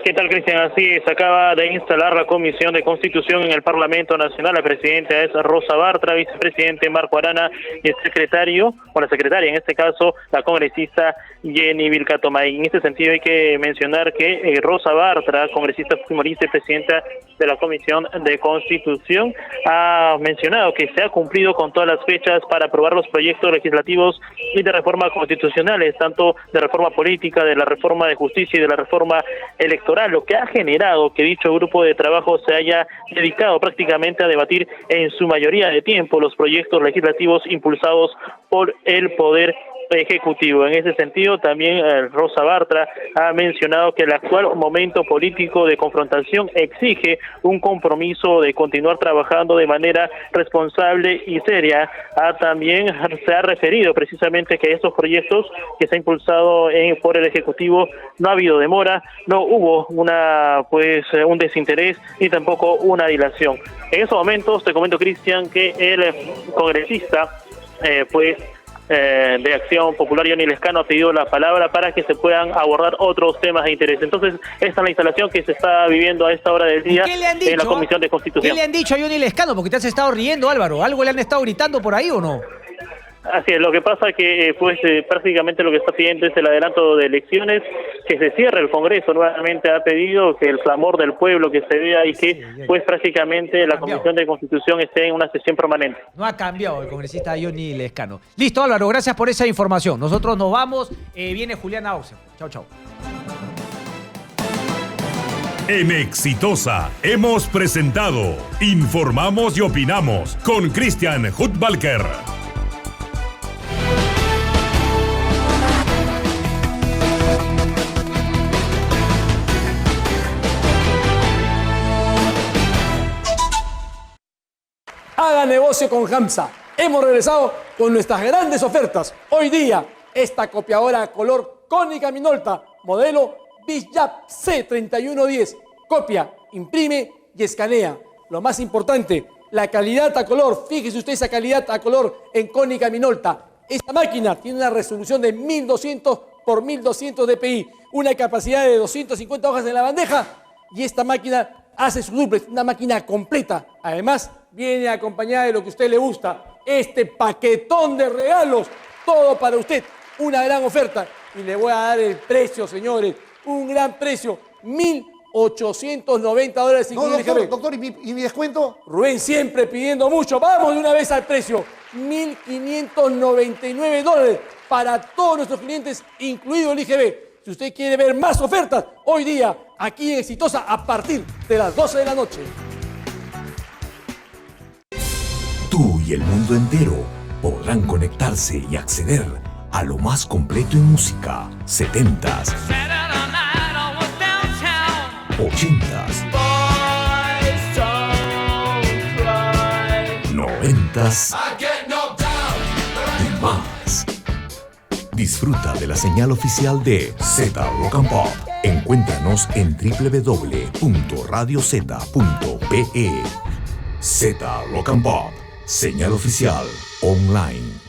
¿Qué tal, Cristian? Así es, acaba de instalar la Comisión de Constitución en el Parlamento Nacional. La presidenta es Rosa Bartra, vicepresidente Marco Arana y el secretario, o la secretaria, en este caso, la congresista Jenny Vilcatomay. En este sentido hay que mencionar que Rosa Bartra, congresista fujimorista y presidenta de la Comisión de Constitución, ha mencionado que se ha cumplido con todas las fechas para aprobar los proyectos legislativos y de reforma constitucionales, tanto de reforma política, de la reforma de justicia y de la reforma electoral, lo que ha generado que dicho grupo de trabajo se haya dedicado prácticamente a debatir en su mayoría de tiempo los proyectos legislativos impulsados por el Poder Ejecutivo. En ese sentido, también Rosa Bartra ha mencionado que el actual momento político de confrontación exige un compromiso de continuar trabajando de manera responsable y seria. También se ha referido precisamente que estos proyectos que se ha impulsado por el Ejecutivo no ha habido demora, no hubo un desinterés ni tampoco una dilación. En estos momentos te comento, Cristian, que el congresista de Acción Popular, Johnny Lescano, ha pedido la palabra para que se puedan abordar otros temas de interés. Entonces, esta es la instalación que se está viviendo a esta hora del día en la Comisión de Constitución. ¿Qué le han dicho a Johnny Lescano? Porque te has estado riendo, Álvaro. ¿Algo le han estado gritando por ahí o no? Así es, lo que pasa que prácticamente lo que está pidiendo es el adelanto de elecciones, que se cierre el Congreso. Nuevamente ha pedido que el clamor del pueblo que se vea y que prácticamente la Comisión de Constitución esté en una sesión permanente. No ha cambiado el congresista Johnny Lescano. Listo, Álvaro, gracias por esa información. Nosotros nos vamos, viene Juliana Oxen. Chau, chau. En Exitosa hemos presentado Informamos y Opinamos con Cristian Hutbalker. Haga negocio con Hamsa. Hemos regresado con nuestras grandes ofertas. Hoy día, esta copiadora a color Konica Minolta, modelo BizJab C3110. Copia, imprime y escanea. Lo más importante, la calidad a color. Fíjese usted esa calidad a color en Konica Minolta. Esta máquina tiene una resolución de 1200 por 1200 dpi, una capacidad de 250 hojas en la bandeja, y esta máquina hace su duplex, una máquina completa. Además, viene acompañada de lo que a usted le gusta, este paquetón de regalos, todo para usted, una gran oferta. Y le voy a dar el precio, señores, un gran precio, $1,890. No, doctor, ¿y mi descuento? Rubén siempre pidiendo mucho, vamos de una vez al precio, $1,599 para todos nuestros clientes, incluido el IGB. Si usted quiere ver más ofertas, hoy día, aquí en Exitosa, a partir de las 12 de la noche. Tú y el mundo entero podrán conectarse y acceder a lo más completo en música, 70s, 80s, 90s y más. Disfruta de la señal oficial de Z Rock and Pop. Encuéntranos en www.radioz.pe. Z Rock and Pop, señal oficial online.